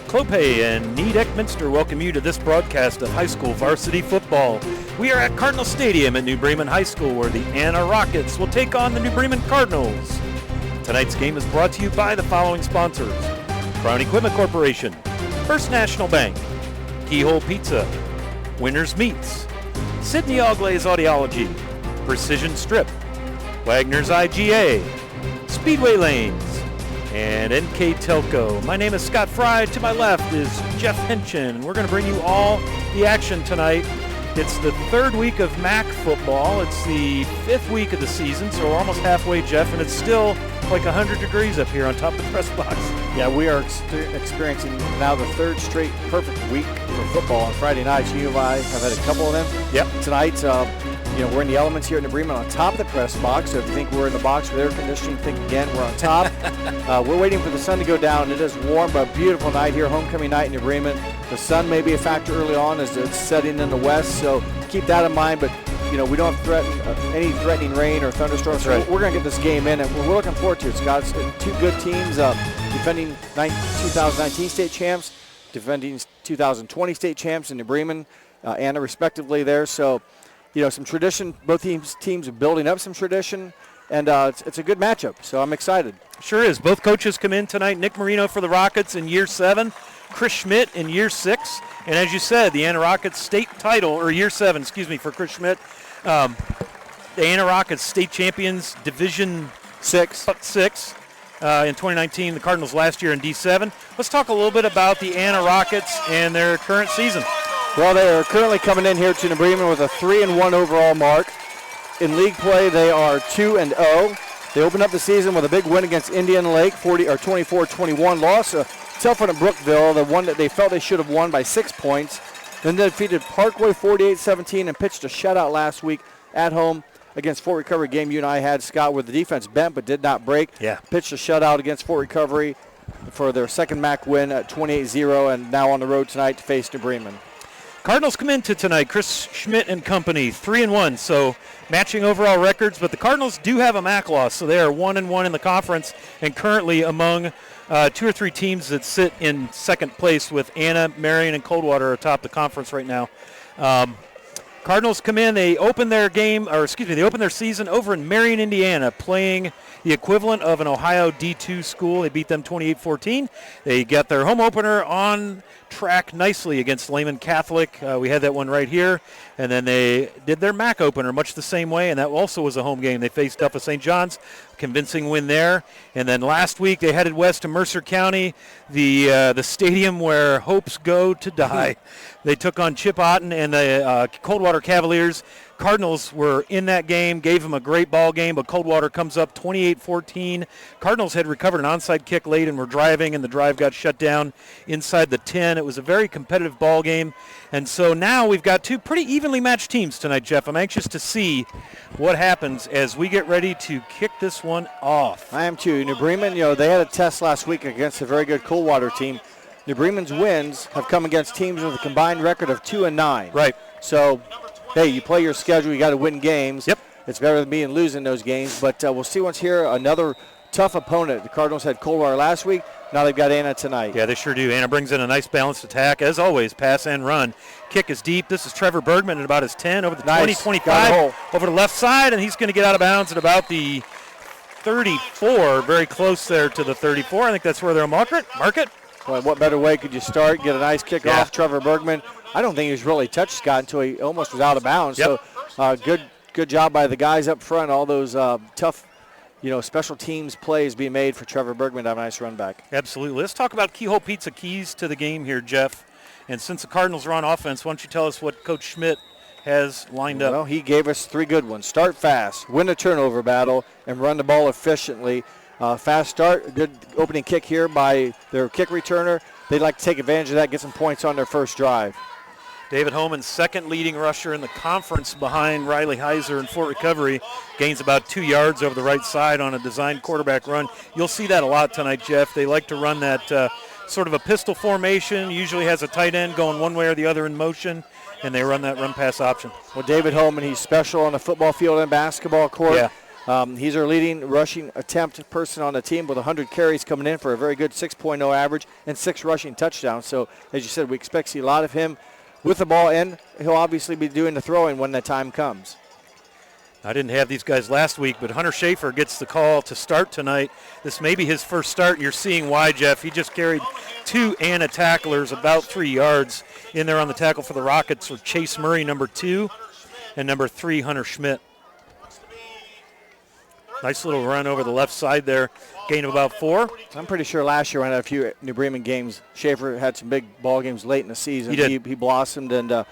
Clopay and Need Eckminster welcome you to this broadcast of high school varsity football. We are at Cardinal Stadium at New Bremen High School, where the Anna Rockets will take on the New Bremen Cardinals. Tonight's game is brought to you by the following sponsors: Brown Equipment Corporation, First National Bank, Keyhole Pizza, Winners Meats, Sydney Auglaze Audiology, Precision Strip, Wagner's IGA, Speedway Lanes, and NKTelco. My name is Scott Fry. To my left is Jeff Henchen. We're going to bring you all the action tonight. It's the third week of MAC football. It's the fifth week of the season, so we're almost halfway, Jeff, and it's still like 100 degrees up here on top of the press box. Yeah, we are experiencing now the third straight perfect week for football on Friday nights. You and I have had a couple of them. Yep. Tonight, we're in the elements here at New Bremen on top of the press box. So if you think we're in the box with air conditioning, think again, we're on top. We're waiting for the sun to go down. It is warm, but a beautiful night here, homecoming night in New Bremen. The sun may be a factor early on as it's setting in the west, so keep that in mind. But we don't have any threatening rain or thunderstorms. That's right. We're going to get this game in, and we're looking forward to it, Scott. It's two good teams, defending 2019 state champs, defending 2020 state champs in New Bremen, Anna respectively there. So, some tradition. Both teams are building up some tradition, and it's a good matchup. So I'm excited. Sure is. Both coaches come in tonight. Nick Marino for the Rockets in year 7, Chris Schmidt in year 6. And as you said, the Anna Rockets state title, or year 7, for Chris Schmidt. The Anna Rockets state champions, Division 6 in 2019. The Cardinals last year in D7. Let's talk a little bit about the Anna Rockets and their current season. Well, they are currently coming in here to New Bremen with a 3-1 overall mark. In league play, they are 2-0. They opened up the season with a big win against Indian Lake, 24-21. Loss tough one at Brookville, the one that they felt they should have won by 6 points. Then they defeated Parkway 48-17 and pitched a shutout last week at home against Fort Recovery, game you and I had, Scott, where the defense bent but did not break. Yeah. Pitched a shutout against Fort Recovery for their second MAC win at 28-0, and now on the road tonight to face New Bremen. Cardinals come into tonight, Chris Schmidt and company, 3-1, so matching overall records, but the Cardinals do have a MAC loss, so they are 1-1 in the conference and currently among 2 or 3 teams that sit in second place, with Anna, Marion, and Coldwater atop the conference right now. Cardinals come in, they open their season over in Marion, Indiana, playing the equivalent of an Ohio D2 school. They beat them 28-14. They got their home opener on track nicely against Lehman Catholic. We had that one right here. And then they did their MAC opener much the same way, and that also was a home game. They faced up with St. John's, convincing win there. And then last week they headed west to Mercer County, the stadium where hopes go to die. They took on Chip Otten and the Coldwater Cavaliers. Cardinals were in that game, gave them a great ball game, but Coldwater comes up 28-14. Cardinals had recovered an onside kick late and were driving, and the drive got shut down inside the 10. It was a very competitive ball game. And so now we've got 2 pretty evenly matched teams tonight, Jeff. I'm anxious to see what happens as we get ready to kick this one off. I am too. New Bremen, they had a test last week against a very good Coldwater team. New Bremen's wins have come against teams with a combined record of 2-9. Right. So, hey, you play your schedule, you got to win games. Yep. It's better than being losing those games. But we'll see once here another tough opponent. The Cardinals had Coldwater last week. Now they've got Anna tonight. Yeah, they sure do. Anna brings in a nice balanced attack. As always, pass and run. Kick is deep. This is Trevor Bergman at about his 10, over the 20-25, over the left side, and he's going to get out of bounds at about the 34, very close there to the 34. I think that's where they'll mark it. Well, what better way could you start? Get a nice kick off. Trevor Bergman. I don't think he was really touched, Scott, until he almost was out of bounds. Yep. So good job by the guys up front. All those tough, special teams plays being made for Trevor Bergman to have a nice run back. Absolutely. Let's talk about Keyhole Pizza keys to the game here, Jeff. And since the Cardinals are on offense, why don't you tell us what Coach Schmidt has lined up? Well, he gave us 3 good ones. Start fast, win the turnover battle, and run the ball efficiently. Fast start, good opening kick here by their kick returner. They'd like to take advantage of that, get some points on their first drive. David Holman, second leading rusher in the conference behind Riley Heiser in Fort Recovery, gains about 2 yards over the right side on a designed quarterback run. You'll see that a lot tonight, Jeff. They like to run that sort of a pistol formation, usually has a tight end going one way or the other in motion, and they run that run-pass option. Well, David Holman, he's special on the football field and basketball court. Yeah. He's our leading rushing attempt person on the team with 100 carries coming in for a very good 6.0 average and 6 rushing touchdowns. So, as you said, we expect to see a lot of him with the ball, and he'll obviously be doing the throwing when the time comes. I didn't have these guys last week, but Hunter Schaefer gets the call to start tonight. This may be his first start, and you're seeing why, Jeff. He just carried 2 Anna tacklers about 3 yards in there on the tackle for the Rockets were Chase Murray, number 2, and number 3, Hunter Schmidt. Nice little run over the left side there, gain of about 4. I'm pretty sure last year when I had a few New Bremen games, Schaefer had some big ball games late in the season. He did. He blossomed and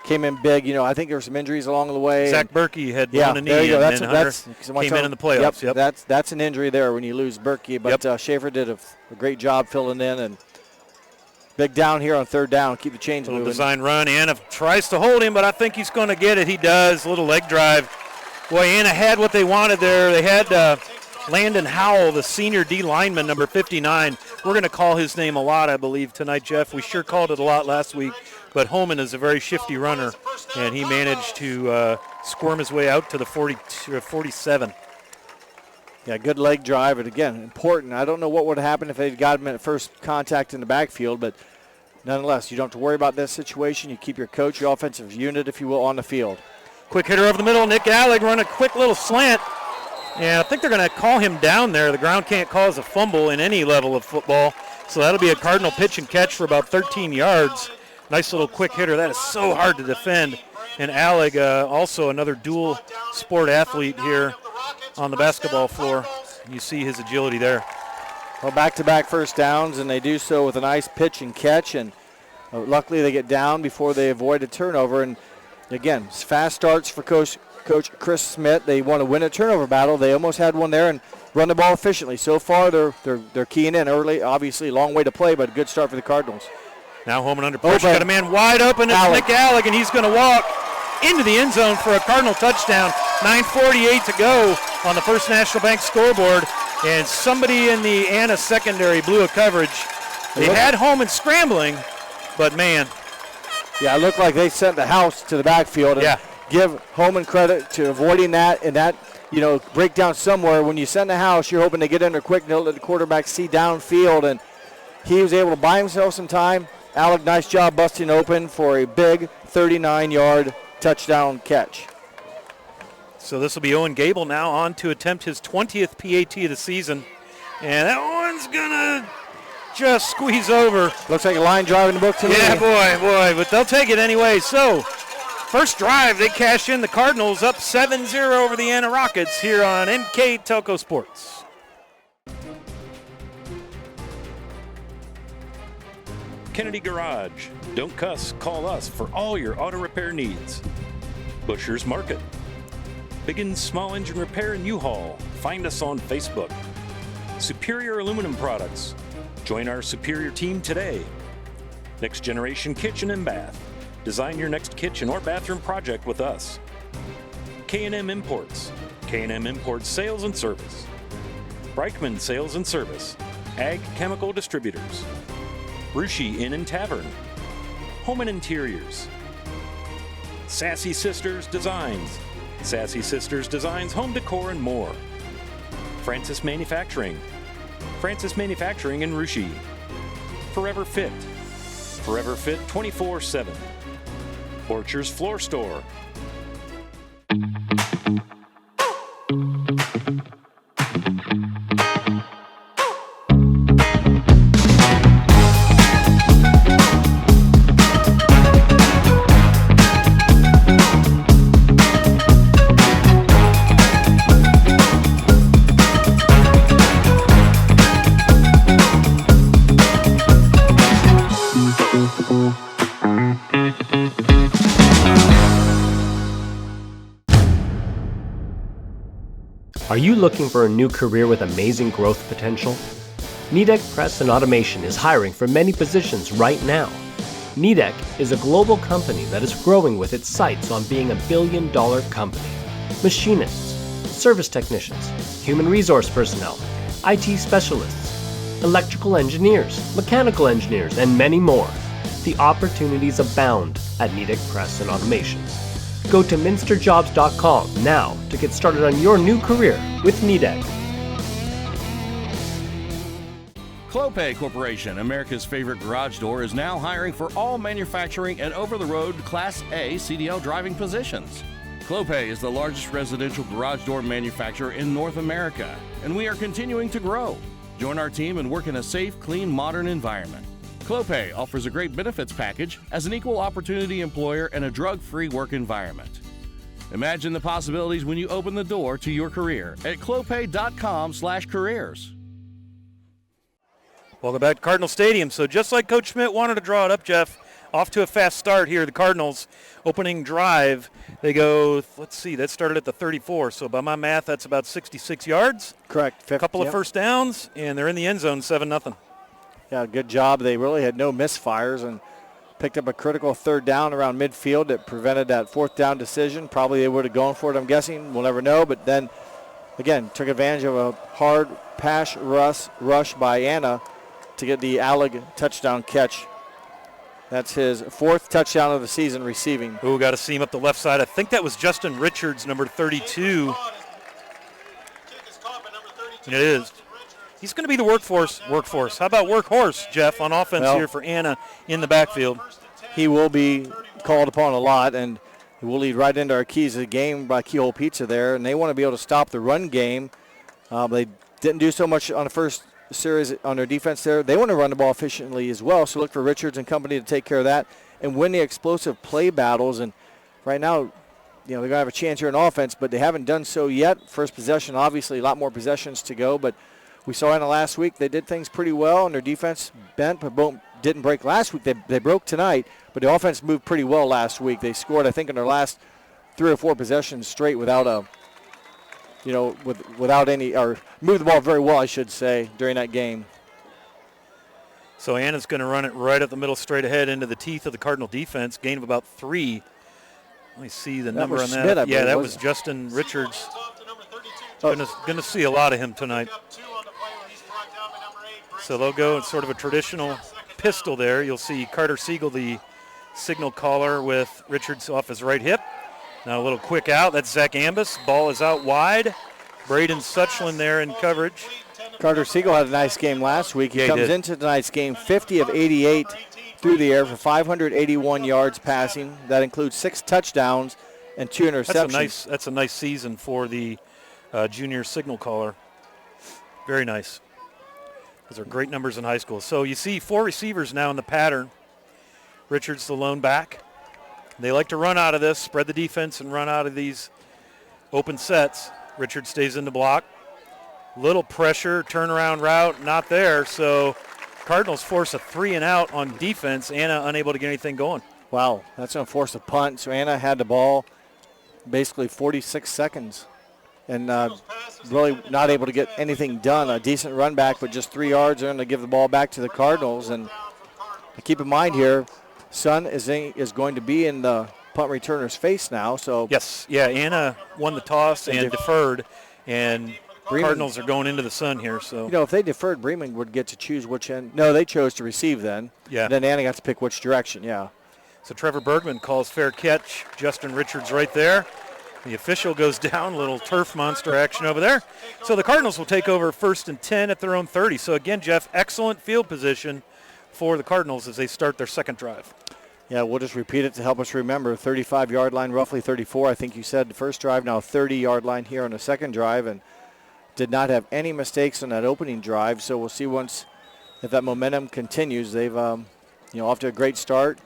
came in big. I think there were some injuries along the way. Zach Berkey had blown a knee, there you go. and Hunter came in the playoffs. Yep. That's an injury there when you lose Berkey. But Schaefer did a great job filling in, and big down here on 3rd down. Keep the chains moving. Design run. Anna tries to hold him, but I think he's going to get it. He does. Little leg drive. Boy, Anna had what they wanted there. They had Landon Howell, the senior D lineman, number 59. We're going to call his name a lot, I believe, tonight, Jeff. We sure called it a lot last week. But Holman is a very shifty runner, and he managed to squirm his way out to the 47. Yeah, good leg drive, and again, important. I don't know what would have happened if they'd got him at first contact in the backfield, but nonetheless, you don't have to worry about this situation. You keep your coach, your offensive unit, if you will, on the field. Quick hitter over the middle. Nick Alleg run a quick little slant. And I think they're going to call him down there. The ground can't cause a fumble in any level of football. So that'll be a Cardinal pitch and catch for about 13 yards. Nice little quick hitter. That is so hard to defend. And Alleg, also another dual sport athlete here on the basketball floor. You see his agility there. Well, back-to-back first downs, and they do so with a nice pitch and catch. And luckily they get down before they avoid a turnover. And again, fast starts for Coach Chris Smith. They want to win a turnover battle. They almost had one there and run the ball efficiently. So far, they're keying in early. Obviously, long way to play, but a good start for the Cardinals. Now Holman under pressure. Got a man wide open. It's Nick Alleg, and he's going to walk into the end zone for a Cardinal touchdown. 9:48 to go on the First National Bank scoreboard, and somebody in the Anna secondary blew a coverage. They had Holman scrambling, but man. Yeah, it looked like they sent the house to the backfield. And give Holman credit to avoiding that, and that, breakdown somewhere. When you send the house, you're hoping to get in there quick and don't let the quarterback see downfield, and he was able to buy himself some time. Alec, nice job busting open for a big 39-yard touchdown catch. So this will be Owen Gable now on to attempt his 20th PAT of the season. And that one's going to just squeeze over. Looks like a line drive in the book to me. Yeah, boy, but they'll take it anyway. So first drive, they cash in the Cardinals up 7-0 over the Anna Rockets here on NKTelco Sports. Kennedy Garage. Don't cuss, call us for all your auto repair needs. Busher's Market. Big and small engine repair in U-Haul. Find us on Facebook. Superior Aluminum Products. Join our Superior team today. Next Generation Kitchen and Bath. Design your next kitchen or bathroom project with us. K&M Imports. K&M Imports Sales and Service. Breichman Sales and Service. Ag Chemical Distributors. Rushi Inn and Tavern. Home and Interiors. Sassy Sisters Designs. Sassy Sisters Designs Home Decor and more. Francis Manufacturing. Francis Manufacturing in Rushi. Forever Fit. Forever Fit 24/7. Orchard's Floor Store. Are you looking for a new career with amazing growth potential? NKTelco Press and Automation is hiring for many positions right now. NKTelco is a global company that is growing with its sights on being a billion-dollar company. Machinists, service technicians, human resource personnel, IT specialists, electrical engineers, mechanical engineers, and many more. The opportunities abound at NKTelco Press and Automation. Go to minsterjobs.com now to get started on your new career with NKTelco. Clopay Corporation, America's favorite garage door, is now hiring for all manufacturing and over-the-road Class A CDL driving positions. Clopay is the largest residential garage door manufacturer in North America, and we are continuing to grow. Join our team and work in a safe, clean, modern environment. Clopay offers a great benefits package as an equal opportunity employer and a drug-free work environment. Imagine the possibilities when you open the door to your career at clopay.com/careers. Welcome back to Cardinal Stadium. So just like Coach Schmidt wanted to draw it up, Jeff, off to a fast start here. The Cardinals opening drive. They go, let's see, that started at the 34. So by my math, that's about 66 yards. Correct. A couple of first downs, and they're in the end zone, 7-0. Yeah, good job. They really had no misfires and picked up a critical third down around midfield that prevented that fourth down decision. Probably they would have gone for it, I'm guessing. We'll never know. But then, again, took advantage of a hard pass rush by Anna to get the Alleg touchdown catch. That's his fourth touchdown of the season receiving. Ooh, got to see him up the left side. I think that was Justin Richards, number 32. It is. He's going to be the workforce. How about workhorse, Jeff, on offense here for Anna in the backfield? He will be called upon a lot, and he will lead right into our keys of the game by Keyhole Pizza there, and they want to be able to stop the run game. They didn't do so much on the first series on their defense there. They want to run the ball efficiently as well, so look for Richards and company to take care of that and win the explosive play battles. And right now, they're going to have a chance here in offense, but they haven't done so yet. First possession, obviously, a lot more possessions to go, but we saw in the last week they did things pretty well, and their defense bent but didn't break last week. They broke tonight, but the offense moved pretty well last week. They scored, I think, in their last 3 or 4 possessions straight without without any, or moved the ball very well, I should say, during that game. So Anna's going to run it right up the middle straight ahead into the teeth of the Cardinal defense, gain of about 3. Let me see the number on that. Schmidt, that was Justin Richards. Going to see a lot of him tonight. So they'll go in sort of a traditional pistol there. You'll see Carter Siegel, the signal caller, with Richards off his right hip. Now a little quick out. That's Zach Ambus. Ball is out wide. Braden Suchlin there in coverage. Carter Siegel had a nice game last week. He comes into tonight's game 50 of 88 through the air for 581 yards passing. That includes 6 touchdowns and 2 interceptions. That's a nice season for the junior signal caller. Very nice. Those are great numbers in high school. So you see 4 receivers now in the pattern. Richards the lone back. They like to run out of this, spread the defense, and run out of these open sets. Richards stays in the block. Little pressure, turnaround route, not there. So Cardinals force a 3 and out on defense. Anna unable to get anything going. Wow, that's going to force a punt. So Anna had the ball basically 46 seconds and really not able to get anything done. A decent run back, but just 3 yards. They're going to give the ball back to the Cardinals. And keep in mind here, Sun is going to be in the punt returner's face now. So yes, yeah, Anna won the toss and deferred, and Bremen, Cardinals are going into the sun here. So if they deferred, Bremen would get to choose which end. No, they chose to receive then. Yeah. And then Anna got to pick which direction. Yeah. So Trevor Bergman calls fair catch. Justin Richards right there. The official goes down. A little turf monster action over there. So the Cardinals will take over 1st and 10 at their own 30. So again, Jeff, excellent field position for the Cardinals as they start their second drive. Yeah, we'll just repeat it to help us remember. 35-yard line, roughly 34, I think you said the first drive. Now 30-yard line here on the second drive, and did not have any mistakes on that opening drive. So we'll see if that momentum continues. They've, off to a great start.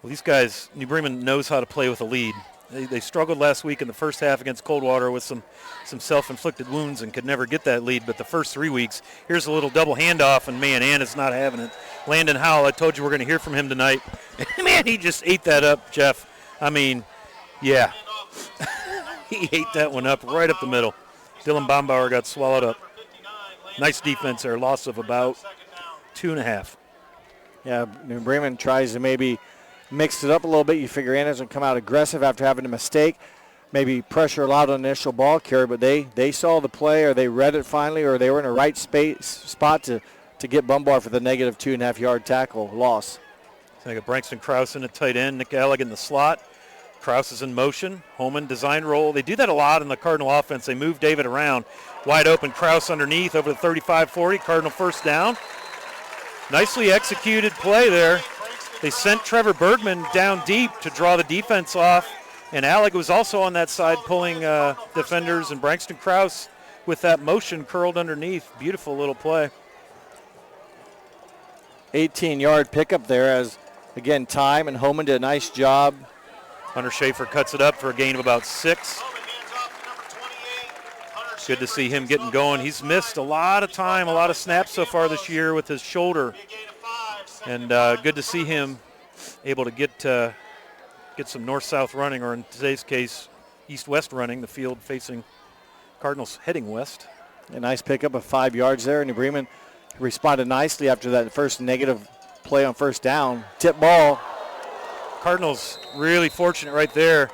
Well, these guys, New Bremen knows how to play with a lead. They struggled last week in the first half against Coldwater with some self-inflicted wounds and could never get that lead. But the first 3 weeks, here's a little double handoff, and man, Anna's not having it. Landon Howell, I told you we're going to hear from him tonight. Man, he just ate that up, Jeff. I mean, yeah. He ate that one up right up the middle. Dylan Bombauer got swallowed up. Nice defense there. Loss of about 2.5. Yeah, New Bremen tries to maybe mix it up a little bit. You figure Anna's going to come out aggressive after having a mistake. Maybe pressure a lot on the initial ball carrier, but they saw the play, or they read it finally, or they were in the right spot to get Bombauer for the negative 2.5-yard tackle loss. So I got Brankston Krause in at tight end, Nick Alleg in the slot. Kraus is in motion. Holman design roll. They do that a lot in the Cardinal offense. They move David around. Wide open, Kraus underneath over the 35-40. Cardinal first down. Nicely executed play there. They sent Trevor Bergman down deep to draw the defense off. And Alec was also on that side pulling defenders. And Brankston Kraus with that motion curled underneath. Beautiful little play. 18-yard pickup there as, again, Time and Holman did a nice job. Hunter Schaefer cuts it up for a gain of about 6. Good to see him getting going. He's missed a lot of time, a lot of snaps so far this year with his shoulder. And good to see him able to get some north-south running, or in today's case, east-west running, the field facing Cardinals heading west. A nice pickup of 5 yards there. New Bremen responded nicely after that first negative play on first down. Tip ball. Cardinals really fortunate right there.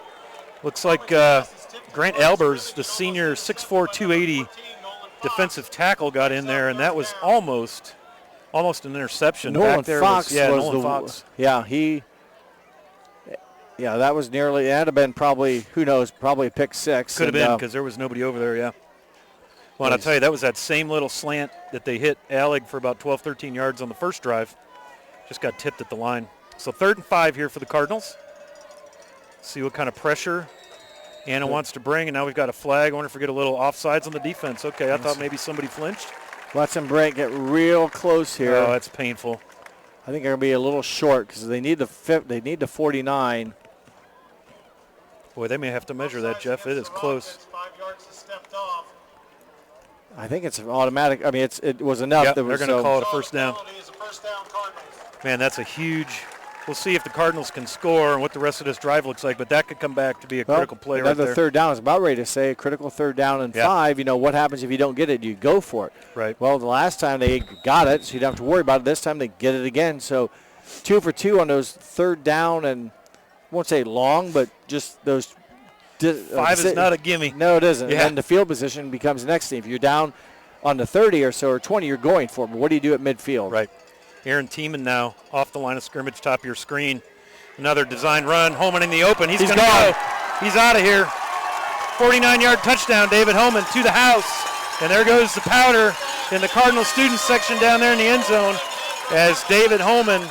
Looks like Grant Albers, the senior 6'4", 280 defensive tackle, got in there, and that was almost an interception. Nolan Fox was Fox. That was nearly, that had been probably, who knows, probably a pick 6. Could have been because there was nobody over there, yeah. Well, and I'll tell you, that was that same little slant that they hit Alec for about 12, 13 yards on the first drive. Just got tipped at the line. So 3rd and 5 here for the Cardinals. See what kind of pressure Anna wants to bring, and now we've got a flag. I wonder if we get a little offsides on the defense. Okay, I thought maybe somebody flinched. Watch them get real close here. Oh, that's painful. I think they're going to be a little short because they need the 49. Boy, they may have to measure that, Jeff. It is close. 5 yards is stepped off. I think it's automatic. I mean, it was enough. Yep, they're going to call it a first down. Cardinals. Man, that's a huge. We'll see if the Cardinals can score and what the rest of this drive looks like, but that could come back to be a critical play right there. Third down. I was about ready to say a critical 3rd down and 5. You know, what happens if you don't get it? You go for it. Right. Well, the last time they got it, so you don't have to worry about it. This time they get it again. So 2 for 2 on those 3rd down, and I won't say long, but just those. 5 is not a gimme. No, it isn't. Yeah. And the field position becomes the next thing. If you're down on the 30 or so or 20, you're going for it. But what do you do at midfield? Right. Aaron Tiemann now off the line of scrimmage, top of your screen. Another design run. Holman in the open. He's going to go. He's out of here. 49-yard touchdown, David Holman to the house. And there goes the powder in the Cardinal student section down there in the end zone as David Holman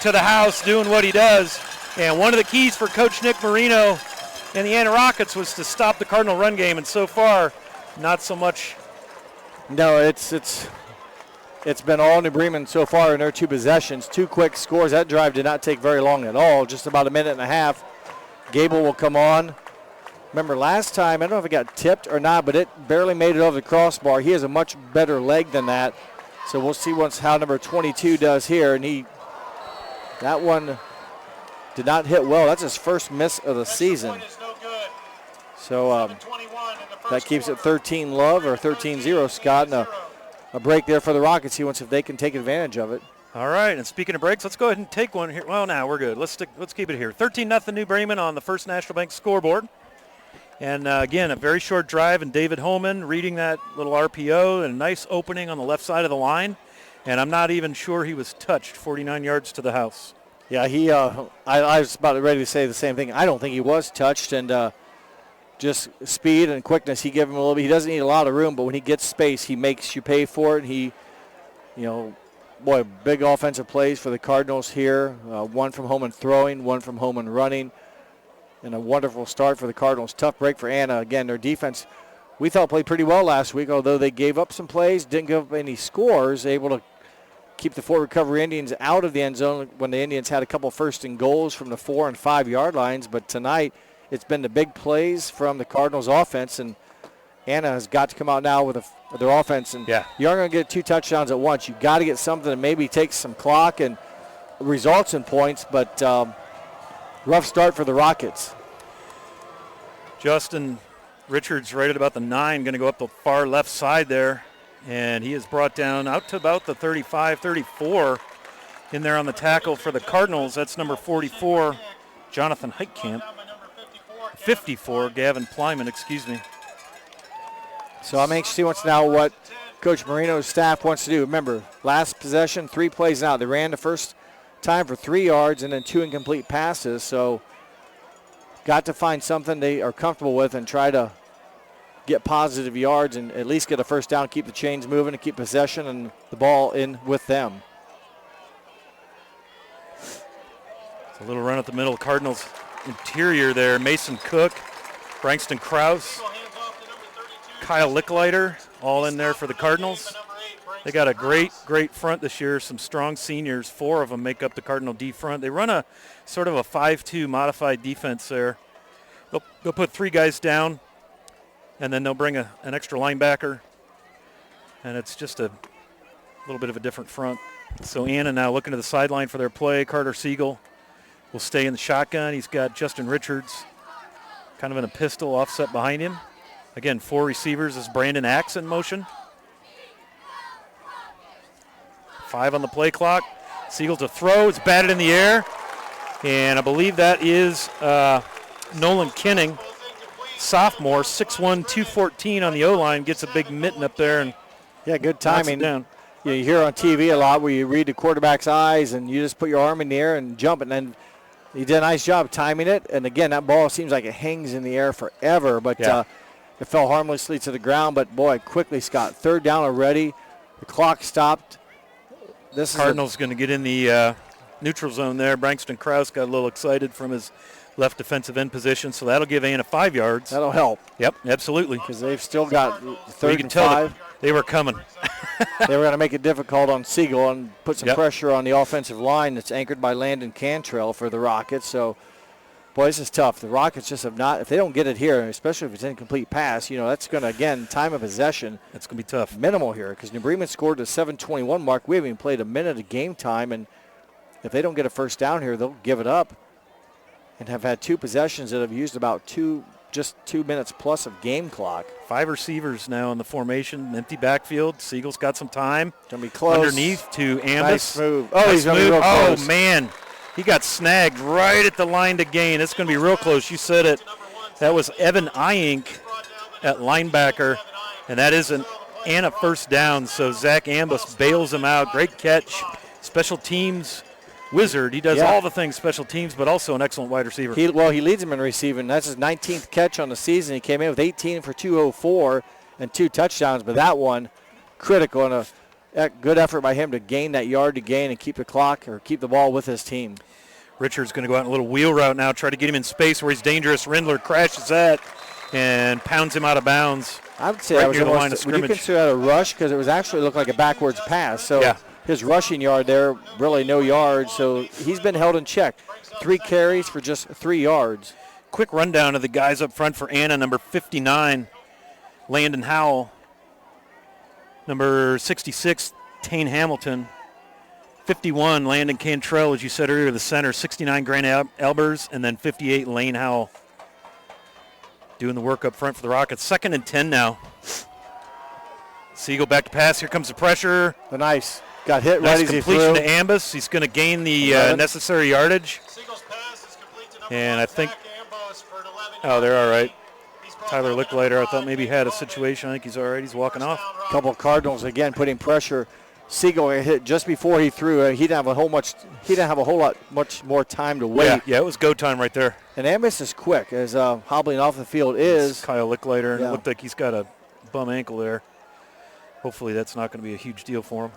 to the house doing what he does. And one of the keys for Coach Nick Marino and the Anna Rockets was to stop the Cardinal run game, and so far, not so much. No, it's been all New Bremen so far in their 2 possessions. 2 quick scores. That drive did not take very long at all, just about a minute and a half. Gable will come on. Remember last time, I don't know if it got tipped or not, but it barely made it over the crossbar. He has a much better leg than that. So we'll see how number 22 does here. And that one did not hit well. That's his first miss of the season. So that keeps it 13-love or 13-0, Scott. And a break there for the Rockets. He wants if they can take advantage of it. All right, and speaking of breaks, let's go ahead and take one here. Well, now we're good. Let's keep it here. 13-0 New Bremen on the First National Bank scoreboard. And, again, a very short drive, and David Holman reading that little RPO and a nice opening on the left side of the line. And I'm not even sure he was touched, 49 yards to the house. Yeah, I was about ready to say the same thing. I don't think he was touched, and just speed and quickness, he gave him a little bit. He doesn't need a lot of room, but when he gets space, he makes you pay for it. He, big offensive plays for the Cardinals here. One from Holman throwing, one from Holman running, and a wonderful start for the Cardinals. Tough break for Anna. Again, their defense, we thought played pretty well last week, although they gave up some plays, didn't give up any scores, able to keep the Fort Recovery Indians out of the end zone when the Indians had a couple first and goals from the 4 and 5 yard lines. But tonight, it's been the big plays from the Cardinals offense, and Anna has got to come out now with their offense. And you aren't going to get 2 touchdowns at once. You've got to get something that maybe takes some clock and results in points, but rough start for the Rockets. Justin Richards right at about the 9, going to go up the far left side there. And he is brought down out to about the 35, 34 in there on the tackle for the Cardinals. That's number 44, Jonathan Heitkamp. 54, Gavin Plyman, excuse me. So I'm anxious to see what's now what Coach Marino's staff wants to do. Remember, last possession, 3 plays out. They ran the first time for 3 yards and then 2 incomplete passes. So got to find something they are comfortable with and try to get positive yards and at least get a first down, keep the chains moving, and keep possession and the ball in with them. It's a little run up the middle. Cardinals interior there. Mason Cook, Brankston Krause, Kyle Licklider, all in there for the Cardinals. They got a great front this year, some strong seniors. 4 of them make up the Cardinal D front. They run a sort of a 5-2 modified defense there. They'll put 3 guys down, and then they'll bring an extra linebacker, and it's just a little bit of a different front. So Anna now looking to the sideline for their play. Carter Siegel will stay in the shotgun. He's got Justin Richards kind of in a pistol offset behind him. Again, 4 receivers as Brandon Axe in motion. 5 on the play clock. Siegel to throw. It's batted in the air. And I believe that is Nolan Kenning, sophomore, 6'1", 214 on the O-line. Gets a big mitten up there and yeah, good timing. Down. You hear on TV a lot where you read the quarterback's eyes and you just put your arm in the air and jump, and then he did a nice job timing it. And again, that ball seems like it hangs in the air forever, but it fell harmlessly to the ground. But boy, quickly, Scott, 3rd down already. The clock stopped. This Cardinals going to get in the neutral zone there. Brankston Krause got a little excited from his left defensive end position, so that'll give Anna 5 yards. That'll help. Yep, absolutely. Because they've still got 3rd and 5. They were coming. They were going to make it difficult on Siegel and put some pressure on the offensive line that's anchored by Landon Cantrell for the Rockets. So, boy, this is tough. The Rockets just have not, if they don't get it here, especially if it's incomplete pass, that's going to, again, time of possession. It's going to be tough. Minimal here because New Bremen scored a 7:21 mark. We haven't even played a minute of game time, and if they don't get a first down here, they'll give it up and have had 2 possessions that have used about 2 minutes plus of game clock. 5 receivers now in the formation, empty backfield. Siegel's got some time. Gonna be close. Underneath to Ambus. Nice move. Oh, he's gonna be real close. Oh, man. He got snagged right at the line to gain. It's going to be real close. You said it. That was Evan Eyink at linebacker, and that is an Anna first down. So Zach Ambus bails him out. Great catch. Special teams wizard. He does all the things special teams, but also an excellent wide receiver. He leads them in receiving. That's his 19th catch on the season. He came in with 18 for 204 and 2 touchdowns, but that one critical and a good effort by him to gain that yard to gain and keep the clock or keep the ball with his team. Richard's going to go out in a little wheel route now, try to get him in space where he's dangerous. Rindler crashes that and pounds him out of bounds. I would say right that was near the line of almost, would you scrimmage. consider that a rush? Because it was actually looked like a backwards pass. So his rushing yard there, really no yards. So he's been held in check. 3 carries for just 3 yards. Quick rundown of the guys up front for Anna. Number 59, Landon Howell. Number 66, Tane Hamilton. 51, Landon Cantrell, as you said earlier, the center. 69, Grant Albers. And then 58, Lane Howell. Doing the work up front for the Rockets. 2nd and 10 now. Siegel back to pass. Here comes the pressure. Nice. Got hit nice right as he threw. completion to Ambus. He's going to gain the necessary yardage. And I think, they're all right. Tyler Licklider, I thought maybe had a situation. I think he's all right. He's walking off. A couple of Cardinals again putting pressure. Siegel hit just before he threw. He didn't have a whole lot much more time to wait. Yeah, it was go time right there. And Ambus is quick as hobbling off the field is Kyle Licklider, and it looked like he's got a bum ankle there. Hopefully that's not going to be a huge deal for him.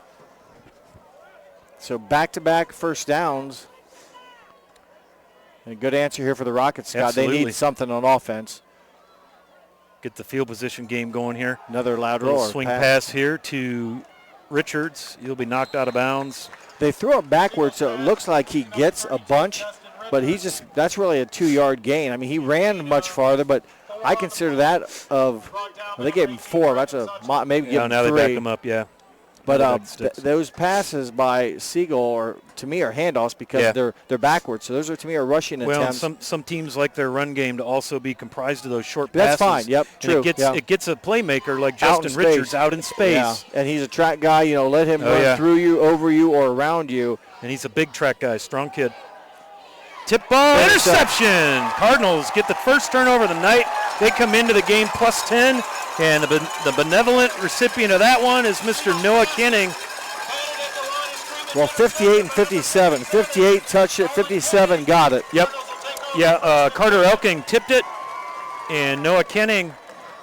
So back-to-back first downs. And a good answer here for the Rockets, Scott. Absolutely. They need something on offense. Get the field position game going here. Another loud roar. Swing pass here to Richards. He'll be knocked out of bounds. They threw it backwards, so it looks like he gets a bunch, but that's really a 2-yard gain. I mean, he ran much farther, but I consider that they gave him 4. That's maybe give him 3. Now they back him up, yeah. But those passes by Siegel to me are handoffs because they're backwards. So those are to me are rushing attempts. Well, some teams like their run game to also be comprised of those short passes. That's fine. Yep, true. It gets a playmaker like Justin Richards out in space. Yeah. And he's a track guy. Let him run through you, over you, or around you. And he's a big track guy, strong kid. Tip ball, interception. Cardinals get the first turnover of the night. They come into the game plus 10. And the benevolent recipient of that one is Mr. Noah Kenning. Well, 58 and 57. 58 touched it, 57 got it. Yep. Yeah, Carter Elking tipped it, and Noah Kenning,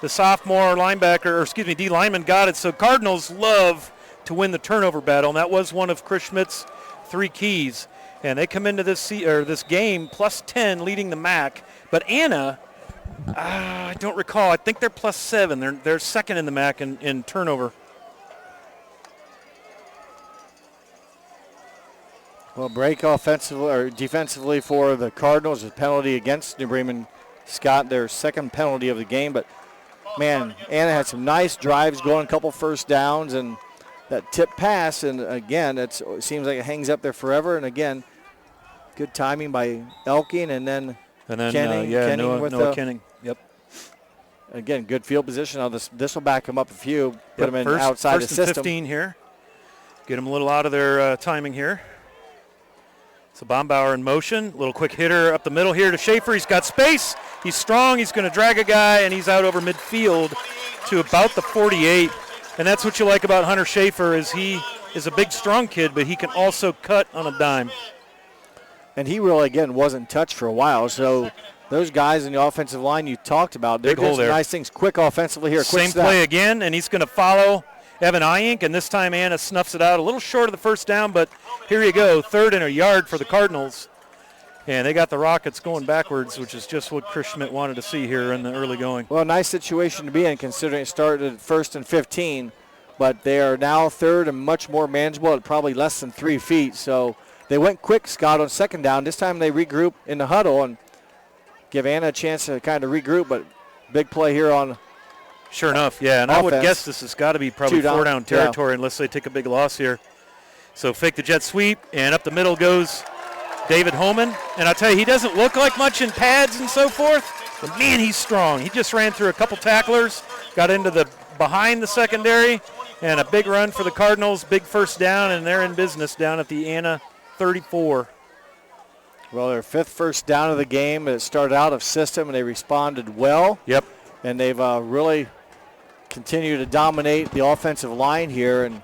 the sophomore D lineman, got it. So Cardinals love to win the turnover battle, and that was one of Chris Schmidt's 3 keys. And they come into this game plus 10, leading the MAC. But Anna, I don't recall. I think they're plus 7. They're second in the MAC in turnover. Well, break offensively or defensively for the Cardinals. A penalty against New Bremen. Scott, their second penalty of the game. But, man, Anna had some nice drives going, a couple first downs, and that tip pass. And, again, it seems like it hangs up there forever. And, again, good timing by Elking and then Kenning. Noah Kenning. Yep. Again, good field position. Now this will back him up a few. Put him in outside the system. First and 15 here. Get him a little out of their timing here. So Bombauer in motion. Little quick hitter up the middle here to Schaefer. He's got space. He's strong. He's going to drag a guy, and he's out over midfield to about the 48. And that's what you like about Hunter Schaefer is he is a big, strong kid, but he can also cut on a dime. And he really, again, wasn't touched for a while. So those guys in the offensive line you talked about, they're doing some nice things quick offensively here. Same play again, and he's going to follow Evan Eyink, and this time Anna snuffs it out a little short of the first down, but here you go, 3rd and a yard for the Cardinals. And they got the Rockets going backwards, which is just what Chris Schmidt wanted to see here in the early going. Well, nice situation to be in considering it started at 1st and 15, but they are now 3rd and much more manageable at probably less than 3 feet. So they went quick, Scott, on 2nd down. This time they regroup in the huddle and give Anna a chance to kind of regroup, but big play here on Sure enough, yeah, and offense. I would guess this has got to be probably 4-down territory unless they take a big loss here. So fake the jet sweep, and up the middle goes David Holman. And I'll tell you, he doesn't look like much in pads and so forth, but, man, he's strong. He just ran through a couple tacklers, got into the behind the secondary, and a big run for the Cardinals, big first down, and they're in business down at the Anna 34. Well, their 5th first down of the game. It started out of system, and they responded well. Yep. And they've really continue to dominate the offensive line here, and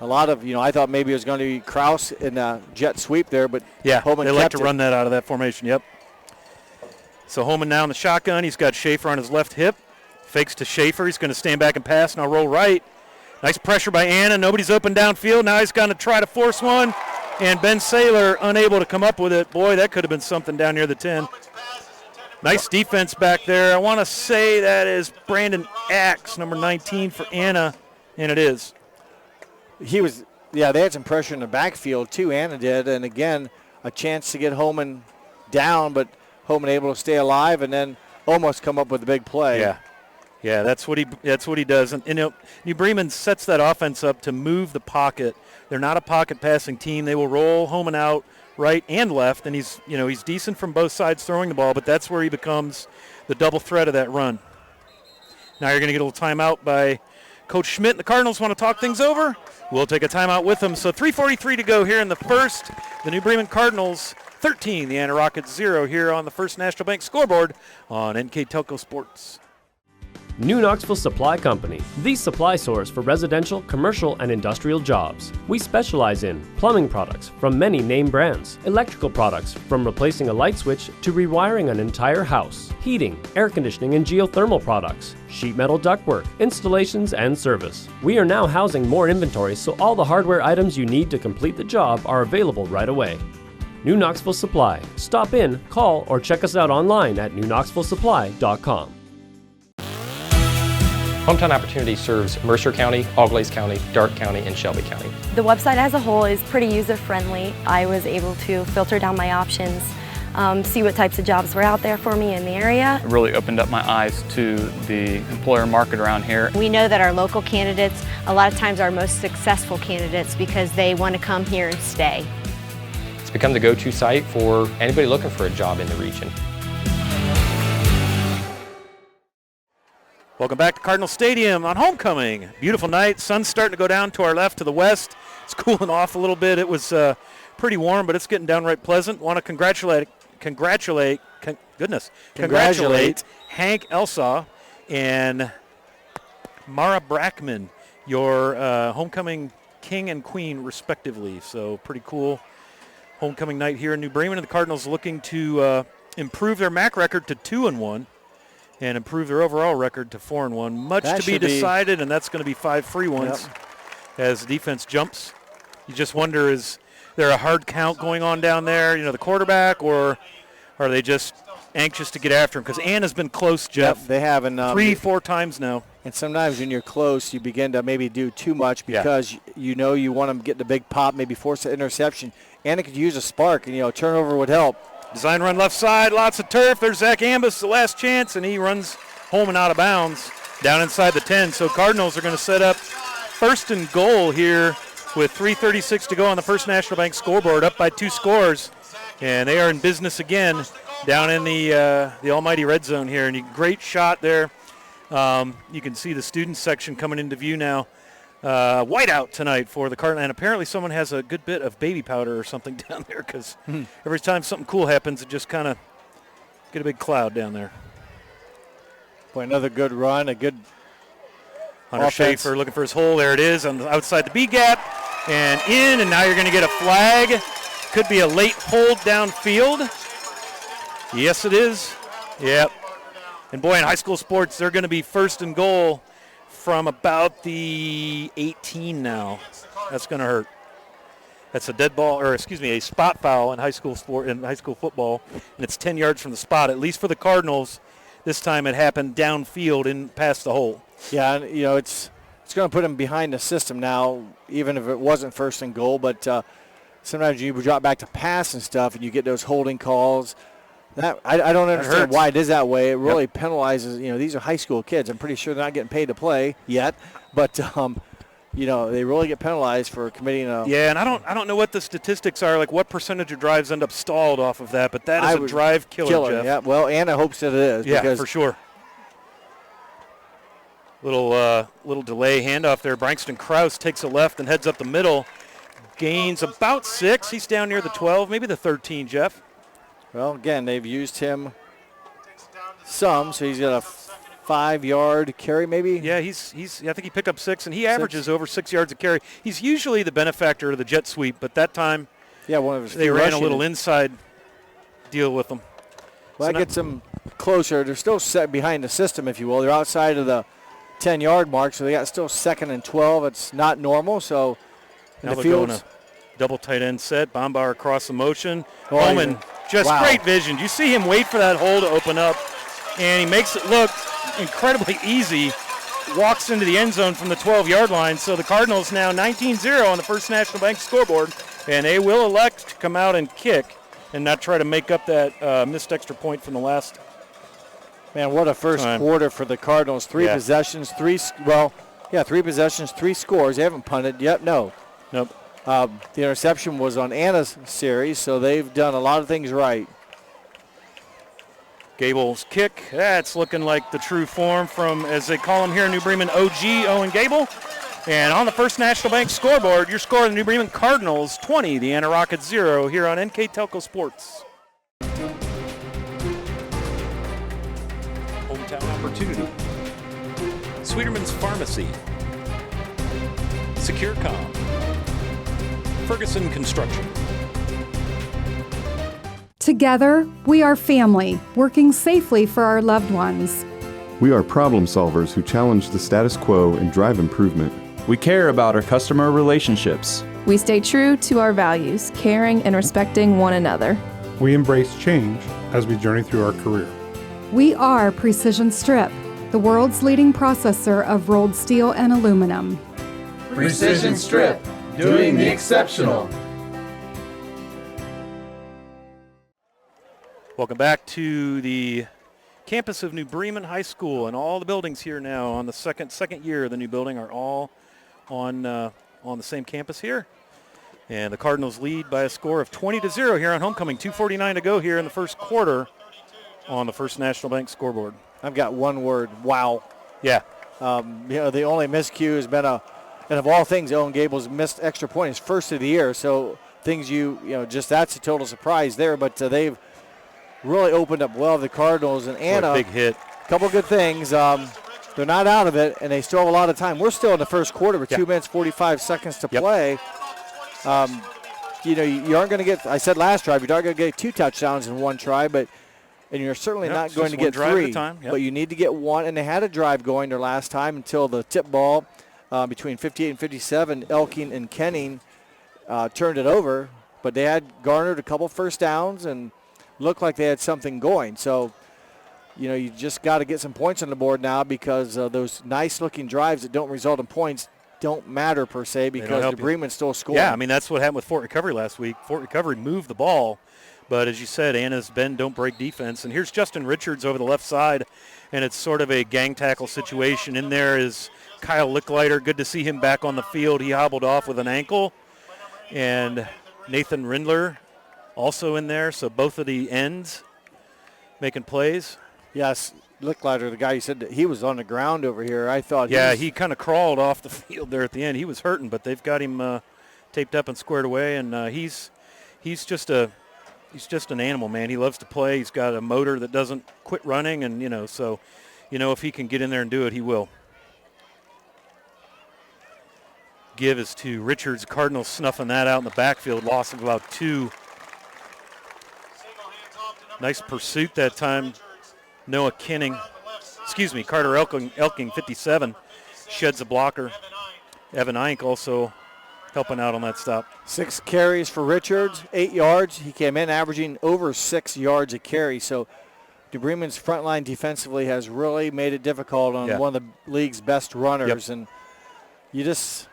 a lot of, I thought maybe it was going to be Kraus in a jet sweep there, but yeah, Holman they like to run that out of that formation, yep. So Holman now in the shotgun. He's got Schaefer on his left hip. Fakes to Schaefer. He's going to stand back and pass, and I'll roll right. Nice pressure by Anna. Nobody's open downfield. Now he's going to try to force one, and Ben Saylor unable to come up with it. Boy, that could have been something down near the 10. Nice defense back there. I want to say that is Brandon Axe, number 19 for Anna, and it is. They had some pressure in the backfield too, Anna did, and again, a chance to get Holman down, but Holman able to stay alive and then almost come up with a big play. Yeah, that's what he does. And New Bremen sets that offense up to move the pocket. They're not a pocket passing team. They will roll Holman out right and left, and he's decent from both sides throwing the ball, but that's where he becomes the double threat of that run. Now you're going to get a little timeout by Coach Schmidt. The Cardinals want to talk things over. We'll take a timeout with them. So 3:43 to go here in the first. The New Bremen Cardinals 13, the Anna Rockets 0 here on the First National Bank scoreboard on NKTelco Sports. New Knoxville Supply Company, the supply source for residential, commercial, and industrial jobs. We specialize in plumbing products from many name brands, electrical products from replacing a light switch to rewiring an entire house, heating, air conditioning, and geothermal products, sheet metal ductwork, installations, and service. We are now housing more inventory, so all the hardware items you need to complete the job are available right away. New Knoxville Supply. Stop in, call, or check us out online at newknoxvillesupply.com. Hometown Opportunity serves Mercer County, Auglaize County, Darke County, and Shelby County. The website as a whole is pretty user-friendly. I was able to filter down my options, see what types of jobs were out there for me in the area. It really opened up my eyes to the employer market around here. We know that our local candidates, a lot of times are our most successful candidates because they want to come here and stay. It's become the go-to site for anybody looking for a job in the region. Welcome back to Cardinal Stadium on homecoming. Beautiful night. Sun's starting to go down to our left to the west. It's cooling off a little bit. It was pretty warm, but it's getting downright pleasant. Want to congratulate Hank Elsaw and Mara Brackman, your homecoming king and queen, respectively. So pretty cool homecoming night here in New Bremen. And the Cardinals looking to improve their MAC record to 2-1 and improve their overall record to 4-1. Much That to be should be- decided, and that's going to be 5 free ones as the defense jumps. You just wonder, is there a hard count going on down there, the quarterback, or are they just anxious to get after him? Because Anna's been close, Jeff. Yep, they have. And, 3-4 times now. And sometimes when you're close, you begin to maybe do too much because you want them to get the big pop, maybe force an interception. Anna could use a spark, and, turnover would help. Design run left side, lots of turf. There's Zach Ambus, the last chance, and he runs home and out of bounds down inside the 10. So Cardinals are going to set up first and goal here with 3:36 to go on the First National Bank scoreboard, up by 2 scores. And they are in business again down in the almighty red zone here. And great shot there. You can see the student section coming into view now. Whiteout tonight for the Cardinals, and apparently someone has a good bit of baby powder or something down there, because every time something cool happens, it just kind of get a big cloud down there. Boy, another good run, a good Hunter offense. Schaefer looking for his hole. There it is on the outside the B gap and in, and now you're going to get a flag. Could be a late hold downfield. Yes, it is. Yep. And boy, in high school sports, they're going to be first and goal from about the 18 now. That's going to hurt. That's a dead ball, or a spot foul in high school football, and it's 10 yards from the spot. At least for the Cardinals, this time it happened downfield and past the hole. Yeah, and, it's going to put them behind the system now, even if it wasn't first and goal. But sometimes you drop back to pass and stuff, and you get those holding calls. That I don't understand why it is that way. It really penalizes. These are high school kids. I'm pretty sure they're not getting paid to play yet, but they really get penalized for committing a. Yeah, and I don't know what the statistics are, like what percentage of drives end up stalled off of that, but that is a drive killer, Jeff. Yeah, well, Anna hopes that it is. Yeah, because for sure. Little delay handoff there. Brankston Krause takes a left and heads up the middle. Gains about 6. He's down near the 12, maybe the 13, Jeff. Well, again, they've used him some, so he's got a 5-yard carry maybe. Yeah, he's. I think he picked up 6, and he averages over 6 yards a carry. He's usually the benefactor of the jet sweep, but that time one of his they ran a little inside deal with them. Well, that gets them closer. They're still set behind the system, if you will. They're outside of the 10-yard mark, so they got still 2nd and 12. It's not normal, so in now the field. Double tight end set. Bombauer across the motion. Holman, just great vision. You see him wait for that hole to open up, and he makes it look incredibly easy. Walks into the end zone from the 12-yard line. So the Cardinals now 19-0 on the First National Bank scoreboard, and they will elect to come out and kick and not try to make up that missed extra point from the last. Man, what a first quarter for the Cardinals. 3 possessions, 3 possessions, 3 scores. They haven't punted yet. Nope. The interception was on Anna's series, so they've done a lot of things right. Gable's kick, that's looking like the true form from, as they call him here in New Bremen, OG Owen Gable. And on the First National Bank scoreboard, your score, the New Bremen Cardinals 20, the Anna Rockets 0 here on NKTelco Sports. Hometown opportunity. Sweeterman's Pharmacy. SecureCom. Ferguson Construction. Together, we are family, working safely for our loved ones. We are problem solvers who challenge the status quo and drive improvement. We care about our customer relationships. We stay true to our values, caring and respecting one another. We embrace change as we journey through our career. We are Precision Strip, the world's leading processor of rolled steel and aluminum. Precision Strip, doing the exceptional. Welcome back to the campus of New Bremen High School, and all the buildings here now on the second year of the new building are all on the same campus here. And the Cardinals lead by a score of 20-0 here on homecoming. 2:49 to go here in the first quarter on the First National Bank scoreboard. I've got one word: wow. Yeah. The only miscue has been and of all things, Owen Gable's missed extra point is first of the year. So things just that's a total surprise there. But they've really opened up well, the Cardinals, and Anna. Big hit. A couple good things. They're not out of it, and they still have a lot of time. We're still in the first quarter with 2 minutes, 45 seconds to play. You aren't going to get, I said last drive, you're not going to get 2 touchdowns in one try, but And you're certainly Yep, not it's going to just one get drive at a 3, time, yep. but you need to get 1. And they had a drive going their last time until the tip ball between 58 and 57, Elking and Kenning turned it over. But they had garnered a couple first downs and looked like they had something going. So, you just got to get some points on the board now because those nice-looking drives that don't result in points don't matter per se because the Bremen's still scoring. Yeah, I mean, that's what happened with Fort Recovery last week. Fort Recovery moved the ball, but as you said, Anna's bend, don't break defense. And here's Justin Richards over the left side, and it's sort of a gang tackle situation. In there is Kyle Licklider. Good to see him back on the field. He hobbled off with an ankle. And Nathan Rindler also in there, so both of the ends making plays. Yes, Licklider, the guy you said that he was on the ground over here. I thought he kind of crawled off the field there at the end. He was hurting, but they've got him taped up and squared away, and he's just an animal, man. He loves to play. He's got a motor that doesn't quit running, and so if he can get in there and do it, he will. Give is to Richards. Cardinals snuffing that out in the backfield. Loss of about 2. Nice pursuit that time. Noah Kenning. Carter Elking, 57, sheds a blocker. Evan Eink also helping out on that stop. 6 carries for Richards, 8 yards. He came in averaging over 6 yards a carry. So Bremen's front line defensively has really made it difficult on one of the league's best runners. And that's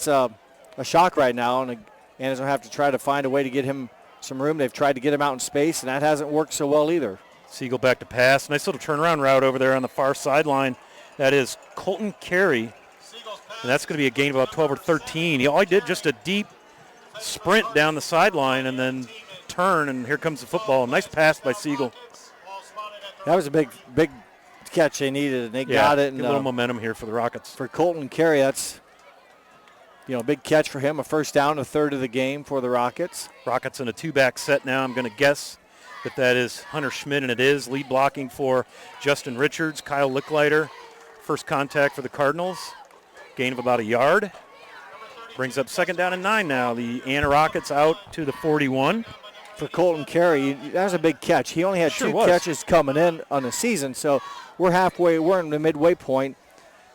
a shock right now. And Anna's going to have to try to find a way to get him some room. They've tried to get him out in space, and that hasn't worked so well either. Siegel back to pass. Nice little turnaround route over there on the far sideline. That is Colton Carey, and that's going to be a gain of about 12 or 13. All he did just a deep sprint down the sideline and then turn, and here comes the football. Nice pass by Siegel. That was a big catch they needed, and they got it. And, a little momentum here for the Rockets. For Colton Carey, that's a big catch for him. A first down, a third of the game for the Rockets. Rockets in a 2-back set now. I'm going to guess that is Hunter Schmidt, and it is. Lead blocking for Justin Richards. Kyle Licklider, first contact for the Cardinals. Gain of about a yard. Brings up 2nd down and 9 now. The Anna Rockets out to the 41. For Colton Carey, that was a big catch. He only had 2 catches coming in on the season, so we're in the midway point,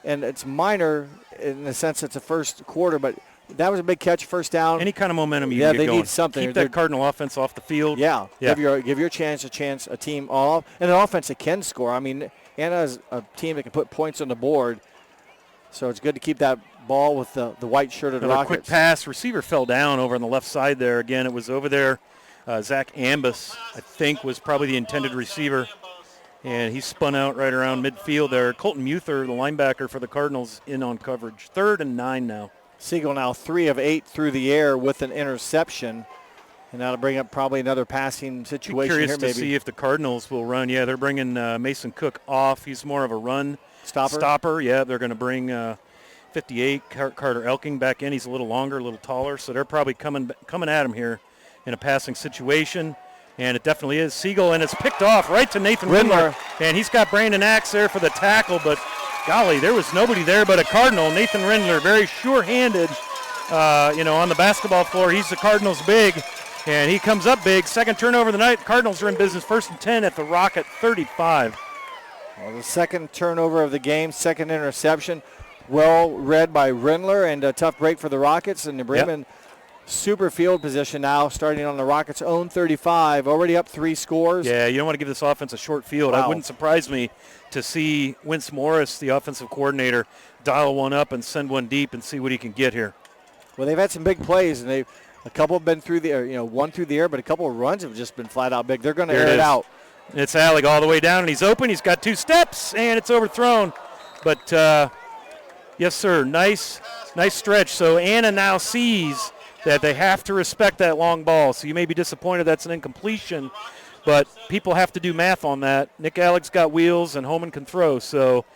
and it's minor in the sense it's the first quarter, but that was a big catch, first down. Any kind of momentum you can get going. They need something. Keep that Cardinal offense off the field. Yeah. Give your chance a team off, and an offense that can score. I mean, Anna is a team that can put points on the board, so it's good to keep that ball with the white shirted Rockets. Quick pass. Receiver fell down over on the left side there. Again, it was over there. Zach Ambus, I think, was probably the intended receiver, and he spun out right around midfield there. Colton Muther, the linebacker for the Cardinals, in on coverage. 3rd and 9 now. Siegel now 3 of 8 through the air with an interception, and that'll bring up probably another passing situation here. Curious to see if the Cardinals will run. Yeah, they're bringing Mason Cook off. He's more of a run stopper. Yeah, they're going to bring 58 Carter Elking back in. He's a little longer, a little taller, so they're probably coming at him here in a passing situation. And it definitely is Siegel, and it's picked off right to Nathan Rindler. And he's got Brandon Axe there for the tackle, but golly, there was nobody there but a Cardinal. Nathan Rindler, very sure-handed, on the basketball floor. He's the Cardinals' big, and he comes up big. 2nd turnover of the night. Cardinals are in business. 1st and 10 at the Rocket 35. Well, the 2nd turnover of the game, 2nd interception. Well read by Rindler, and a tough break for the Rockets. And the Bremen super field position now, starting on the Rockets' own 35, already up 3 scores. Yeah, you don't want to give this offense a short field. Wow. It wouldn't surprise me to see Wince Morris, the offensive coordinator, dial one up and send one deep and see what he can get here. Well, they've had some big plays, and a couple have been through the air, one through the air, but a couple of runs have just been flat out big. They're going to air it out. It's Alec all the way down, and he's open. He's got 2 steps, and it's overthrown. But, yes, sir, nice stretch. So Anna now sees that they have to respect that long ball. So you may be disappointed that's an incompletion, but people have to do math on that. Nick Alec's got wheels, and Holman can throw. So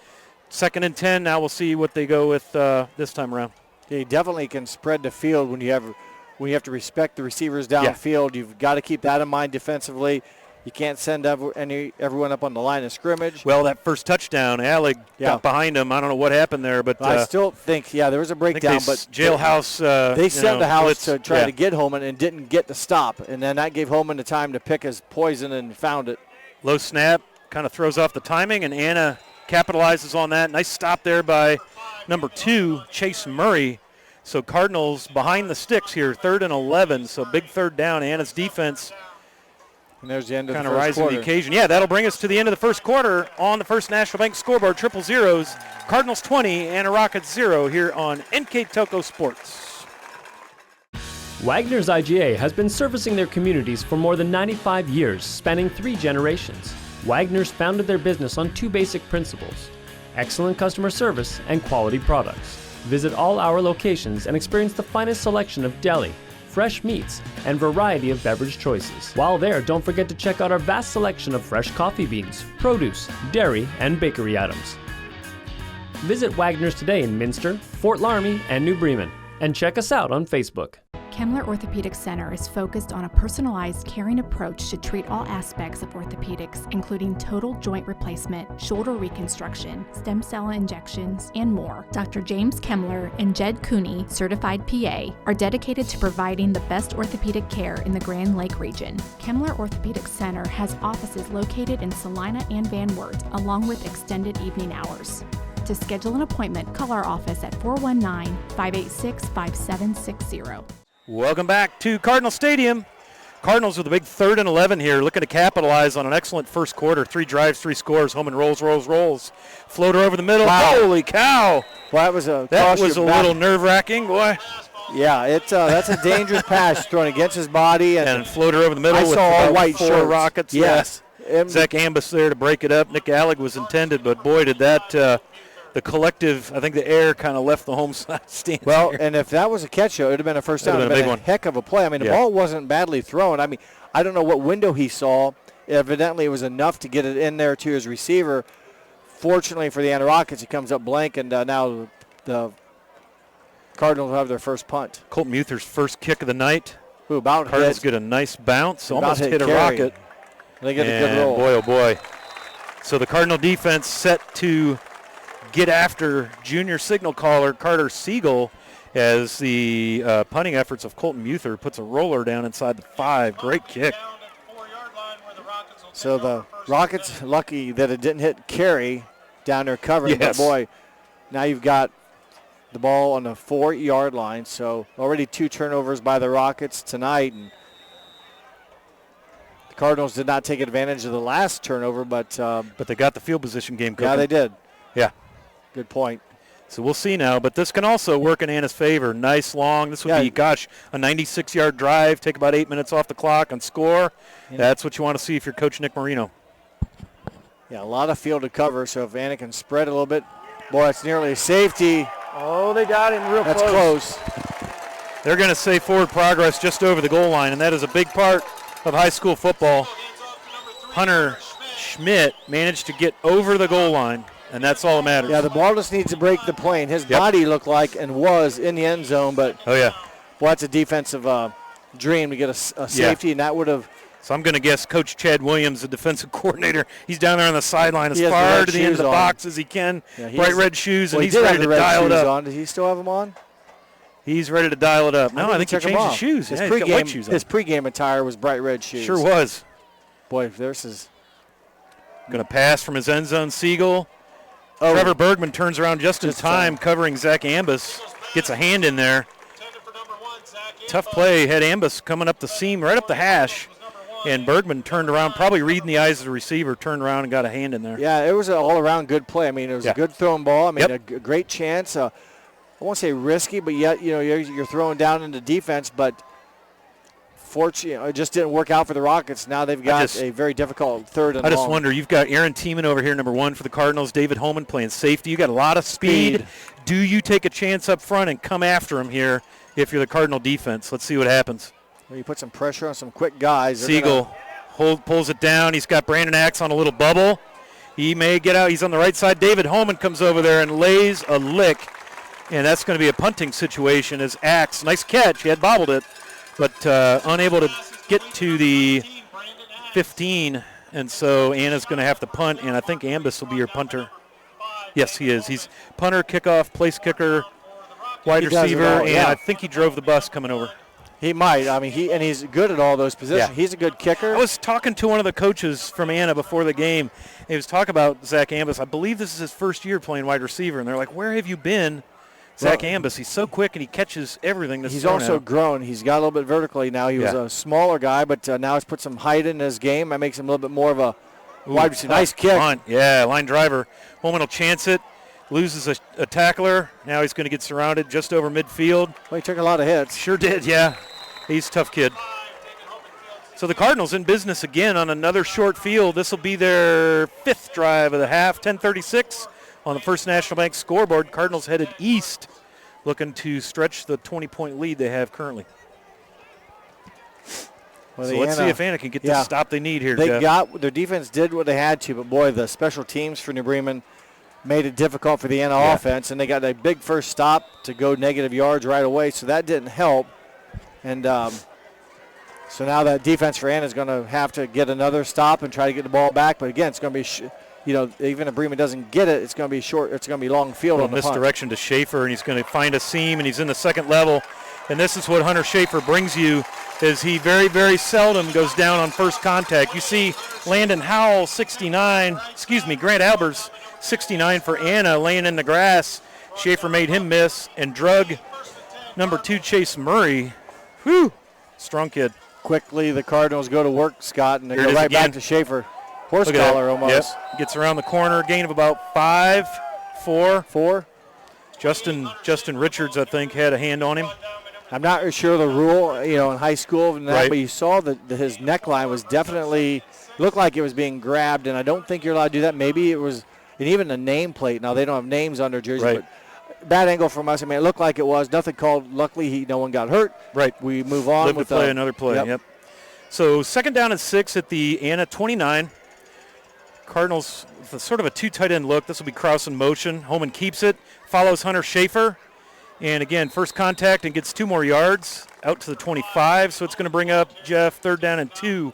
2nd and 10, now we'll see what they go with this time around. Yeah, you definitely can spread the field when you have to respect the receivers downfield. You've got to keep that in mind defensively. You can't send everyone up on the line of scrimmage. Well, that first touchdown, Alec got behind him. I don't know what happened there, but I still think, there was a breakdown. But jailhouse. They sent the house to try to get Holman and didn't get the stop, and then that gave Holman the time to pick his poison and found it. Low snap, kind of throws off the timing, and Anna capitalizes on that. Nice stop there by number 2, Chase Murray. So Cardinals behind the sticks here, 3rd and 11, so big third down. Anna's defense and there's the end of kind the of first rising quarter. the occasion. Yeah, that'll bring us to the end of the first quarter on the First National Bank scoreboard. 000s, Cardinals 20, Anna Rockets 0 here on NKTelco Sports. Wagner's IGA has been servicing their communities for more than 95 years, spanning 3 generations. Wagner's founded their business on 2 basic principles: excellent customer service and quality products. Visit all our locations and experience the finest selection of deli, fresh meats, and variety of beverage choices. While there, don't forget to check out our vast selection of fresh coffee beans, produce, dairy, and bakery items. Visit Wagner's today in Minster, Fort Laramie, and New Bremen, and check us out on Facebook. Kemmler Orthopedic Center is focused on a personalized, caring approach to treat all aspects of orthopedics, including total joint replacement, shoulder reconstruction, stem cell injections, and more. Dr. James Kemmler and Jed Cooney, certified PA, are dedicated to providing the best orthopedic care in the Grand Lake region. Kemmler Orthopedic Center has offices located in Salina and Van Wert, along with extended evening hours. To schedule an appointment, call our office at 419-586-5760. Welcome back to Cardinal Stadium. Cardinals with a big 3rd and 11 here, looking to capitalize on an excellent first quarter. 3 drives, 3 scores, home and rolls. Floater over the middle. Wow. Holy cow. Well, that was a little nerve-wracking, boy. Yeah, that's a dangerous pass thrown against his body. And floater over the middle with all white 4 shorts. Rockets. Yes. Zach Ambus there to break it up. Nick Alleg was intended, but boy, did that the collective, I think the air kind of left the home side stands. Well, here. and if that was a catch, it would have been a first down. It would have been a heck of a play. I mean, the ball wasn't badly thrown. I mean, I don't know what window he saw. Evidently, it was enough to get it in there to his receiver. Fortunately for the Anna Rockets, he comes up blank, and now the Cardinals have their first punt. Colton Muther's first kick of the night. Cardinals get a nice bounce, almost hit a Carey. rocket. They get a good roll. Boy, oh boy. So the Cardinal defense set to get after junior signal caller Carter Siegel as the punting efforts of Colton Muther puts a roller down inside the 5. Great kick. So the Rockets lucky that it didn't hit Carey down there covering. Yes. But boy, now you've got the ball on the 4-yard line. So already 2 turnovers by the Rockets tonight. And the Cardinals did not take advantage of the last turnover, but they got the field position game cooking. Yeah, they did. Yeah. Good point. So we'll see now, but this can also work in Anna's favor. Nice long. This would be, a 96-yard drive, take about 8 minutes off the clock and score. Yeah. That's what you want to see if you're Coach Nick Marino. Yeah, a lot of field to cover, so if Anna can spread a little bit. Boy, it's nearly a safety. Oh, they got him real close. That's close. They're going to say forward progress just over the goal line, and that is a big part of high school football. Hunter Schmidt managed to get over the goal line. And that's all that matters. Yeah, the ball just needs to break the plane. His body looked like and was in the end zone, but boy, that's a defensive dream to get a safety, and that would have. So I'm going to guess Coach Chad Williams, the defensive coordinator, he's down there on the sideline as far to the end of the box as he can. Yeah, bright red shoes, and he's did ready have to the red dial it shoes up. On. Does he still have them on? He's ready to dial it up. No, I think he changed his shoes. His he's got white shoes on. His pregame attire was bright red shoes. Sure was. Boy, this is going to pass from his end zone. Siegel. Trevor Bergman turns around just in time, covering Zach Ambus. Gets a hand in there. Tough play. Had Ambus coming up the seam, right up the hash. And Bergman turned around, probably reading the eyes of the receiver, turned around and got a hand in there. Yeah, it was an all-around good play. I mean, it was a good throwing ball. I mean, a great chance. I won't say risky, but yet, you're throwing down into defense, but fortunately, it just didn't work out for the Rockets. Now they've got a very difficult 3rd and long. I just wonder, you've got Aaron Tiemann over here, number 1 for the Cardinals, David Holman playing safety. You got a lot of speed. Do you take a chance up front and come after him here if you're the Cardinal defense? Let's see what happens. Well, you put some pressure on some quick guys. Siegel pulls it down. He's got Brandon Axe on a little bubble. He may get out. He's on the right side. David Holman comes over there and lays a lick, and that's going to be a punting situation as Axe, nice catch, he had bobbled it, but unable to get to the 15, and so Anna's going to have to punt, and I think Ambus will be your punter. Yes, he is. He's punter, kickoff, place kicker, wide receiver, and I think he drove the bus coming over. He might. I mean, he's good at all those positions. Yeah. He's a good kicker. I was talking to one of the coaches from Anna before the game. He was talking about Zach Ambus. I believe this is his first year playing wide receiver, and they're like, where have you been, Zach Ambus? He's so quick, and he catches everything that's He's thrown also out. grown. He's got a little bit vertically now. He was a smaller guy, but now he's put some height in his game. That makes him a little bit more of a wide receiver. Nice kick. Yeah, line driver. Holman will chance it. Loses a tackler. Now he's going to get surrounded just over midfield. Well, he took a lot of hits. Sure did, yeah. He's a tough kid. So the Cardinals in business again on another short field. This will be their 5th drive of the half, 10:36 on the First National Bank scoreboard. Cardinals headed east, looking to stretch the 20-point lead they have currently. Well, so let's see if Anna can get the stop they need here, Jeff. Their defense did what they had to, but boy, the special teams for New Bremen made it difficult for the Anna offense, and they got a big first stop to go negative yards right away, so that didn't help. And so now that defense for Anna is going to have to get another stop and try to get the ball back. But again, it's going to be, even if Bremen doesn't get it, it's going to be short. It's going to be long field on the punt. Misdirection to Schaefer, and he's going to find a seam, and he's in the second level. And this is what Hunter Schaefer brings you, is he very, very seldom goes down on first contact. You see Landon Howell, Grant Albers, 69 for Anna, laying in the grass. Schaefer made him miss, and drug number 2, Chase Murray. Whew, strong kid. Quickly, the Cardinals go to work, Scott, and they go right back to Schaefer. Horse collar almost. Yep. Gets around the corner, gain of about 5, 4. Justin Richards, I think, had a hand on him. I'm not sure the rule, in high school, and that, but you saw that his neckline was definitely looked like it was being grabbed, and I don't think you're allowed to do that. Maybe it was, and even a nameplate. Now they don't have names on their jerseys, but bad angle from us. I mean, it looked like it was. Nothing called. Luckily, no one got hurt. Right. We move on. Live with play, another play. Yep. So 2nd down and 6 at the Anna 29. Cardinals with sort of a 2 tight end look. This will be Kraus in motion. Holman keeps it. Follows Hunter Schaefer. And again, first contact and gets 2 more yards out to the 25. So it's going to bring up, Jeff, 3rd down and 2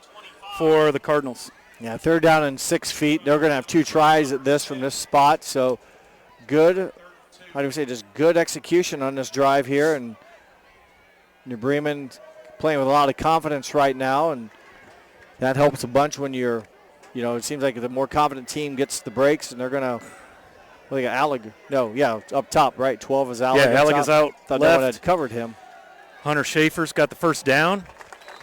for the Cardinals. Yeah, 3rd down and 6 feet. They're going to have 2 tries at this from this spot. So good. How do we say, just good execution on this drive here, and New Bremen playing with a lot of confidence right now, and that helps a bunch when you're, it seems like the more confident team gets the breaks, and they're going to, they got Alleg. up top, right? 12 is Alleg. Yeah, Alleg is out Thought left. that one had covered him. Hunter Schaefer's got the first down,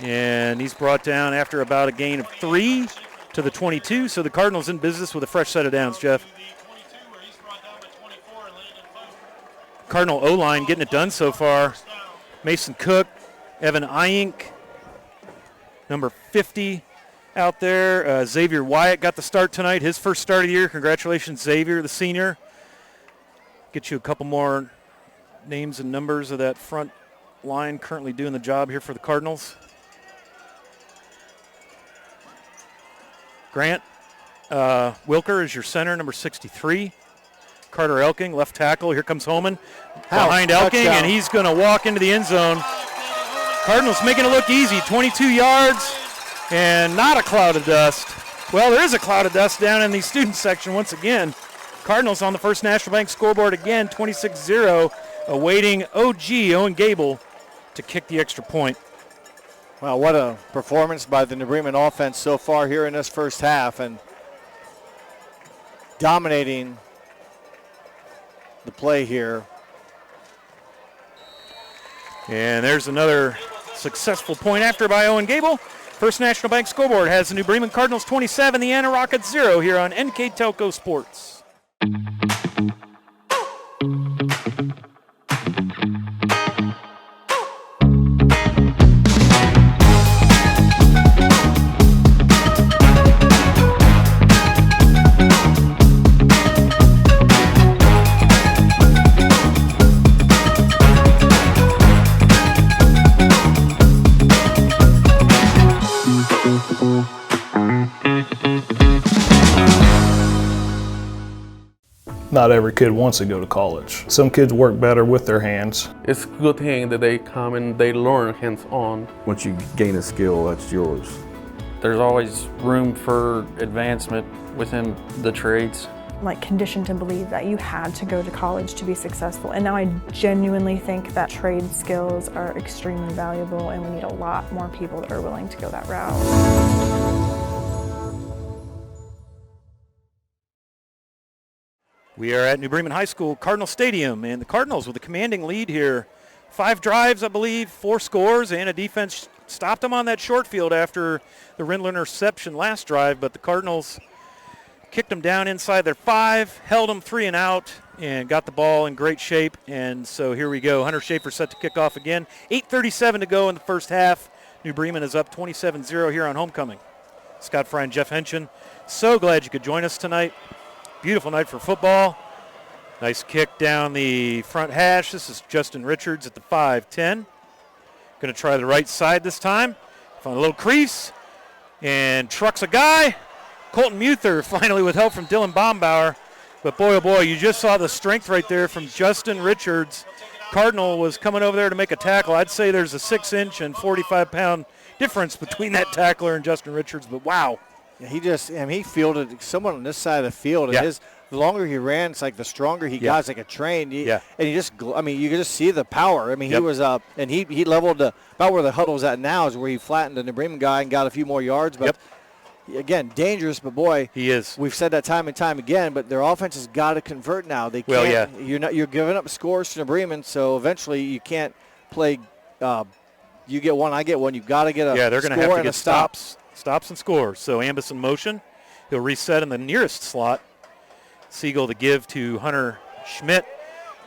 and he's brought down after about a gain of 3 to the 22. So the Cardinals in business with a fresh set of downs, Jeff. Cardinal O-line getting it done so far. Mason Cook, Evan Eyink, number 50 out there. Xavier Wyatt got the start tonight, his first start of the year. Congratulations, Xavier, the senior. Get you a couple more names and numbers of that front line currently doing the job here for the Cardinals. Grant Wilker is your center, number 63. Carter Elking, left tackle. Here comes Holman behind Elking, and he's going to walk into the end zone. Cardinals making it look easy, 22 yards and not a cloud of dust. Well, there is a cloud of dust down in the student section once again. Cardinals on the First National Bank scoreboard again, 26-0, awaiting OG, Owen Gable, to kick the extra point. Wow, what a performance by the New Bremen offense so far here in this first half, and dominating the play here. And there's another successful point after by Owen Gable. First National Bank scoreboard has the New Bremen Cardinals 27, the Anna Rockets 0 here on NKTelco Sports. Not every kid wants to go to college. Some kids work better with their hands. It's a good thing that they come and they learn hands-on. Once you gain a skill, that's yours. There's always room for advancement within the trades. like conditioned to believe that you had to go to college to be successful. And now I genuinely think that trade skills are extremely valuable, and we need a lot more people that are willing to go that route. We are at New Bremen High School Cardinal Stadium, and the Cardinals with a commanding lead here. 5 drives, I believe, 4 scores, and a defense stopped them on that short field after the Rindler interception last drive, but the Cardinals kicked them down inside their 5, held them 3 and out, and got the ball in great shape. And so here we go. Hunter Schaefer set to kick off again. 8:37 to go in the first half. New Bremen is up 27-0 here on homecoming. Scott Fry and Jeff Henschen, so glad you could join us tonight. Beautiful night for football. Nice kick down the front hash. This is Justin Richards at the 5-10. Going to try the right side this time. Found a little crease and trucks a guy. Colton Muther finally with help from Dylan Bombauer. But boy, oh boy, you just saw the strength right there from Justin Richards. Cardinal was coming over there to make a tackle. I'd say there's a 6-inch and 45-pound difference between that tackler and Justin Richards, but wow. Yeah, he fielded someone on this side of the field, and the longer he ran, it's like the stronger he got. It's like a train. And you could just see the power. I mean, he was up, and he leveled about where the huddle's at now is where he flattened the New Bremen guy and got a few more yards. But again, dangerous, but boy, he is. We've said that time and time again, but their offense has got to convert now. They can't. You're giving up scores to New Bremen, so eventually you can't play. You get one, I get one. You've got to get a they're going to have to get stops and scores. So Ambus in motion. He'll reset in the nearest slot. Siegel to give to Hunter Schmidt,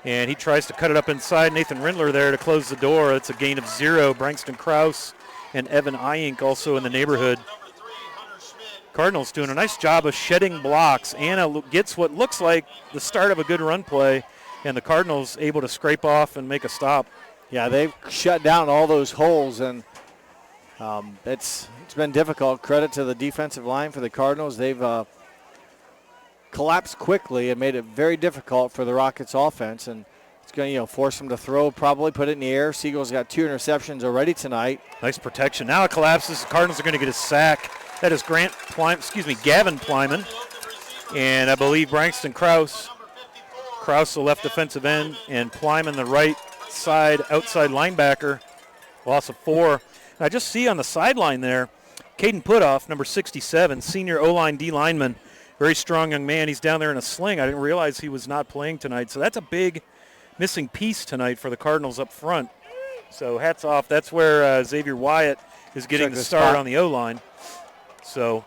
and he tries to cut it up inside. Nathan Rindler there to close the door. It's a gain of 0. Brankston Krause and Evan Eyink also in the neighborhood. Cardinals doing a nice job of shedding blocks. Anna gets what looks like the start of a good run play, and the Cardinals able to scrape off and make a stop. Yeah, they've shut down all those holes, and it's been difficult. Credit to the defensive line for the Cardinals. They've collapsed quickly and made it very difficult for the Rockets offense, and it's going to force them to throw, probably put it in the air. Siegel's got 2 interceptions already tonight. Nice protection. Now it collapses. The Cardinals are going to get a sack. That is Gavin Plyman, and I believe Brankston Krause. Krause the left defensive end, and Plyman the right side outside linebacker. Loss of 4. And I just see on the sideline there, Caden Putoff, number 67, senior O-line D lineman. Very strong young man. He's down there in a sling. I didn't realize he was not playing tonight. So that's a big missing piece tonight for the Cardinals up front. So hats off. That's where Xavier Wyatt is getting the start on the O-line. So,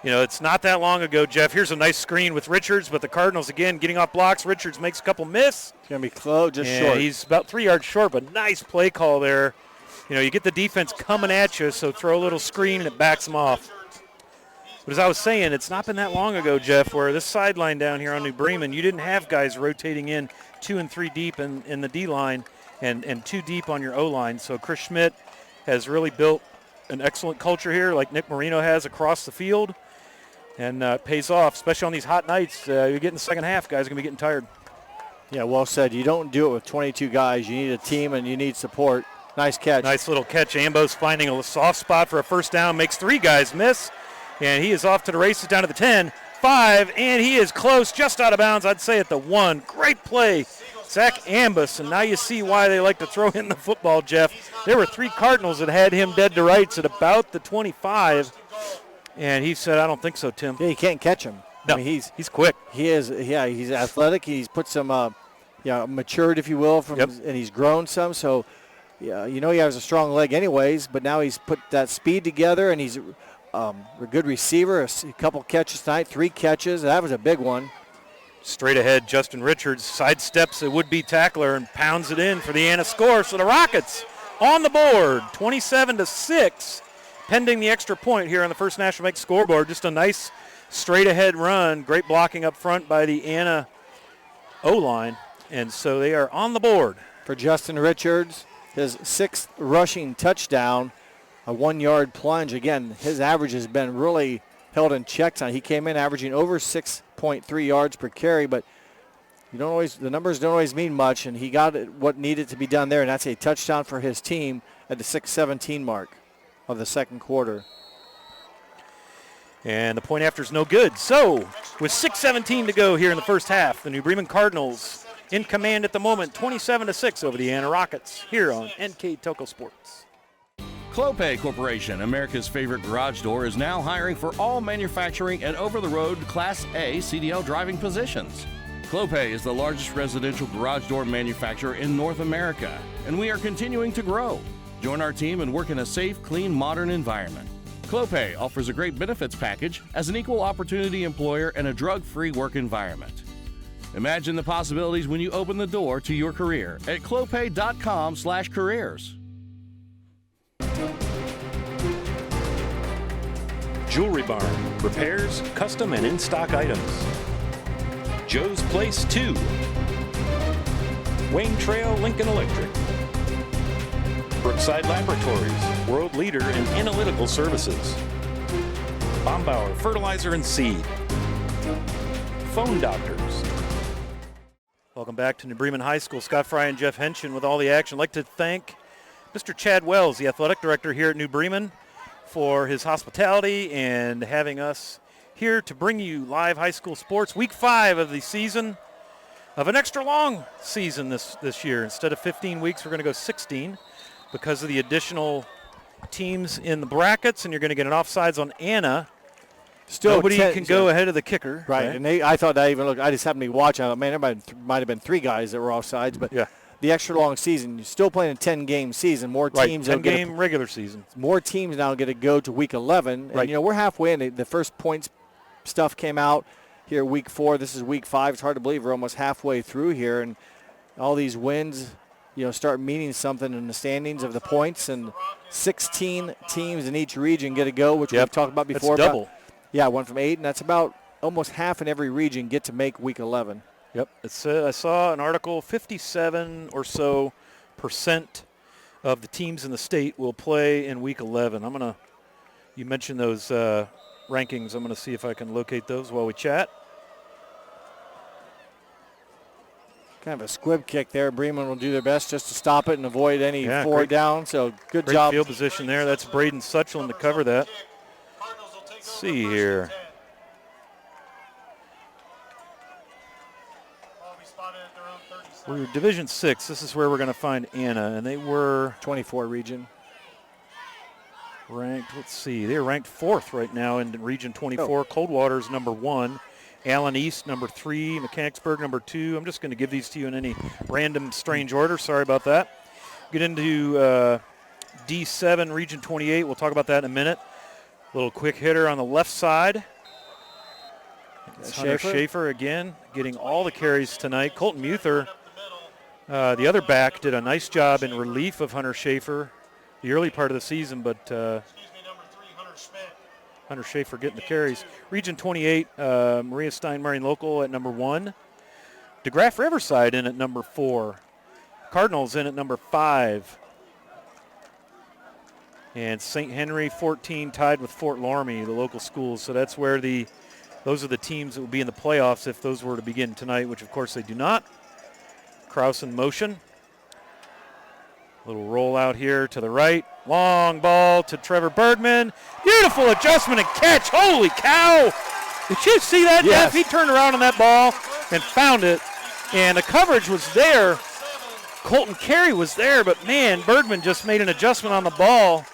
it's not that long ago, Jeff. Here's a nice screen with Richards, but the Cardinals, again, getting off blocks. Richards makes a couple miss. It's going to be close, just short. He's about 3 yards short, but nice play call there. You get the defense coming at you, so throw a little screen and it backs them off. But as I was saying, it's not been that long ago, Jeff, where this sideline down here on New Bremen, you didn't have guys rotating in 2 and 3 deep in the D-line and 2 deep on your O-line. So Chris Schmidt has really built an excellent culture here like Nick Marino has across the field, and it pays off, especially on these hot nights. You get in the second half, guys are going to be getting tired. Yeah, well said. You don't do it with 22 guys. You need a team and you need support. Nice catch. Nice little catch. Ambos finding a soft spot for a first down, makes 3 guys miss. And he is off to the races down to the 10, 5, and he is close, just out of bounds, I'd say at the 1. Great play, Zach Ambus, and now you see why they like to throw in the football, Jeff. There were 3 Cardinals that had him dead to rights at about the 25, and he said, I don't think so, Tim. Yeah, you can't catch him. No, I mean, he's quick. He is, he's athletic. He's put some, matured, if you will, and he's grown some, so, he has a strong leg anyways, but now he's put that speed together, and he's a good receiver, a couple catches tonight, 3 catches. That was a big one. Straight ahead, Justin Richards sidesteps a would-be tackler and pounds it in for the Anna score. So the Rockets on the board, 27-6, pending the extra point here on the First National Bank scoreboard. Just a nice straight-ahead run. Great blocking up front by the Anna O-line. And so they are on the board. For Justin Richards, his 6th rushing touchdown. A 1-yard plunge. Again, his average has been really held in check tonight. He came in averaging over 6.3 yards per carry, but the numbers don't always mean much, and he got what needed to be done there, and that's a touchdown for his team at the 6:17 mark of the second quarter. And the point after is no good. So With 6:17 to go here in the first half, the New Bremen Cardinals in command at the moment, 27-6 over the Anna Rockets here on NKTelco Sports. Clopay Corporation, America's favorite garage door, is now hiring for all manufacturing and over-the-road Class A CDL driving positions. Clopay is the largest residential garage door manufacturer in North America, and we are continuing to grow. Join our team and work in a safe, clean, modern environment. Clopay offers a great benefits package as an equal opportunity employer and a drug-free work environment. Imagine the possibilities when you open the door to your career at clopay.com/careers. Jewelry Barn, repairs, custom and in-stock items. Joe's Place 2. Wayne Trail Lincoln Electric. Brookside Laboratories, world leader in analytical services. Bombauer Fertilizer and Seed. Phone Doctors. Welcome back to New Bremen High School. Scott Fry and Jeff Henshin with all the action. I'd like to thank Mr. Chad Wells, the athletic director here at New Bremen, for his hospitality and having us here to bring you live high school sports. Week 5 of the season, of an extra long season this year. Instead of 15 weeks, we're going to go 16 because of the additional teams in the brackets, and you're going to get an offsides on Anna. Still, nobody can go ahead of the kicker. Right, and I thought that even looked. I just happened to be watching. I thought, man, there might have been 3 guys that were offsides, but yeah. The extra long season, you're still playing a 10-game season. More teams. 10-game regular season. More teams now get to go to week 11. Right. And, we're halfway in. The first points stuff came out here week 4. This is week 5. It's hard to believe we're almost halfway through here. And all these wins, start meaning something in the standings of the points. And 16 teams in each region get to go, which we've talked about before. That's double. Yeah, 1 from 8. And that's about almost half in every region get to make week 11. Yep. I saw an article, 57 or so % of the teams in the state will play in week 11. You mentioned those rankings. I'm going to see if I can locate those while we chat. Kind of a squib kick there. Bremen will do their best just to stop it and avoid any forward down. So good job. Great field position there. That's Braden Suchland to cover that. Let's see here. We're Division 6. This is where we're going to find Anna, and they were 24 region. Ranked, let's see, they're ranked 4th right now in Region 24. Coldwater's number 1. Allen East, number 3. Mechanicsburg, number 2. I'm just going to give these to you in any random strange order. Sorry about that. Get into D7, Region 28. We'll talk about that in a minute. A little quick hitter on the left side. Hunter Schaefer again, getting all the carries tonight. Colton Muther, the other back, did a nice job in relief of Hunter Schaefer the early part of the season, but Hunter Schaefer getting the carries. Region 28, Maria Stein-Marion Local at number 1. DeGraff Riverside in at number 4. Cardinals in at number 5. And St. Henry 14 tied with Fort Loramie, the local schools. So that's where those are the teams that will be in the playoffs if those were to begin tonight, which of course they do not. Kraus in motion. Little roll out here to the right. Long ball to Trevor Bergman. Beautiful adjustment and catch. Holy cow. Did you see that, Yes. Jeff? He turned around on that ball and found it. And the coverage was there. Colton Carey was there, but, man, Bergman just made an adjustment on the ball.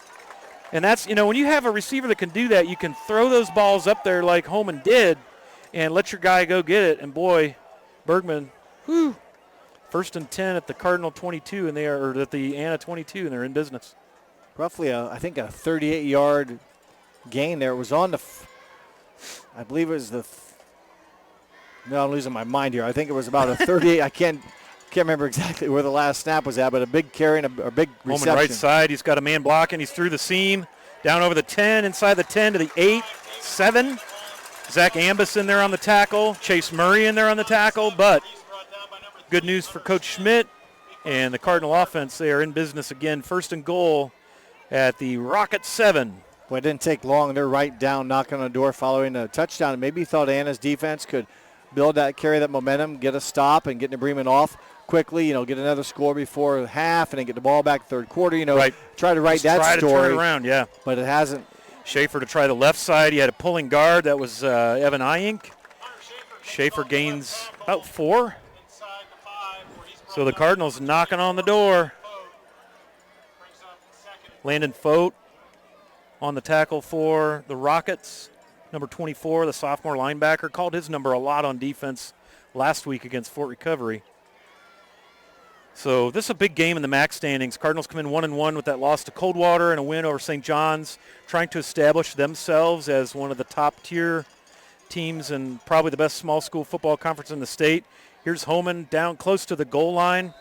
And that's, when you have a receiver that can do that, you can throw those balls up there like Holman did and let your guy go get it. And, boy, Bergman, 1st and 10 at the Cardinal 22, and or at the Anna 22, and they're in business. Roughly, I think, a 38-yard gain there. It was on I believe it was no, I'm losing my mind here. I think it was about a 38. I can't remember exactly where the last snap was at, but a big carry and a big reception. Holman right side, he's got a man blocking. He's through the seam, down over the 10, inside the 10 to the 8, 7. Zach Ambus in there on the tackle. Chase Murray in there on the tackle, but good news for Coach Schmidt and the Cardinal offense. They are in business again. 1st and goal at the Rocket 7. Well, it didn't take long. They're right down, knocking on the door following a touchdown. And maybe thought Anna's defense could carry that momentum, get a stop, and get New Bremen off quickly, get another score before half, and then get the ball back third quarter, try to write that story. Try to turn it around, yeah. But it hasn't. Schaefer to try the left side. He had a pulling guard. That was Evan Eyink. Schaefer gains about 4. So the Cardinals knocking on the door. Landon Fote on the tackle for the Rockets. Number 24, the sophomore linebacker, called his number a lot on defense last week against Fort Recovery. So this is a big game in the MAC standings. Cardinals come in 1-1 with that loss to Coldwater and a win over St. John's, trying to establish themselves as one of the top-tier teams and probably the best small school football conference in the state. Here's Homan down close to the goal line.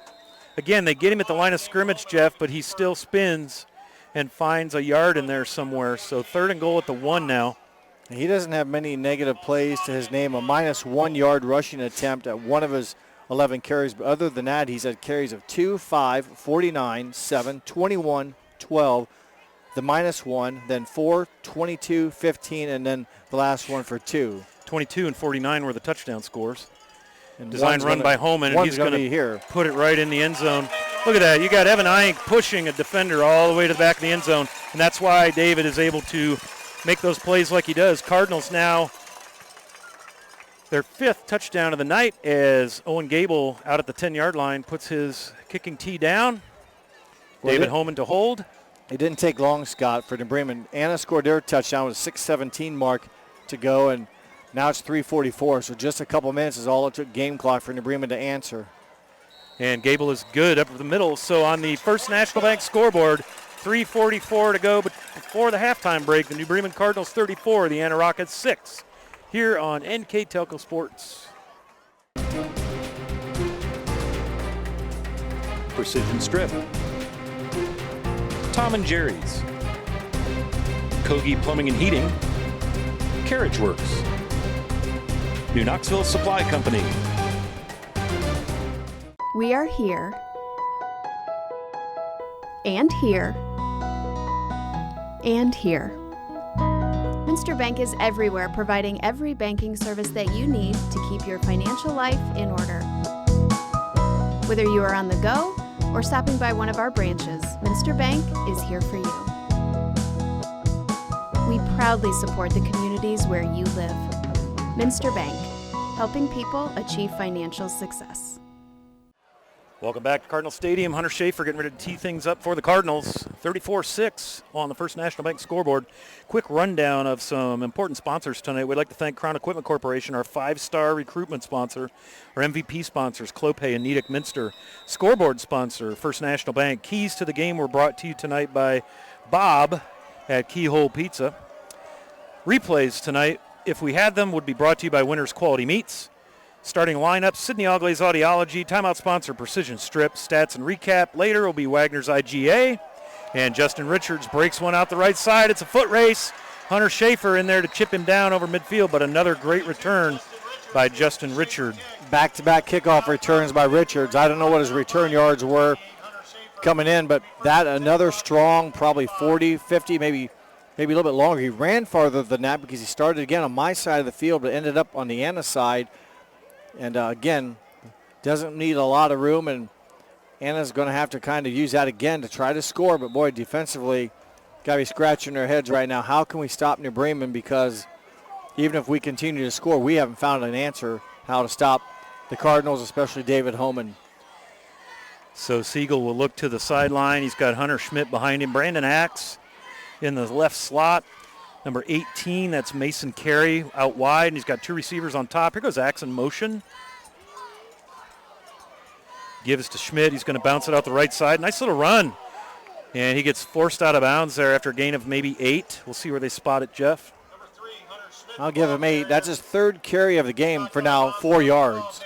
Again, they get him at the line of scrimmage, Jeff, but he still spins and finds a yard in there somewhere. So 3rd and goal at the 1 now. He doesn't have many negative plays to his name. A -1 yard rushing attempt at one of his 11 carries. But other than that, he's had carries of 2, 5, 49, 7, 21, 12, the -1, then 4, 22, 15, and then the last one for 2. 22 and 49 were the touchdown scores. And Design run by Homan, and he's going to put it right in the end zone. Look at that. You got Evan Ike pushing a defender all the way to the back of the end zone, and that's why David is able to make those plays like he does. Cardinals now their 5th touchdown of the night as Owen Gable out at the 10-yard line puts his kicking tee down. David Homan to hold. It didn't take long, Scott, for New Bremen. Anna scored their touchdown with a 6:17 mark to go, and now it's 3:44, so just a couple minutes is all it took game clock for New Bremen to answer. And Gable is good up the middle. So on the First National Bank scoreboard, 3:44 to go, but before the halftime break, the New Bremen Cardinals 34, the Anna Rockets 6, here on NKTelco Sports. Precision Strip, Tom and Jerry's, Kogi Plumbing and Heating, Carriage Works, New Knoxville Supply Company. We are here, and here, and here. Minster Bank is everywhere, providing every banking service that you need to keep your financial life in order. Whether you are on the go or stopping by one of our branches, Minster Bank is here for you. We proudly support the communities where you live. Minster Bank, helping people achieve financial success. Welcome back to Cardinal Stadium. Hunter Schaefer getting ready to tee things up for the Cardinals. 34-6 on the First National Bank scoreboard. Quick rundown of some important sponsors tonight. We'd like to thank Crown Equipment Corporation, our 5-star recruitment sponsor. Our MVP sponsors, Clopay and Nedick Minster. Scoreboard sponsor, First National Bank. Keys to the game were brought to you tonight by Bob at Keyhole Pizza. Replays tonight, if we had them, would be brought to you by Winners Quality Meats. Starting lineup, Sydney Ogle's Audiology, timeout sponsor Precision Strip, stats and recap. Later will be Wagner's IGA, and Justin Richards breaks one out the right side. It's a foot race. Hunter Schaefer in there to chip him down over midfield, but another great return by Justin Richards. Back-to-back kickoff returns by Richards. I don't know what his return yards were coming in, but that another strong, probably 40, 50, maybe a little bit longer. He ran farther than that because he started again on my side of the field, but ended up on the Anna side. And again, doesn't need a lot of room, and Anna's going to have to kind of use that again to try to score. But, boy, defensively, got to be scratching their heads right now. How can we stop New Bremen? Because even if we continue to score, we haven't found an answer how to stop the Cardinals, especially David Homan. So Siegel will look to the sideline. He's got Hunter Schmidt behind him. Brandon Axe in the left slot. Number 18, that's Mason Carey out wide, and he's got 2 receivers on top. Here goes Axe in motion. Gives to Schmidt. He's going to bounce it out the right side. Nice little run. And he gets forced out of bounds there after a gain of maybe 8. We'll see where they spot it, Jeff. I'll give him 8. That's his 3rd carry of the game for now, 4 yards.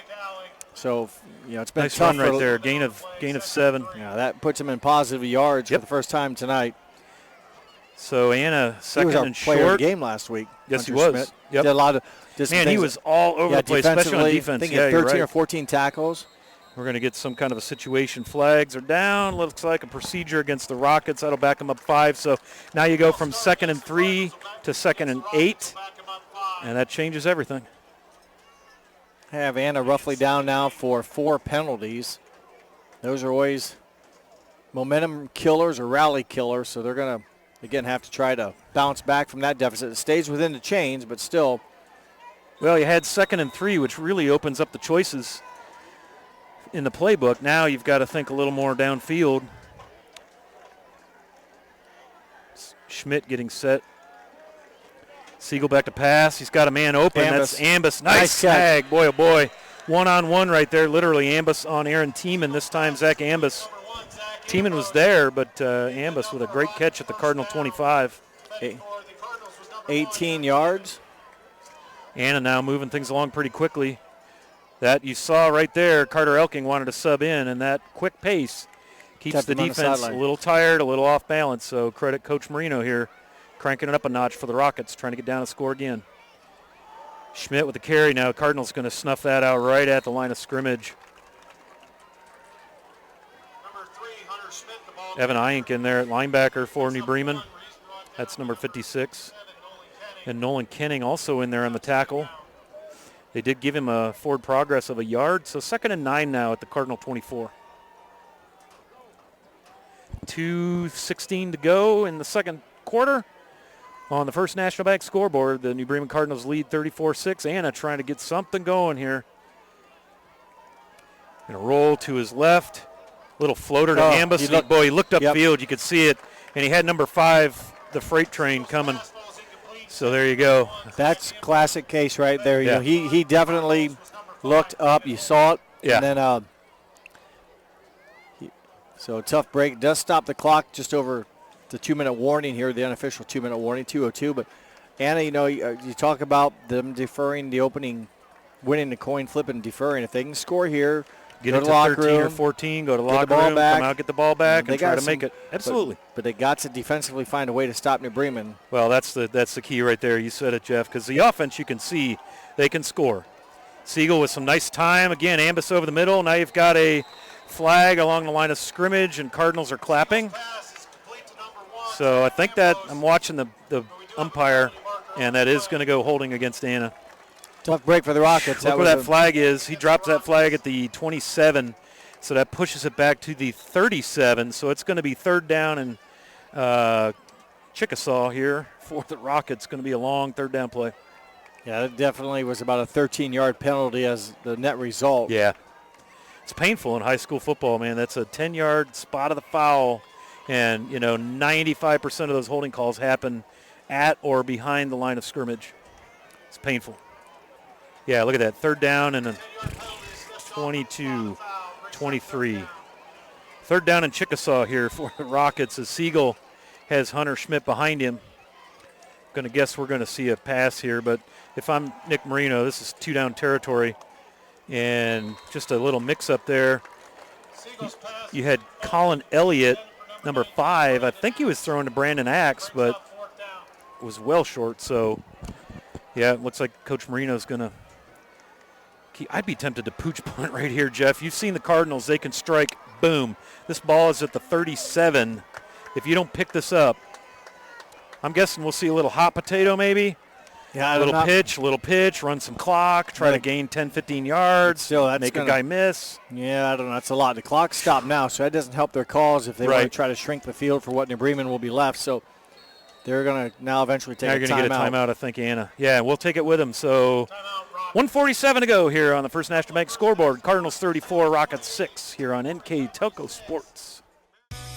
So, it's been nice tough run right there. Gain of 7. Yeah, that puts him in positive yards for the first time tonight. So Anna second he was our and player short. Of the game last week. Yes, Hunter he was. Schmidt. Yep. Did a lot of Man, he was all over the place, especially on defense. I think he had 13 or 14 tackles. We're going to get some kind of a situation. Flags are down. Looks like a procedure against the Rockets. That'll back them up 5. So now you go from 2nd and 3 to 2nd and 8, and that changes everything. Have Anna roughly down now for 4 penalties. Those are always momentum killers or rally killers, so they're going to, again, have to try to bounce back from that deficit. It stays within the chains, but still Well, you had 2nd and 3, which really opens up the choices in the playbook. Now you've got to think a little more downfield. Schmidt getting set. Siegel back to pass. He's got a man open. Ambus. That's Ambus. Nice snag. Boy, oh boy. One-on-one right there. Literally Ambus on Aaron Tiemann. This time Zach Ambus. Tiemann was there, but Ambus with a great catch at the Cardinal 25. 18 yards. Anna now moving things along pretty quickly. That you saw right there, Carter Elking wanted to sub in, and that quick pace keeps the defense a little tired, a little off balance. So credit Coach Marino here, cranking it up a notch for the Rockets, trying to get down and score again. Schmidt with the carry now. Cardinals going to snuff that out right at the line of scrimmage. Evan Eink in there at linebacker for New Bremen. That's number 56. And Nolan Kenning also in there on the tackle. They did give him a forward progress of a yard. So 2nd and 9 now at the Cardinal 24. 2:16 to go in the second quarter. On the First National Bank scoreboard, the New Bremen Cardinals lead 34-6. Anna trying to get something going here. Going to roll to his left. Little floater to Ambus. He looked upfield. You could see it. And he had number 5, the freight train, coming. So there you go. That's classic case right there. You know, he definitely looked up. You saw it. Yeah. And then so tough break. Does stop the clock just over the 2-minute warning here, the unofficial 2-minute warning, 2:02. But Anna, you know, you talk about them deferring the opening, winning the coin flip and deferring. If they can score here, get go it to to locker 13 room, or 14, go to the locker the ball room, back. come out, get the ball back, and try to make it. Absolutely. But they got to defensively find a way to stop New Bremen. Well, that's the key right there. You said it, Jeff, because the offense, you can see they can score. Siegel with some nice time. Again, Ambus over the middle. Now you've got a flag along the line of scrimmage, and Cardinals are clapping. So I think that I'm watching the umpire, and that is going to go holding against Anna. Tough break for the Rockets. Look where that flag is. He drops that flag at the 27, so that pushes it back to the 37. So it's going to be 3rd down and Chickasaw here for the Rockets. Going to be a long 3rd down play. Yeah, it definitely was about a 13-yard penalty as the net result. Yeah. It's painful in high school football, man. That's a 10-yard spot of the foul, and, 95% of those holding calls happen at or behind the line of scrimmage. It's painful. Yeah, look at that. 3rd down and a 22, 23. 3rd down in Chickasaw here for the Rockets as Siegel has Hunter Schmidt behind him. Going to guess we're going to see a pass here, but if I'm Nick Marino, this is 2-down territory. And just a little mix-up there. You had Colin Elliott, number 5. I think he was throwing to Brandon Axe, but was well short. So, yeah, it looks like Coach Marino's going to keep. I'd be tempted to pooch punt right here, Jeff. You've seen the Cardinals. They can strike, boom. This ball is at the 37. If you don't pick this up, I'm guessing we'll see a little hot potato maybe. Yeah, a little pitch, run some clock, try to gain 10, 15 yards, still, make a guy miss. Yeah, I don't know. That's a lot. The clock's stopped now, so that doesn't help their cause if they want to try to shrink the field for what New Bremen will be left. So they're going to now eventually take a timeout. They're going to get a timeout, I think, Anna. Yeah, we'll take it with them. So 1:47 to go here on the First National Bank scoreboard. Cardinals 34, Rockets 6 here on NKTelco Sports.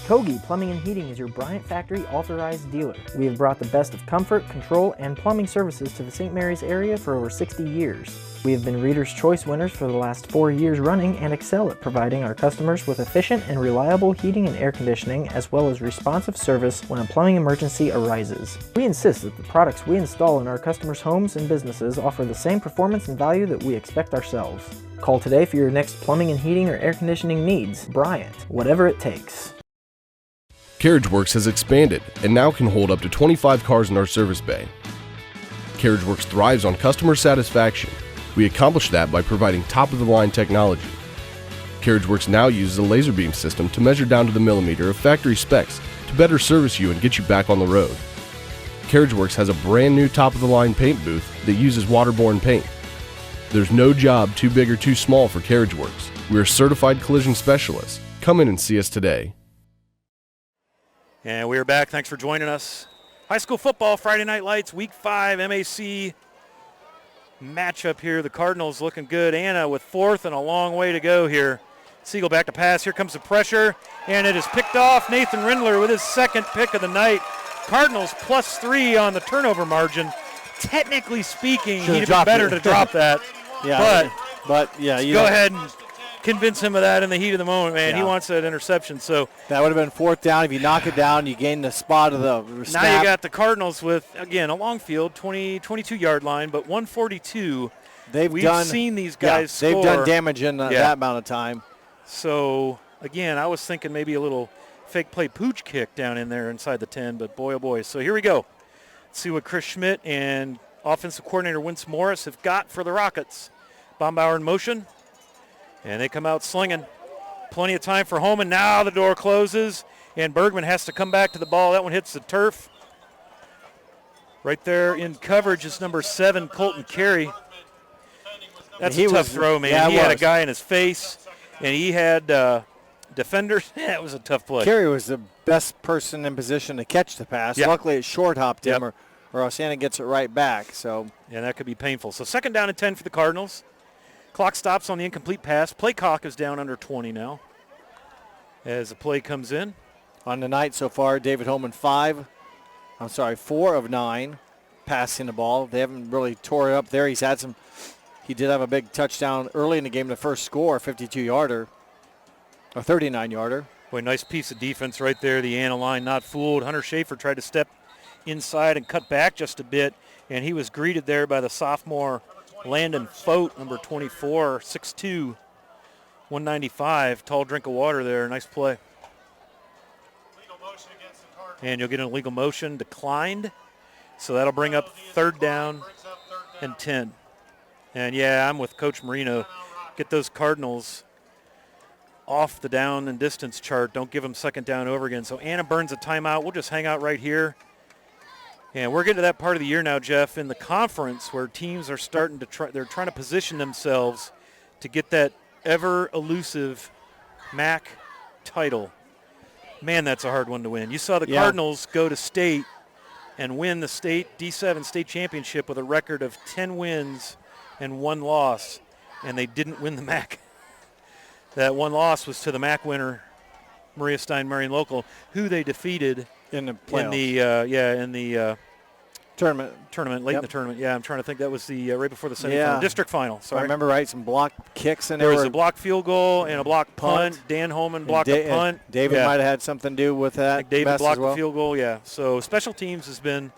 Kogi Plumbing and Heating is your Bryant Factory authorized dealer. We have brought the best of comfort, control, and plumbing services to the St. Mary's area for over 60 years. We have been Reader's Choice winners for the last 4 years running and excel at providing our customers with efficient and reliable heating and air conditioning, as well as responsive service when a plumbing emergency arises. We insist that the products we install in our customers' homes and businesses offer the same performance and value that we expect ourselves. Call today for your next plumbing and heating or air conditioning needs. Bryant, whatever it takes. CarriageWorks has expanded and now can hold up to 25 cars in our service bay. CarriageWorks thrives on customer satisfaction. We accomplish that by providing top-of-the-line technology. CarriageWorks now uses a laser beam system to measure down to the millimeter of factory specs to better service you and get you back on the road. CarriageWorks has a brand new top-of-the-line paint booth that uses waterborne paint. There's no job too big or too small for CarriageWorks. We're certified collision specialists. Come in and see us today. And we are back. Thanks for joining us. High school football, Friday Night Lights, Week 5, MAC matchup here. The Cardinals looking good. Anna with fourth and a long way to go here. Siegel back to pass. Here comes the pressure, and it is picked off. Nathan Rindler with his second pick of the night. Cardinals +3 on the turnover margin. Technically speaking, he'd have been better to drop that. Yeah, but yeah, you go ahead and convince him of that in the heat of the moment, man. He wants that interception. So that would have been fourth down. If you knock it down, you gain the spot of the snap. Now you got the Cardinals with, again, a long field, 22-yard line, but 142. We've seen these guys score. They've done damage in that amount of time. So, again, I was thinking maybe a little fake play pooch kick down in there inside the 10, but boy, oh boy. So here we go. Let's see what Chris Schmidt and offensive coordinator Vince Morris have got for the Rockets. Bombauer in motion, and they come out slinging. Plenty of time for Holman. Now the door closes, and Bergman has to come back to the ball. That one hits the turf. Right there in coverage is number 7, Colton Carey. That's a tough throw, man. Yeah, he had a guy in his face, and he had defenders. That was a tough play. Carey was the best person in position to catch the pass. Yep. Luckily, it short-hopped him, or Osana gets it right back. So yeah, that could be painful. So 2nd down and 10 for the Cardinals. Clock stops on the incomplete pass. Play clock is down under 20 now as the play comes in. On the night so far, David Holman 4 of 9 passing the ball. They haven't really tore it up there. He did have a big touchdown early in the game, the first score, a 52-yarder, a 39-yarder. Boy, nice piece of defense right there. The Anna line not fooled. Hunter Schaefer tried to step inside and cut back just a bit, and he was greeted there by the sophomore Landon Fote, number 24, 6'2", 195. Tall drink of water there. Nice play. And you'll get an illegal motion declined. So that'll bring up 3rd down and 10. And, yeah, I'm with Coach Marino. Get those Cardinals off the down and distance chart. Don't give them 2nd down over again. So Anna burns a timeout. We'll just hang out right here. And we're getting to that part of the year now, Jeff, in the conference where teams are starting to they're trying to position themselves to get that ever-elusive MAC title. Man, that's a hard one to win. You saw the Cardinals go to state and win the state D7 state championship with a record of 10 wins and 1 loss, and they didn't win the MAC. That 1 loss was to the MAC winner, Maria Stein Marion Local, who they defeated in the playoffs. In the tournament, late in the tournament. Yeah, I'm trying to think. That was the right before the semifinal, district final. Sorry. I remember right, some block kicks in there. There was a block field goal and a block punt. Dan Holman blocked a punt. David might have had something to do with that. I think David blocked the field goal. Yeah. So special teams has been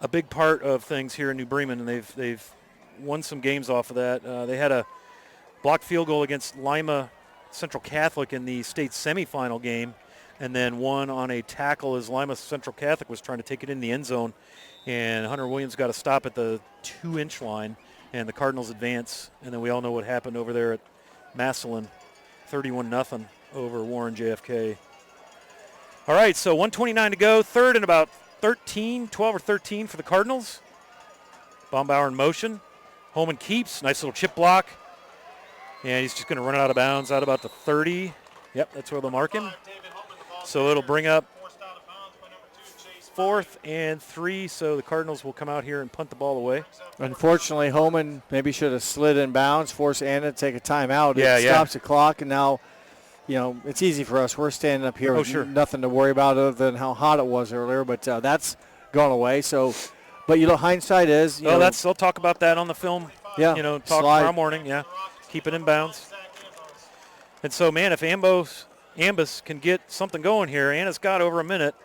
a big part of things here in New Bremen, and they've won some games off of that. They had a blocked field goal against Lima Central Catholic in the state semifinal game, and then one on a tackle as Lima Central Catholic was trying to take it in the end zone, and Hunter Williams got a stop at the 2-inch line, and the Cardinals advance. And then we all know what happened over there at Massillon, 31-0 over Warren JFK. All right, so 1:29 to go, 3rd and about 12 or 13 for the Cardinals. Bombauer in motion. Holman keeps, nice little chip block, and he's just going to run it out of bounds out about the 30. Yep, that's where they'll mark him. So it'll bring up 4th and 3, so the Cardinals will come out here and punt the ball away. Unfortunately, Holman maybe should have slid in bounds, force Anna to take a timeout. It stops the clock, and now, it's easy for us. We're standing up here with nothing to worry about other than how hot it was earlier, but that's gone away. So, but hindsight is. They'll talk about that on the film. Yeah. Talk tomorrow morning. Yeah, keep it in bounds. And so, man, if Ambus can get something going here, Anna's got over a minute.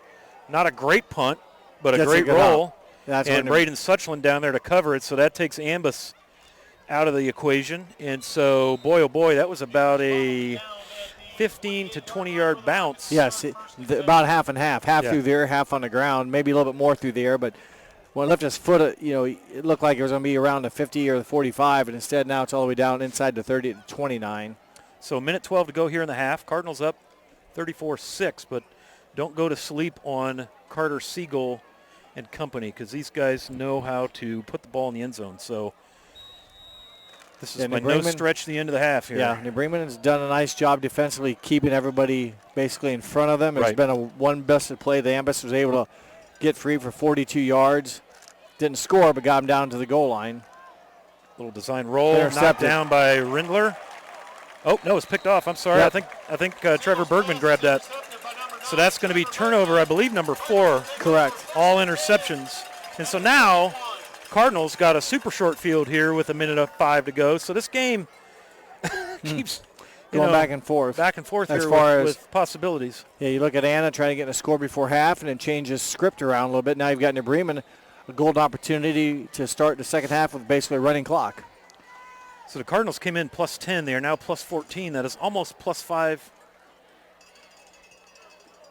Not a great punt, but a great roll. And Braden Suchland down there to cover it, so that takes Ambus out of the equation. And so, boy, oh boy, that was about a 15 to 20-yard bounce. Yes, about half and half. Half through the air, half on the ground, maybe a little bit more through the air. But when it lifted his foot, it looked like it was going to be around the 50 or the 45, and instead now it's all the way down inside the 30 to 29. So a minute 12 to go here in the half. Cardinals up 34-6, but don't go to sleep on Carter Siegel and company because these guys know how to put the ball in the end zone. So this is by no stretch the end of the half here. Yeah, New Bremen has done a nice job defensively keeping everybody basically in front of them. There's been a one-busted play. The Ambus was able to get free for 42 yards. Didn't score, but got him down to the goal line. Little design roll, knocked Intercepted. down by Rindler. Oh, no, it's picked off. I'm sorry. Yep. I think Trevor Bergman grabbed that. So that's going to be turnover, I believe, number 4. Correct. All interceptions. And so now Cardinals got a super short field here with 1:05 to go. So this game keeps going back and forth. Back and forth as here far with possibilities. Yeah, you look at Anna trying to get a score before half and then change his script around a little bit. Now you've got New Bremen a golden opportunity to start the second half with basically a running clock. So the Cardinals came in plus 10. They are now plus 14. That is almost plus 5,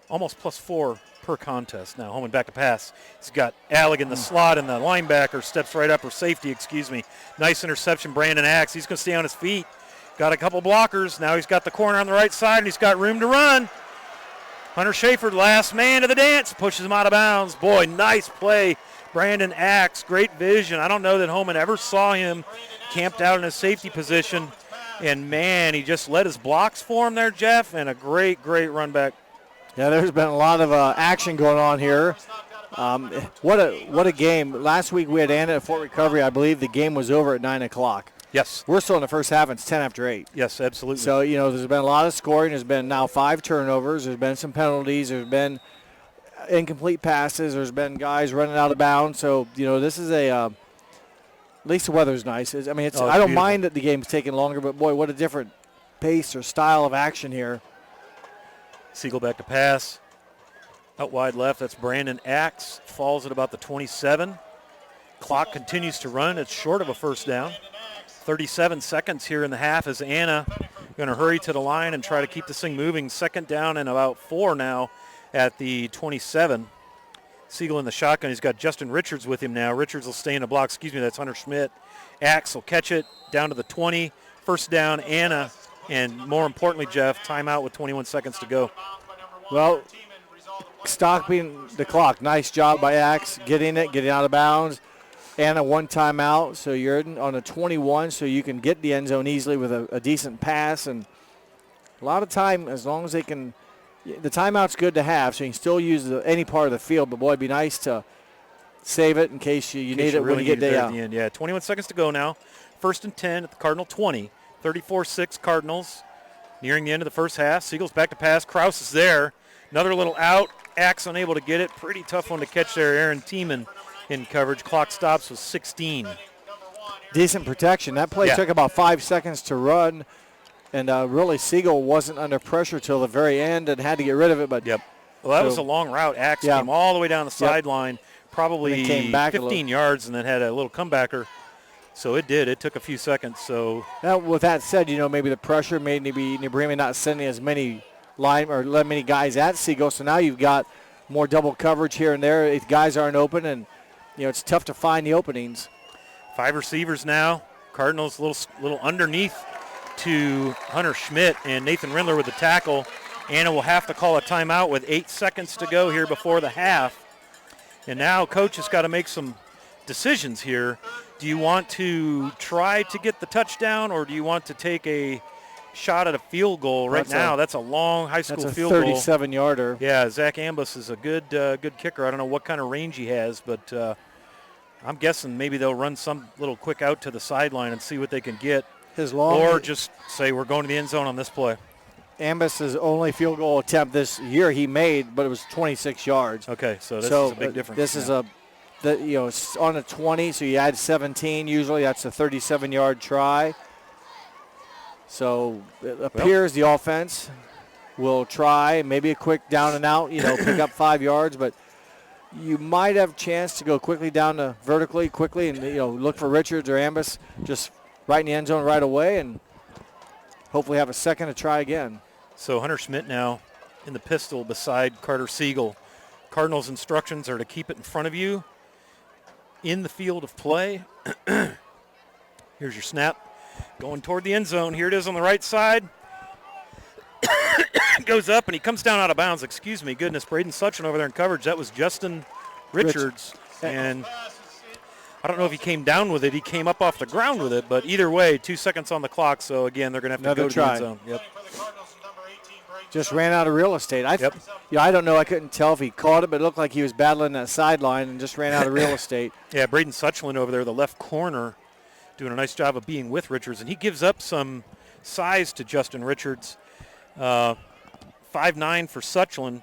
almost plus 4 per contest. Now Holman back to pass. He's got Allig in the slot, and the linebacker steps right up, or safety, excuse me. Nice interception, Brandon Axe. He's going to stay on his feet. Got a couple blockers. Now he's got the corner on the right side, and he's got room to run. Hunter Schaefer, last man to the dance, pushes him out of bounds. Boy, nice play. Brandon Axe, great vision. I don't know that Holman ever saw him camped out in a safety position. And, man, he just let his blocks form there, Jeff, and a great, great run back. Yeah, there's been a lot of action going on here. What a game. Last week we had Anna at Fort Recovery. I believe the game was over at 9 o'clock. Yes. We're still in the first half. It's 10 after 8. Yes, absolutely. So, there's been a lot of scoring. There's been now 5 turnovers. There's been some penalties. There's been incomplete passes. There's been guys running out of bounds. So, this is at least the weather's nice. I mean, I don't mind that the game's taking longer, but, boy, what a different pace or style of action here. Siegel back to pass. Out wide left, that's Brandon Axe. Falls at about the 27. Clock continues to run. It's short of a first down. 37 seconds here in the half as Anna going to hurry to the line and try to keep this thing moving. Second down and about 4 now at the 27. Siegel in the shotgun. He's got Justin Richards with him now. Richards will stay in the block. Excuse me, that's Hunter Schmidt. Axe will catch it down to the 20. First down, Anna. And more importantly, Jeff, timeout with 21 seconds to go. Well, stopping the clock. Nice job by Axe, getting out of bounds. And a one timeout, so you're on a 21, so you can get the end zone easily with a decent pass. And a lot of time, as long as they can, the timeout's good to have, so you can still use any part of the field. But, boy, it'd be nice to save it in case you need it when you get day out. At the end. Yeah, 21 seconds to go now. First and 10 at the Cardinal 20. 34-6 Cardinals. Nearing the end of the first half. Siegel's back to pass. Kraus is there. Another little out. Axe unable to get it. Pretty tough one to catch there. Aaron Tiemann in coverage. Clock stops with 16. Decent protection. That play took about 5 seconds to run, and really Siegel wasn't under pressure till the very end and had to get rid of it. But well, that was a long route. Axe came all the way down the sideline, probably came back 15 yards, and then had a little comebacker. So it did. It took a few seconds. So now, with that said, maybe the pressure made New Bremen not sending as many many guys at Siegel. So now you've got more double coverage here and there. If guys aren't open, and it's tough to find the openings. 5 receivers now. Cardinals little underneath to Hunter Schmidt, and Nathan Rindler with the tackle. Anna will have to call a timeout with 8 seconds to go here before the half. And now Coach has got to make some decisions here. Do you want to try to get the touchdown, or do you want to take a shot at a field goal? Right now, that's a long high school field goal. That's a 37-yarder. Yeah, Zach Ambus is a good kicker. I don't know what kind of range he has, but I'm guessing maybe they'll run some little quick out to the sideline and see what they can get. Or just say we're going to the end zone on this play. Ambus's only field goal attempt this year he made, but it was 26 yards. Okay, so this is a big difference. This is it's on a 20, so you add 17. Usually that's a 37-yard try. So it appears the offense will try maybe a quick down and out, pick up 5 yards, but you might have a chance to go quickly down to vertically quickly and look for Richards or Ambus just right in the end zone right away and hopefully have a second to try again. So Hunter Schmidt now in the pistol beside Carter Siegel. Cardinals' instructions are to keep it in front of you in the field of play. Here's your snap. Going toward the end zone. Here it is on the right side. Goes up, and he comes down out of bounds. Excuse me. Goodness, Braden Suchin over there in coverage. That was Justin Richards. And I don't know if he came down with it. He came up off the ground with it. But either way, 2 seconds on the clock. So, again, they're going to have to go to the end zone. Yep. Just ran out of real estate. I don't know. I couldn't tell if he caught it, but it looked like he was battling that sideline and just ran out of real estate. Yeah, Braden Suchlin over there, the left corner, doing a nice job of being with Richards, and he gives up some size to Justin Richards. 5'9" for Suchland.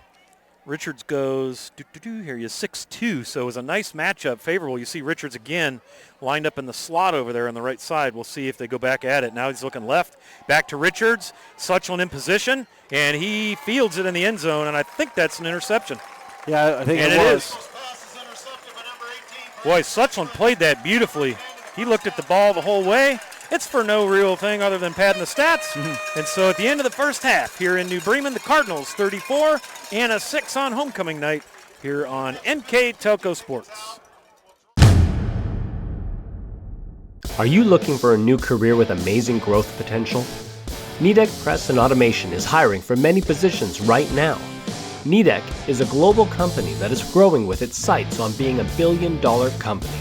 Richards goes, here he is, 6'2", so it was a nice matchup, favorable. You see Richards again lined up in the slot over there on the right side. We'll see if they go back at it. Now he's looking left, back to Richards. Suchland in position, and he fields it in the end zone, and I think that's an interception. Yeah, I think and it was. Boy, Suchland played that beautifully. He looked at the ball the whole way. It's for no real thing other than padding the stats. And so at the end of the first half here in New Bremen, the Cardinals 34 and a 6 on homecoming night here on NKTelco Sports. Are you looking for a new career with amazing growth potential? Nidec Press and Automation is hiring for many positions right now. Nidec is a global company that is growing with its sights on being $1 billion company.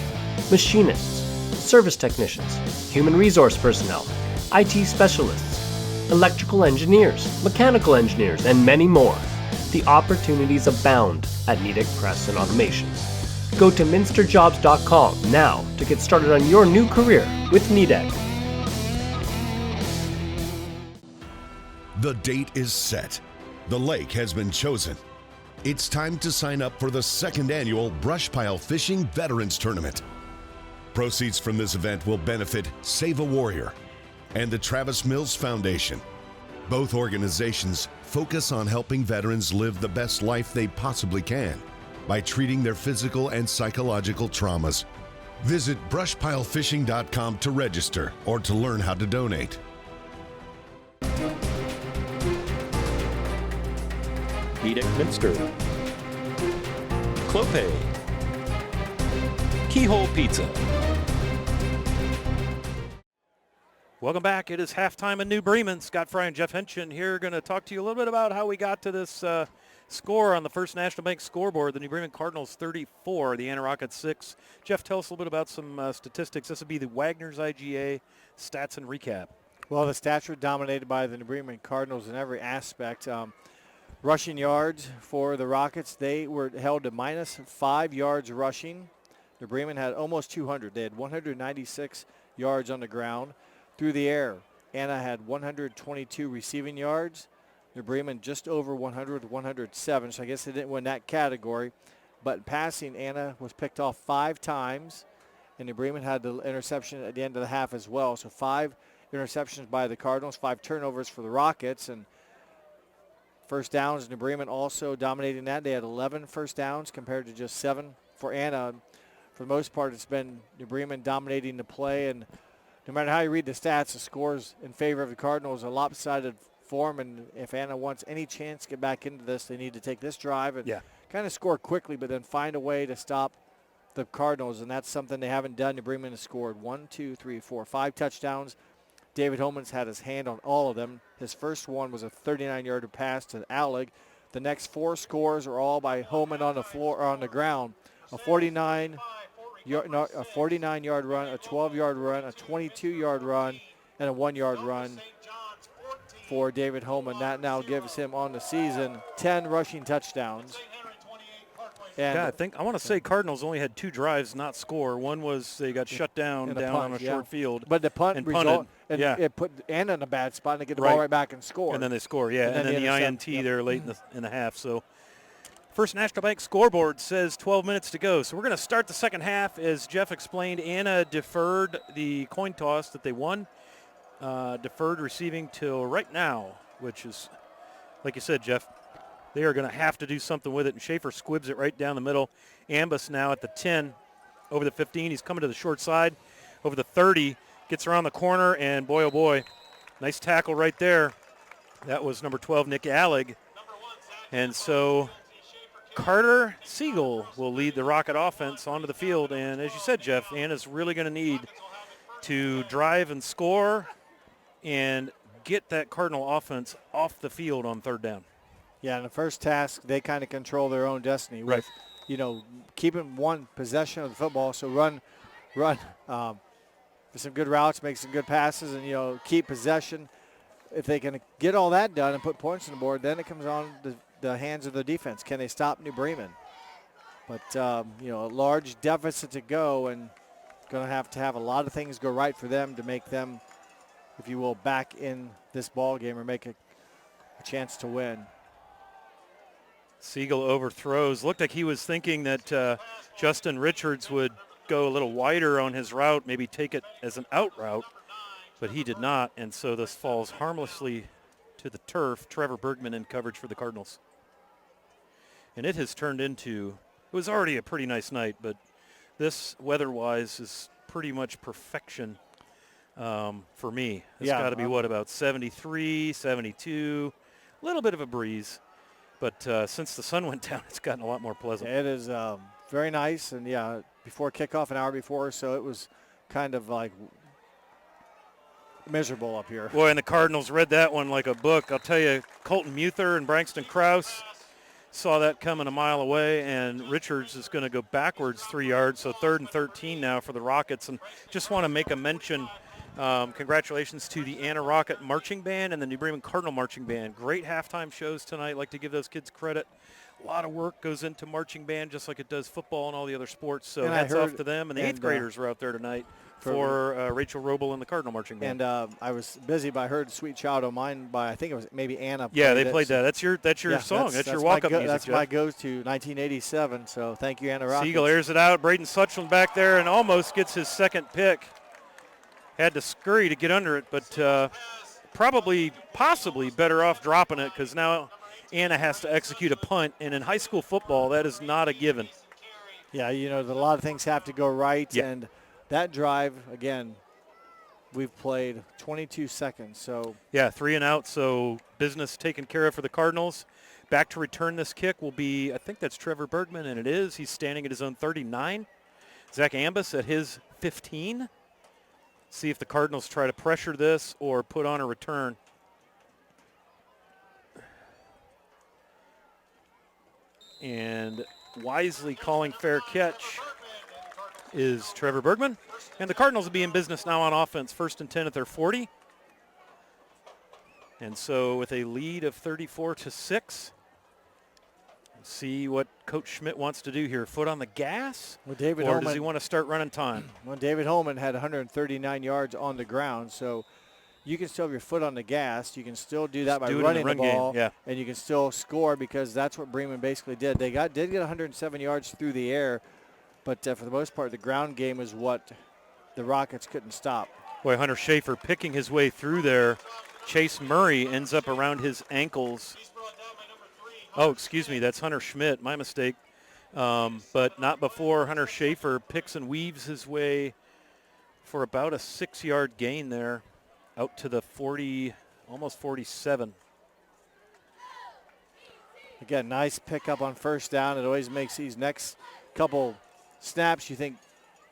Machinists, service technicians, human resource personnel, IT specialists, electrical engineers, mechanical engineers, and many more. The opportunities abound at Nidec Press and Automation. Go to minsterjobs.com now to get started on your new career with Nidec. The date is set. The lake has been chosen. It's time to sign up for the second annual Brush Pile Fishing Veterans Tournament. Proceeds from this event will benefit Save a Warrior and the Travis Mills Foundation. Both organizations focus on helping veterans live the best life they possibly can by treating their physical and psychological traumas. Visit brushpilefishing.com to register or to learn how to donate. Nidec Minster, Clope, Keyhole Pizza. Welcome back. It is halftime in New Bremen. Scott Fry and Jeff Henchen here going to talk to you a little bit about how we got to this score on the First National Bank scoreboard. The New Bremen Cardinals 34, the Anna Rockets 6. Jeff, tell us a little bit about some statistics. This would be the Wagner's IGA stats and recap. Well, the stats were dominated by the New Bremen Cardinals in every aspect. Rushing yards for the Rockets, they were held to minus 5 yards rushing. New Bremen had almost 200. They had 196 yards on the ground. Through the air, Anna had 122 receiving yards. New Bremen just over 100 with 107, so I guess they didn't win that category. But passing, Anna was picked off 5 times, and New Bremen had the interception at the end of the half as well. So 5 interceptions by the Cardinals, 5 turnovers for the Rockets, and first downs, New Bremen also dominating that. They had 11 first downs compared to just 7 for Anna. For the most part, it's been New Bremen dominating the play, and no matter how you read the stats, the scores in favor of the Cardinals are lopsided form, and if Anna wants any chance to get back into this, they need to take this drive and kind of score quickly, but then find a way to stop the Cardinals, and that's something they haven't done. New Bremen has scored 5 touchdowns. David Holman's had his hand on all of them. His first one was a 39-yard pass to Allig. The next 4 scores are all by Holman on the floor or on the ground. A 49-yard run, a 12-yard run, a 22-yard run, and a 1-yard run for David Holman. That now gives him on the season 10 rushing touchdowns. And I want to say Cardinals only had 2 drives not score. One was they got shut down on a short field. But the punt result, it put Anna in a bad spot and they get the ball right back and score. And then they score, and then the INT there late in the half. So First National Bank scoreboard says 12 minutes to go. So we're going to start the second half. As Jeff explained, Anna deferred the coin toss that they won. Deferred receiving till right now, which is, like you said, Jeff, they are going to have to do something with it. And Schaefer squibs it right down the middle. Ambus now at the 10, over the 15. He's coming to the short side. Over the 30, gets around the corner, and boy, oh boy, nice tackle right there. That was number 12, Nick Allig. And so Carter Siegel will lead the Rocket offense onto the field. And as you said, Jeff, Anna's really going to need to drive and score and get that Cardinal offense off the field on third down. Yeah, in the first task, they kind of control their own destiny with, keeping one possession of the football. So run for some good routes, make some good passes, and, keep possession. If they can get all that done and put points on the board, then it comes on the hands of the defense. Can they stop New Bremen? But, a large deficit to go, and going to have a lot of things go right for them to make them, if you will, back in this ball game or make a chance to win. Siegel overthrows. Looked like he was thinking that Justin Richards would go a little wider on his route, maybe take it as an out route, but he did not, and so this falls harmlessly to the turf. Trevor Bergman in coverage for the Cardinals. And it has turned into, it was already a pretty nice night, but this weather-wise is pretty much perfection for me. It's got to be, about 73, 72, a little bit of a breeze. But since the sun went down, it's gotten a lot more pleasant. It is very nice, and before kickoff, an hour before, so it was kind of like miserable up here. Boy, and the Cardinals read that one like a book. I'll tell you, Colton Muther and Branxton Krause saw that coming a mile away, and Richards is going to go backwards 3 yards, so 3rd and 13 now for the Rockets. And just want to make a mention, congratulations to the Anna Rocket Marching Band and the New Bremen Cardinal Marching Band. Great halftime shows tonight. Like to give those kids credit. A lot of work goes into marching band, just like it does football and all the other sports. So hats off to them. And the 8th graders were out there tonight for Rachel Roble and the Cardinal Marching Band. And I was busy, but I heard Sweet Child O' Mine by, I think it was maybe Anna. Yeah, they played that. That's your song. That's your walk-up music, That's my go-to, 1987. So thank you, Anna Rocket. Siegel airs it out. Braden Suchland back there and almost gets his second pick. Had to scurry to get under it, but possibly better off dropping it because now Anna has to execute a punt, and in high school football, that is not a given. Yeah, a lot of things have to go right, and that drive, again, we've played 22 seconds. So 3 and out, so business taken care of for the Cardinals. Back to return this kick will be, I think that's Trevor Bergman, and it is. He's standing at his own 39. Zach Ambus at his 15. See if the Cardinals try to pressure this or put on a return. And wisely calling fair catch is Trevor Bergman. And the Cardinals will be in business now on offense, 1st and 10 at their 40. And so with a lead of 34-6, see what Coach Schmidt wants to do here. Foot on the gas, or does he want to start running time? Well, David Holman had 139 yards on the ground, so you can still have your foot on the gas. You can still do that by running the ball, and you can still score because that's what Bremen basically did. They did get 107 yards through the air, but for the most part, the ground game is what the Rockets couldn't stop. Boy, Hunter Schaefer picking his way through there. Chase Murray ends up around his ankles. Oh, excuse me, that's Hunter Schmidt, my mistake. But not before Hunter Schaefer picks and weaves his way for about a 6-yard gain there out to the 40, almost 47. Again, nice pickup on first down. It always makes these next couple snaps, you think,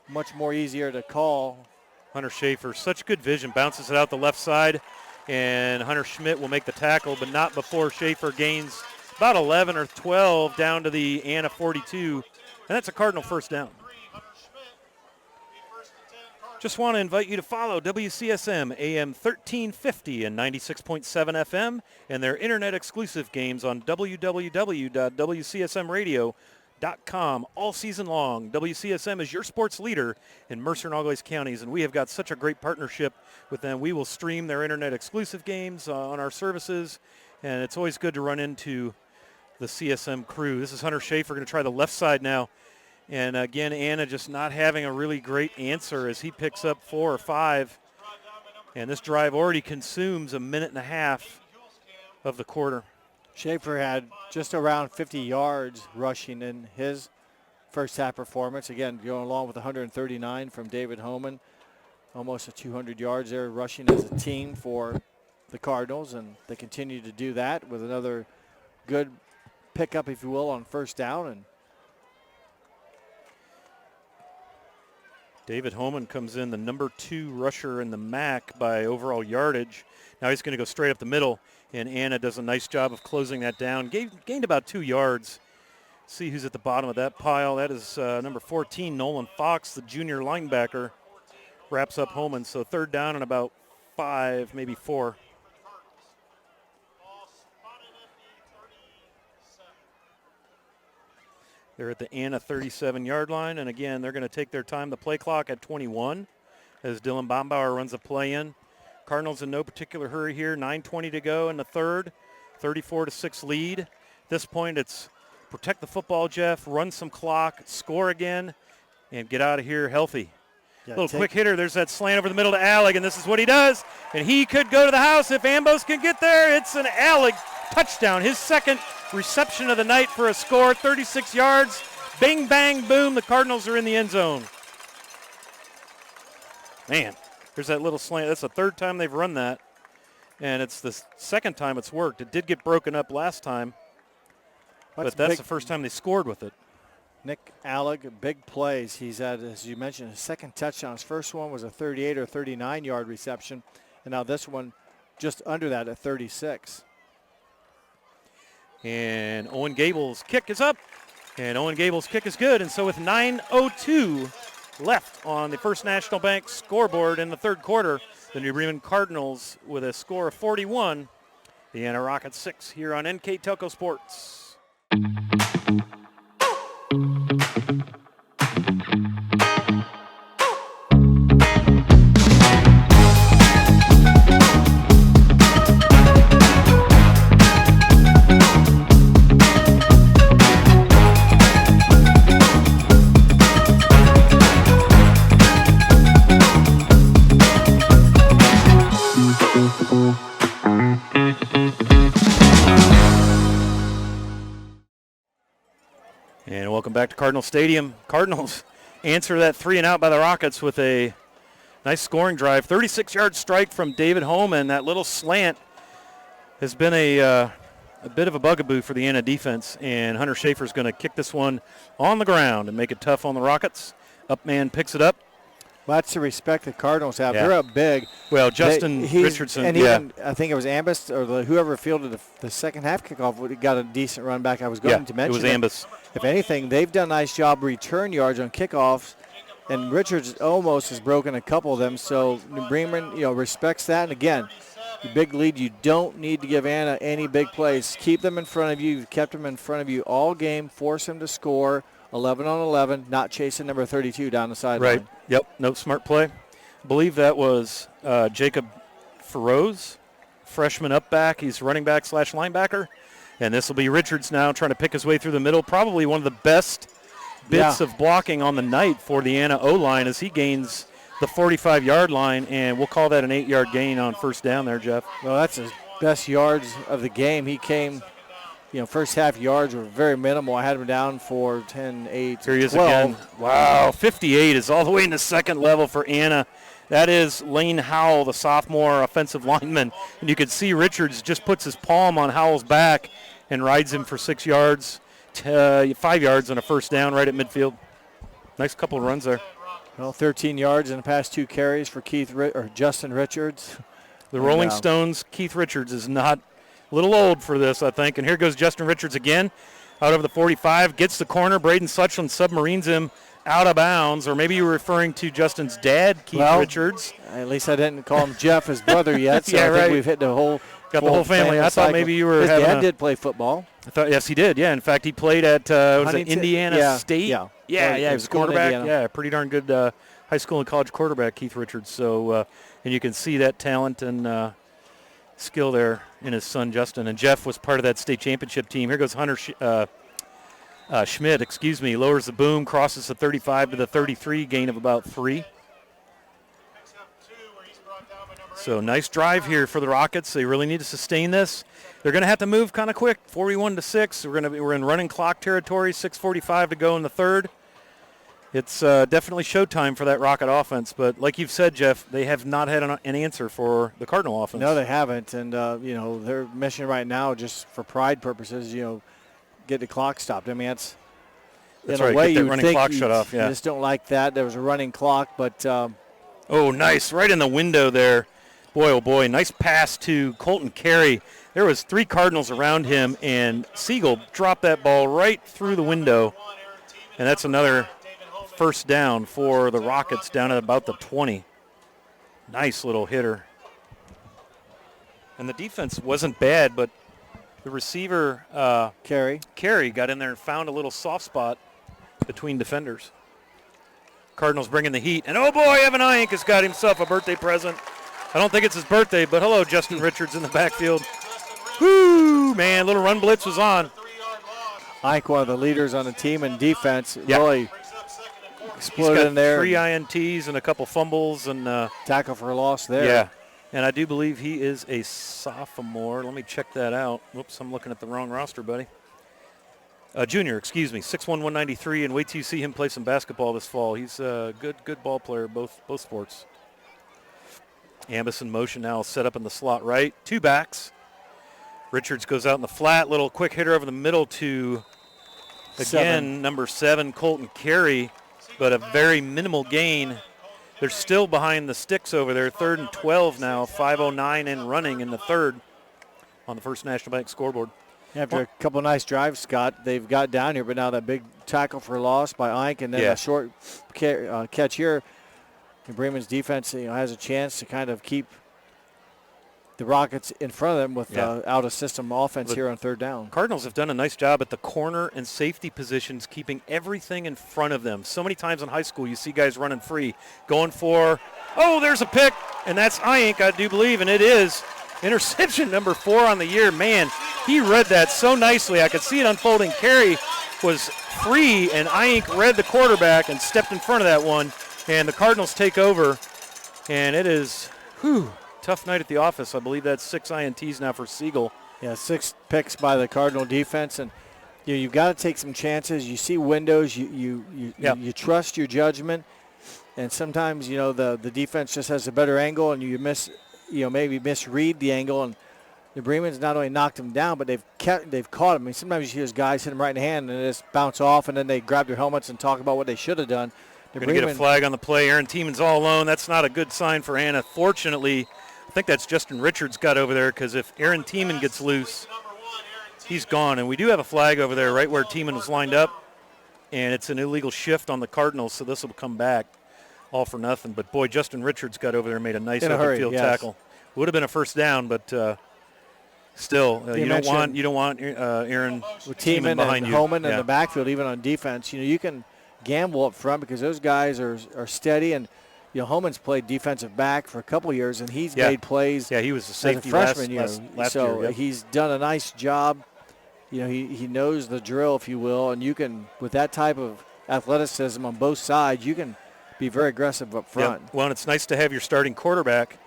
much more easier to call. Hunter Schaefer, such good vision, bounces it out the left side, and Hunter Schmidt will make the tackle, but not before Schaefer gains about 11 or 12 down to the Anna 42, and that's a Cardinal first down. Just want to invite you to follow WCSM AM 1350 and 96.7 FM and their internet-exclusive games on www.wcsmradio.com all season long. WCSM is your sports leader in Mercer and Algois counties, and we have got such a great partnership with them. We will stream their internet-exclusive games on our services, and it's always good to run into the CSM crew. This is Hunter Schaefer going to try the left side now. And again, Anna just not having a really great answer as he picks up 4 or 5. And this drive already consumes a minute and a half of the quarter. Schaefer had just around 50 yards rushing in his first half performance. Again, going along with 139 from David Homan. Almost 200 yards there rushing as a team for the Cardinals. And they continue to do that with another good pickup, if you will, on first down. And David Homan comes in the number 2 rusher in the MAC by overall yardage. Now he's going to go straight up the middle, and Anna does a nice job of closing that down. Gained about 2 yards. See who's at the bottom of that pile. That is number 14, Nolan Fox, the junior linebacker. Wraps up Homan, so 3rd down and about 5, maybe 4. They're at the Anna 37-yard line, and again, they're going to take their time. The play clock at 21 as Dylan Bombauer runs a play in. Cardinals in no particular hurry here. 9:20 to go in the third. 34-6 lead. At this point, it's protect the football, Jeff, run some clock, score again, and get out of here healthy. Little quick hitter. There's that slant over the middle to Alec, and this is what he does. And he could go to the house if Ambos can get there. It's an Alec touchdown. His second reception of the night for a score, 36 yards. Bing, bang, boom. The Cardinals are in the end zone. Man, there's that little slant. That's the third time they've run that, and it's the second time it's worked. It did get broken up last time, but that's the first time they scored with it. Nick Alec, big plays. He's had, as you mentioned, his second touchdown. His first one was a 38 or 39-yard reception, and now this one just under that at 36. And Owen Gable's kick is up, and Owen Gable's kick is good. And so with 9:02 left on the First National Bank scoreboard in the third quarter, the New Bremen Cardinals with a score of 41, the Anna Rockets 6 here on NKTelco Sports. And welcome back to Cardinal Stadium. Cardinals answer that 3-and-out by the Rockets with a nice scoring drive. 36-yard strike from David Holman. That little slant has been a bit of a bugaboo for the Anna defense, and Hunter Schaefer's going to kick this one on the ground and make it tough on the Rockets. Upman picks it up. Well, that's the respect the Cardinals have. Yeah. They're up big. Well, Justin Richardson. And even, I think it was Ambus or whoever fielded the second half kickoff got a decent run back. I was going to mention it was Ambus. If anything, they've done a nice job return yards on kickoffs, and Richards almost has broken a couple of them. So New Bremen, respects that. And again, the big lead, you don't need to give Anna any big plays. Keep them in front of you. You've kept them in front of you all game. Force them to score 11 on 11, not chasing number 32 down the sideline. Right. Yep. No smart play. I believe that was Jacob Feroz, freshman up back. He's running back / linebacker. And this will be Richards now trying to pick his way through the middle. Probably one of the best bits of blocking on the night for the Anna O-line as he gains the 45-yard line, and we'll call that an 8-yard gain on first down there, Jeff. Well, that's his best yards of the game. He came, first half yards were very minimal. I had him down for 10, 8, Here he is 12. again. Wow, 58 is all the way in the second level for Anna. That is Lane Howell, the sophomore offensive lineman. And you can see Richards just puts his palm on Howell's back and rides him for 6 yards, 5 yards on a first down right at midfield. Nice couple of runs there. Well, 13 yards in the past 2 carries for Justin Richards. The Rolling Stones, Keith Richards is not a little old for this, I think. And here goes Justin Richards again, out over the 45, gets the corner. Braden Suchland submarines him out of bounds, or maybe you were referring to Justin's dad, Keith Richards. At least I didn't call him Jeff, his brother, yet. So I think we've hit the whole got the whole family. I thought maybe you were his having dad did play football. I thought yes, he did. Yeah, in fact, he played at Indiana State. Yeah, he was a quarterback. Yeah, pretty darn good high school and college quarterback, Keith Richards. So, and you can see that talent and skill there in his son Justin. And Jeff was part of that state championship team. Here goes Hunter Schmidt, lowers the boom, crosses the 35 to the 33, gain of about 3. So nice drive here for the Rockets. They really need to sustain this. They're going to have to move kind of quick, 41-6. We're in running clock territory, 6:45 to go in the third. It's definitely showtime for that Rocket offense, but like you've said, Jeff, they have not had an answer for the Cardinal offense. No, they haven't, and their mission right now, just for pride purposes, get the clock stopped. I mean, that's in right. a way get that you running think clock shut off. Yeah, you just don't like that. There was a running clock, but oh, nice, right in the window there. Boy, oh boy, nice pass to Colton Carey. There was 3 Cardinals around him, and Siegel dropped that ball right through the window, and that's another first down for the Rockets down at about the 20. Nice little hitter. And the defense wasn't bad, but the receiver, Carey got in there and found a little soft spot between defenders. Cardinals bringing the heat. And, oh, boy, Evan Iyink has got himself a birthday present. I don't think it's his birthday, but hello, Justin Richards in the backfield. Whoo, man, little run blitz was on. Iyink, one of the leaders on the team in defense, really exploded in there. 3 INTs and a couple fumbles and tackle for a loss there. Yeah, and I do believe he is a sophomore. Let me check that out. Whoops, I'm looking at the wrong roster, buddy. Junior, excuse me, 6'1", 193, and wait till you see him play some basketball this fall. He's a good ball player, both sports. Ambus in motion now, set up in the slot right. 2 backs. Richards goes out in the flat, little quick hitter over the middle to, again, number 7, Colton Carey, but a very minimal gain. They're still behind the sticks over there, 3rd and 12 now, 5:09 and running in the third on the First National Bank scoreboard. After a couple of nice drives, Scott, they've got down here, but now that big tackle for loss by Iyink and then a short catch here. And Bremen's defense has a chance to kind of keep the Rockets in front of them with out-of-system offense here on 3rd down. Cardinals have done a nice job at the corner and safety positions, keeping everything in front of them. So many times in high school you see guys running free, going for, oh, there's a pick, and that's Iyink, I do believe, and it is. Interception number 4 on the year. Man, he read that so nicely. I could see it unfolding. Carey was free, and Iyink read the quarterback and stepped in front of that one. And the Cardinals take over, and it is, tough night at the office. I believe that's 6 INTs now for Siegel. Yeah, 6 picks by the Cardinal defense, and you've got to take some chances. You see windows, you trust your judgment, and sometimes the defense just has a better angle, and you maybe misread the angle, and the Bremen's not only knocked him down, but they've caught him. I mean, sometimes you see those guys hit him right in the hand, and they just bounce off, and then they grab their helmets and talk about what they should have done. They're going to get a flag on the play. Aaron Tieman's all alone. That's not a good sign for Anna. Fortunately, I think that's Justin Richards got over there, because if Aaron Tieman gets loose, he's gone. And we do have a flag over there right where Tieman was lined up, and it's an illegal shift on the Cardinals, so this will come back all for nothing. But, boy, Justin Richards got over there and made a nice open field tackle. Would have been a first down, but still, you don't want Aaron Tieman behind you. Holman in the backfield, even on defense. You can gamble up front because those guys are steady, and Holman's played defensive back for a couple of years, and he's made plays. Yeah, he was a safety freshman last year. Yep. He's done a nice job. He knows the drill, if you will, and you can, with that type of athleticism on both sides, you can be very aggressive up front. Yep. Well, and it's nice to have your starting quarterback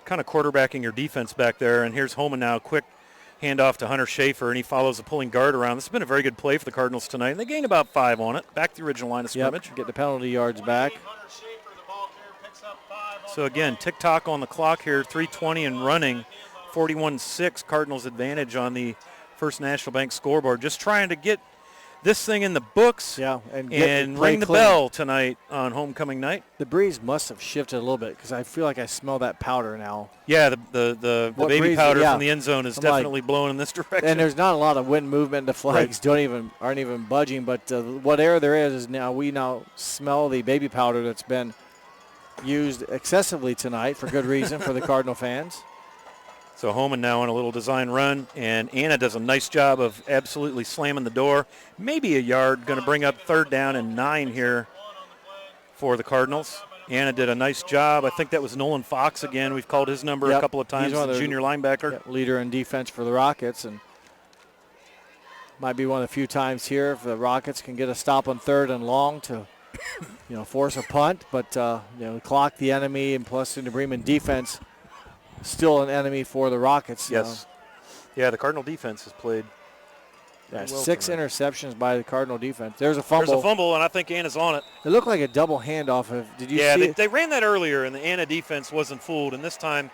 kind of quarterbacking your defense back there. And here's Holman now, quick handoff to Hunter Schaefer, and he follows the pulling guard around. This has been a very good play for the Cardinals tonight, and they gained about 5 on it, back to the original line of scrimmage. Get the penalty yards back. So again, tick-tock on the clock here, 3:20 and running, 41-6, Cardinals advantage on the First National Bank scoreboard. Just trying to get this thing in the books and ring the bell tonight on homecoming night. The breeze must have shifted a little bit because I feel like I smell that powder now. Yeah, the baby powder from the end zone is definitely blowing in this direction. And there's not a lot of wind movement. The flags aren't even budging, but what air there is now we smell the baby powder that's been used excessively tonight for good reason for the Cardinal fans. So Holman now on a little design run, and Anna does a nice job of absolutely slamming the door. Maybe a yard, going to bring up 3rd down and 9 here for the Cardinals. Anna did a nice job. I think that was Nolan Fox again. We've called his number a couple of times, the junior linebacker. Leader in defense for the Rockets, and might be one of the few times here if the Rockets can get a stop on 3rd and long to force a punt, but clock the enemy, and plus in the Bremen defense, still an enemy for the Rockets. Yes. Yeah, the Cardinal defense has played. Yeah, 6 interceptions by the Cardinal defense. There's a fumble. There's a fumble, and I think Anna's on it. It looked like a double handoff. Did you see it? They ran that earlier, and the Anna defense wasn't fooled, and this time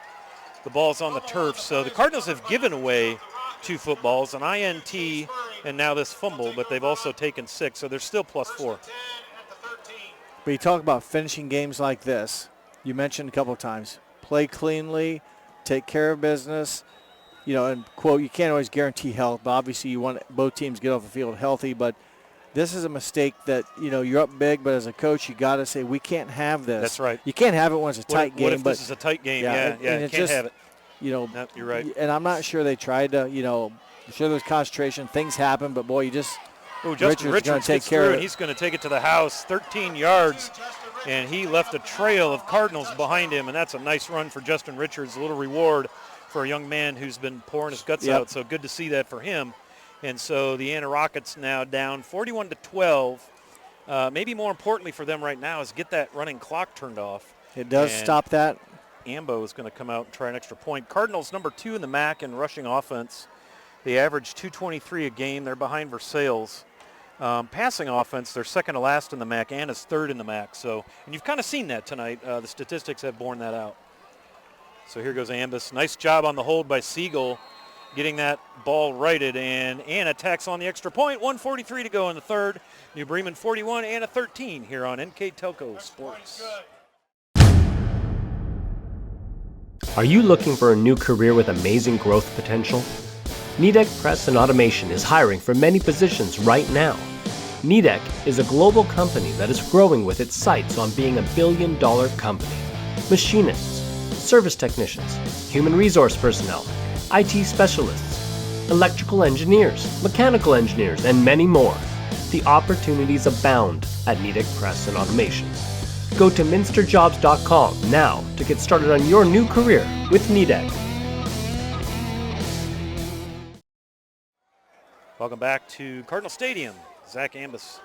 the ball's on the turf. So the Cardinals have given away 2 footballs, an INT, and now this fumble, but they've also taken 6, so they're still +4. But you talk about finishing games like this. You mentioned a couple of times. Play cleanly, take care of business. And, quote, you can't always guarantee health, but obviously you want both teams to get off the field healthy. But this is a mistake that, you're up big, but as a coach, you got to say, we can't have this. That's right. You can't have it when it's a tight game. What if this is a tight game? Yeah, you can't have it. No, you're right. And I'm not sure they tried to, I'm sure there's concentration. Things happen, but, boy, you just Oh, Justin Richards take gets care through, of and he's going to take it to the house, 13 yards, and he left a trail of Cardinals behind him, and that's a nice run for Justin Richards, a little reward for a young man who's been pouring his guts out, so good to see that for him. And so the Anna Rockets now down 41-12. Maybe more importantly for them right now is get that running clock turned off. It does stop that. Ambo is going to come out and try an extra point. Cardinals number 2 in the MAC in rushing offense. They average 223 a game. They're behind Versailles. Passing offense, they're second to last in the MAC. Anna's third in the MAC. So, and you've kind of seen that tonight. The statistics have borne that out. So here goes Ambus. Nice job on the hold by Siegel, getting that ball righted. And Anna tacks on the extra point. 1:43 to go in the third. New Bremen 41, Anna 13 here on NKTelco Sports. Are you looking for a new career with amazing growth potential? Nidec Press and Automation is hiring for many positions right now. Nidec is a global company that is growing with its sights on being $1 billion company. Machinists, service technicians, human resource personnel, IT specialists, electrical engineers, mechanical engineers, and many more. The opportunities abound at Nidec Press and Automation. Go to minsterjobs.com now to get started on your new career with Nidec. Welcome back to Cardinal Stadium. Zach Ambus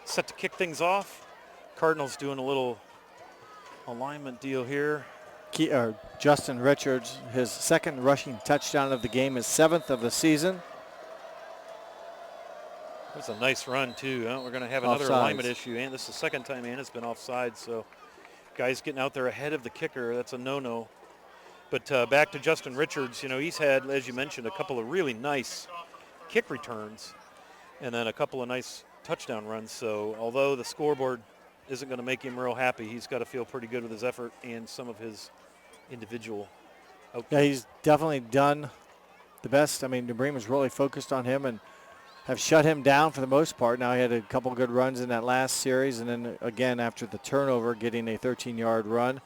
set to kick things off. Cardinals doing a little alignment deal here. Justin Richards, his second rushing touchdown of the game, his 7th of the season. That's a nice run, too. We're going to have another alignment issue. And this is the second time Anna's been offside, so guys getting out there ahead of the kicker, that's a no-no. But back to Justin Richards, he's had, as you mentioned, a couple of really nice kick returns and then a couple of nice touchdown runs. So although the scoreboard isn't going to make him real happy, he's got to feel pretty good with his effort and some of his individual outcomes. Yeah, he's definitely done the best. I mean, New Bremen's really focused on him and have shut him down for the most part. Now he had a couple good runs in that last series, and then again after the turnover getting a 13-yard run.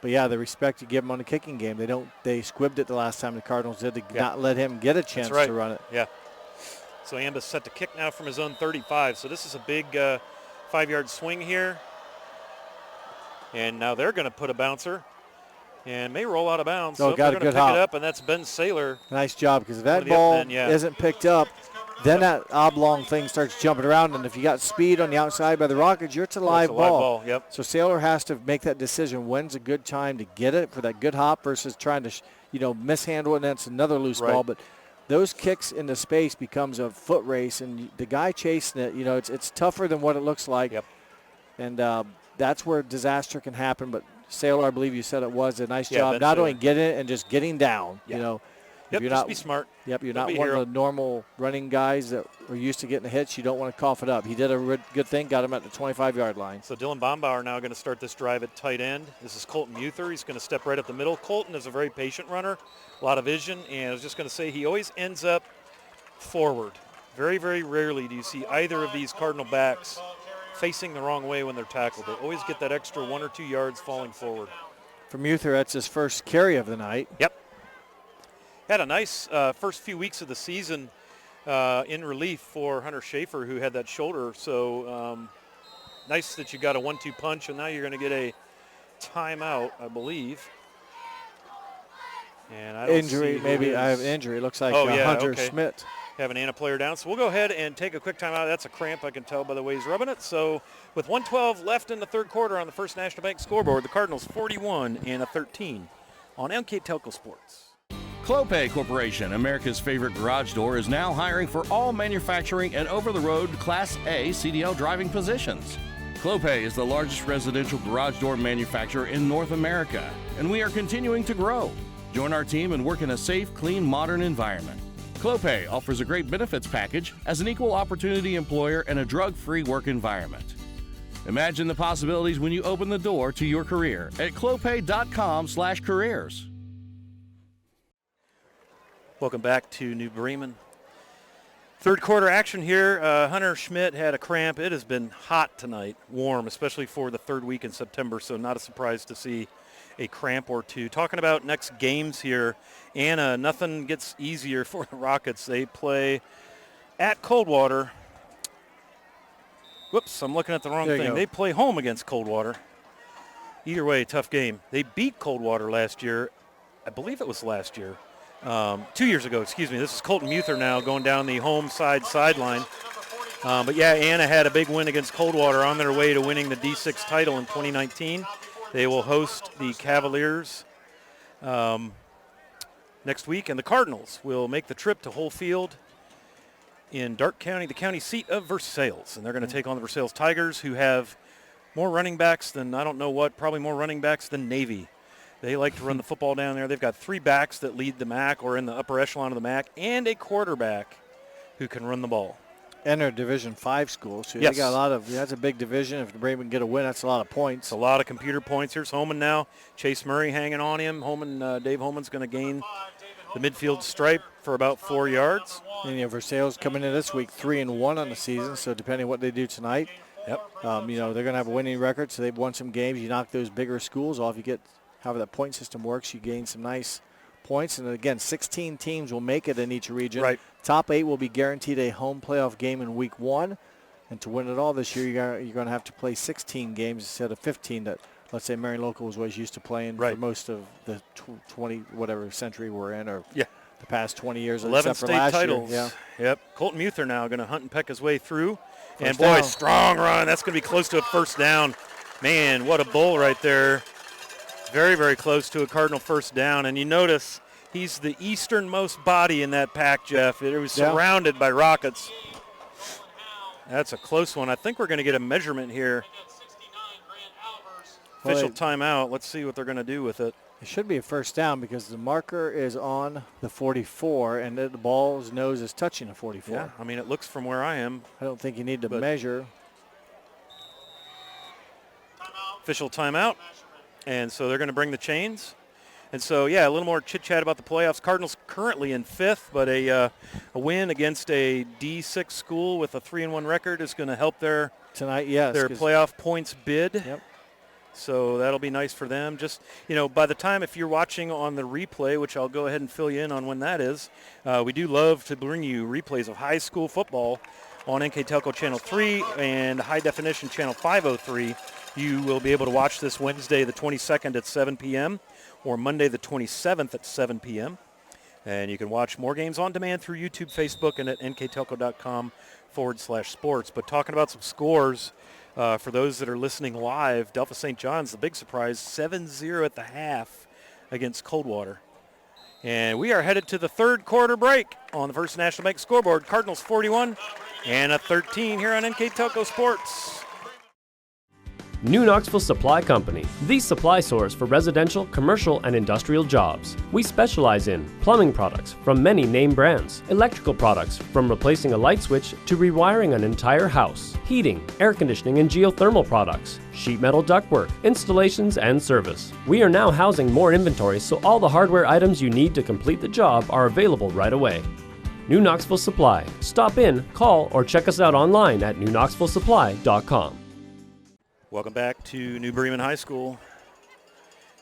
But yeah, the respect you give him on the kicking game. They squibbed it the last time the Cardinals did to not let him get a chance to run it. Yeah. So Ambus set to kick now from his own 35. So this is a big 5-yard swing here. And now they're going to put a bouncer and may roll out of bounds. Oh, so got they're a going good to pick hop. it up, and that's Ben Saylor. Nice job, because if that ball isn't picked up, then that oblong thing starts jumping around, and if you got speed on the outside by the Rockets, it's a live ball. Yep. So Saylor has to make that decision. When's a good time to get it for that good hop versus trying to, mishandle it, and that's another loose ball. But those kicks into space becomes a foot race, and the guy chasing it, it's tougher than what it looks like. Yep. And that's where disaster can happen. But Saylor, I believe you said it was a nice job, Ben not Saylor. only getting it and just getting down, Yep, you're just not, be smart. Yep, you're Don't not be one hero. of the normal running guys that are used to getting hits. You don't want to cough it up. He did a good thing, got him at the 25-yard line. So Dylan Bombauer now going to start this drive at tight end. This is Colton Muther. He's going to step right up the middle. Colton is a very patient runner, a lot of vision, and I was just going to say he always ends up forward. Very, very rarely do you see either of these Cardinal backs facing the wrong way when they're tackled. They always get that extra 1 or 2 yards falling forward. For Muther, that's his first carry of the night. Yep. Had a nice first few weeks of the season in relief for Hunter Schaefer, who had that shoulder. So nice that you got a 1-2 punch, and now you're going to get a timeout, I believe. And I don't injury, see maybe. I have an injury. It looks like Hunter Schmidt. Have an Anna player down. So we'll go ahead and take a quick timeout. That's a cramp, I can tell by the way he's rubbing it. So with 1:12 left in the third quarter on the First National Bank scoreboard, the Cardinals 41 and a 13 on NKTelco Sports. Clopay Corporation, America's favorite garage door, is now hiring for all manufacturing and over-the-road Class A CDL driving positions. Clopay is the largest residential garage door manufacturer in North America, and we are continuing to grow. Join our team and work in a safe, clean, modern environment. Clopay offers a great benefits package as an equal opportunity employer and a drug-free work environment. Imagine the possibilities when you open the door to your career at clopay.com/careers. Welcome back to New Bremen. Third quarter action here. Hunter Schmidt had a cramp. It has been hot tonight, warm, especially for the third week in September, so not a surprise to see a cramp or two. Talking about next games here, Anna, nothing gets easier for the Rockets. They play at Coldwater Whoops, I'm looking at the wrong There you thing. go. They play home against Coldwater. Either way, tough game. They beat Coldwater last year. I believe it was last year. 2 years ago, excuse me. This is Colton Muther now going down the home sideline. But yeah, Anna had a big win against Coldwater on their way to winning the D6 title in 2019. They will host the Cavaliers next week, and the Cardinals will make the trip to Whole Field in Darke County, the county seat of Versailles. And they're going to take on the Versailles Tigers, who have more running backs than I don't know what, probably more running backs than Navy. They like to run the football down there. They've got 3 backs that lead the MAC or in the upper echelon of the MAC, and a quarterback who can run the ball. And they're a Division 5 school, so Yes. they got a lot of. That's a big division. If Bremen can get a win, that's a lot of points. It's a lot of computer points. Here's Holman now. Chase Murray hanging on him. Dave Holman's going to gain the midfield stripe for about 4 yards. And Versailles coming in this week 3-1 on the season. So depending on what they do tonight, yep. They're going to have a winning record. So they've won some games. You knock those bigger schools off. You get however that point system works. You gain some nice points. And again, 16 teams will make it in each region. Right. Top 8 will be guaranteed a home playoff game in week 1. And to win it all this year, you're going to have to play 16 games instead of 15 that, let's say, Marion Local was always used to playing for most of the 20 whatever century we're in, or the past 20 years. 11 except for state last titles. Year. Yep. Colton Muther now going to hunt and peck his way through. First and boy, down. strong run. That's going to be close to a first down. Man, what a bull right there. Very, very close to a Cardinal first down. And you notice he's the easternmost body in that pack, Jeff. It was surrounded by Rockets. That's a close one. I think we're going to get a measurement here. Official timeout. Let's see what they're going to do with it. It should be a first down because the marker is on the 44, and the ball's nose is touching the 44. Yeah, I mean, it looks from where I am. I don't think you need to measure. Official timeout. And so they're going to bring the chains. And so, yeah, a little more chit-chat about the playoffs. Cardinals currently in 5th, but a win against a D6 school with a 3-1 record is going to help their playoff points bid. Yep. So that'll be nice for them. Just, by the time, if you're watching on the replay, which I'll go ahead and fill you in on when that is, we do love to bring you replays of high school football on NKTelco Channel 3 and High Definition Channel 503. You will be able to watch this Wednesday the 22nd at 7 p.m. or Monday the 27th at 7 p.m. And you can watch more games on demand through YouTube, Facebook, and at nktelco.com/sports. But talking about some scores, for those that are listening live, Delta St. John's, the big surprise, 7-0 at the half against Coldwater. And we are headed to the third quarter break on the First National Bank scoreboard. Cardinals 41 and a 13 here on NKTelco Sports. New Knoxville Supply Company, the supply source for residential, commercial, and industrial jobs. We specialize in plumbing products from many name brands, electrical products from replacing a light switch to rewiring an entire house, heating, air conditioning, and geothermal products, sheet metal ductwork, installations, and service. We are now housing more inventory, so all the hardware items you need to complete the job are available right away. New Knoxville Supply. Stop in, call, or check us out online at newknoxvillesupply.com. Welcome back to New Bremen High School.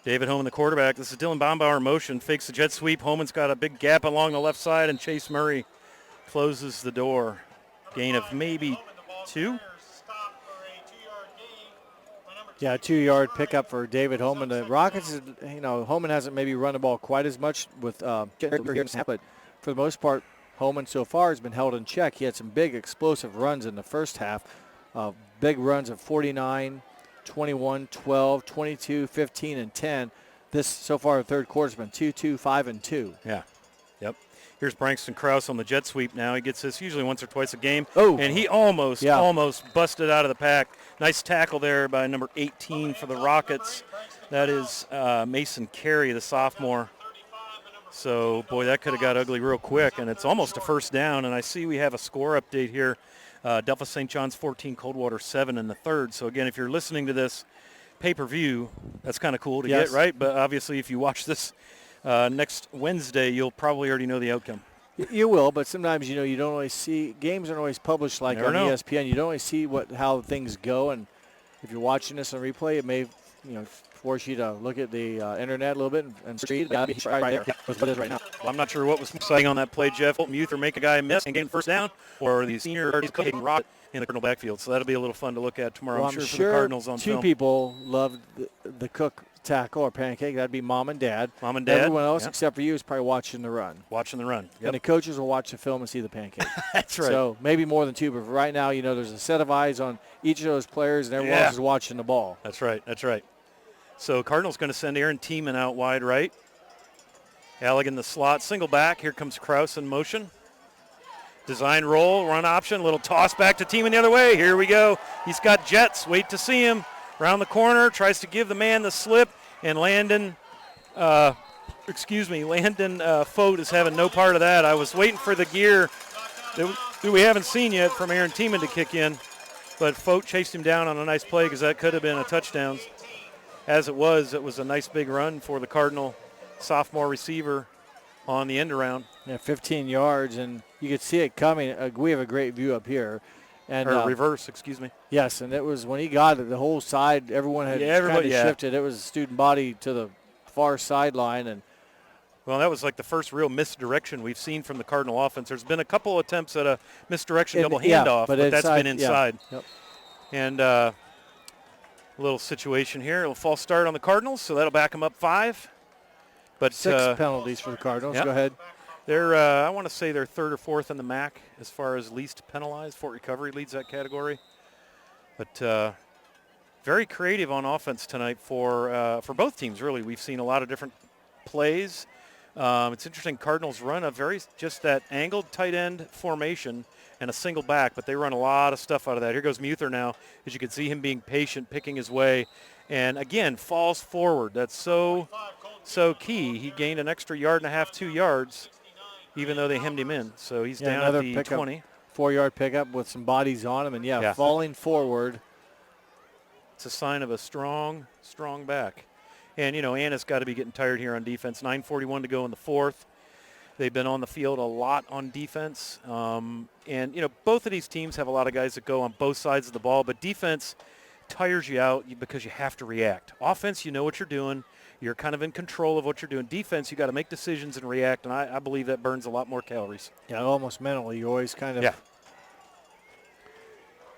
David Homan, the quarterback. This is Dylan Bombauer in motion. Fakes the jet sweep. Homan's got a big gap along the left side, and Chase Murray closes the door. Gain of maybe 2. Yeah, 2-yard pickup for David Homan. The Rockets, Homan hasn't maybe run the ball quite as much with but for the most part, Homan so far has been held in check. He had some big explosive runs in the first half. Big runs of 49, 21, 12, 22, 15, and 10. This, so far, the third quarter has been 2-2, 5, and 2. Yeah. Yep. Here's Brankston Krause on the jet sweep now. He gets this usually once or twice a game. Oh. And he almost busted out of the pack. Nice tackle there by number 18 for the Rockets. That is Mason Carey, the sophomore. So, boy, that could have got ugly real quick, and it's almost a first down. And I see we have a score update here. Delta St. John's 14, Coldwater 7 in the third. So, again, if you're listening to this pay-per-view, that's kind of cool to get, right? But obviously, if you watch this next Wednesday, you'll probably already know the outcome. You will, but sometimes, you don't always see – games aren't always published like on ESPN. You don't always see how things go. And if you're watching this on replay, it may force you to look at the internet a little bit and see right there. What it is right now. Well, I'm not sure what was exciting on that play, Jeff. Muther make a guy miss and gain first down, or the senior taking rock in the Cardinal backfield. So that'll be a little fun to look at tomorrow. Well, I'm sure for the Cardinals on film. Two people love the Cook tackle or pancake. That'd be Mom and Dad. Mom and Dad. Everyone else except for you is probably watching the run. Watching the run. Yep. And the coaches will watch the film and see the pancake. That's right. So maybe more than two, but right now, there's a set of eyes on each of those players, and everyone else is watching the ball. That's right. That's right. So Cardinals going to send Aaron Tiemann out wide right. Alec in the slot, single back. Here comes Kraus in motion. Design roll, run option, little toss back to Tiemann the other way. Here we go. He's got jets. Wait to see him. Around the corner, tries to give the man the slip, and Landon Fote is having no part of that. I was waiting for the gear that we haven't seen yet from Aaron Tiemann to kick in, but Fote chased him down on a nice play because that could have been a touchdown. As it was a nice big run for the Cardinal sophomore receiver on the end around. Yeah, 15 yards, and you could see it coming. We have a great view up here. And reverse, excuse me. Yes, and it was when he got it, the whole side, everyone had kind of shifted. It was student body to the far sideline. And well, that was like the first real misdirection we've seen from the Cardinal offense. There's been a couple attempts at a misdirection double handoff, but that's been inside. Yeah. Yep. And a little situation here. A little false start on the Cardinals, so that'll back them up 5. But 6 penalties for the Cardinals. Go ahead. They're, I want to say they're 3rd or 4th in the MAC as far as least penalized. Fort Recovery leads that category. But very creative on offense tonight for both teams, really. We've seen a lot of different plays. It's interesting, Cardinals run just that angled tight end formation and a single back, but they run a lot of stuff out of that. Here goes Muther now. As you can see him being patient, picking his way. And, again, falls forward. That's so key. He gained an extra 1.5 yards, 2 yards. Even though they hemmed him in. So he's down at the 20. 4-yard pickup with some bodies on him. And, falling forward. It's a sign of a strong back. And, Anna's got to be getting tired here on defense. 9:41 to go in the 4th. They've been on the field a lot on defense. And, both of these teams have a lot of guys that go on both sides of the ball. But defense tires you out because you have to react. Offense, you know what you're doing. You're kind of in control of what you're doing. Defense, you got to make decisions and react, and I believe that burns a lot more calories. Yeah, almost mentally. You always kind of. Yeah.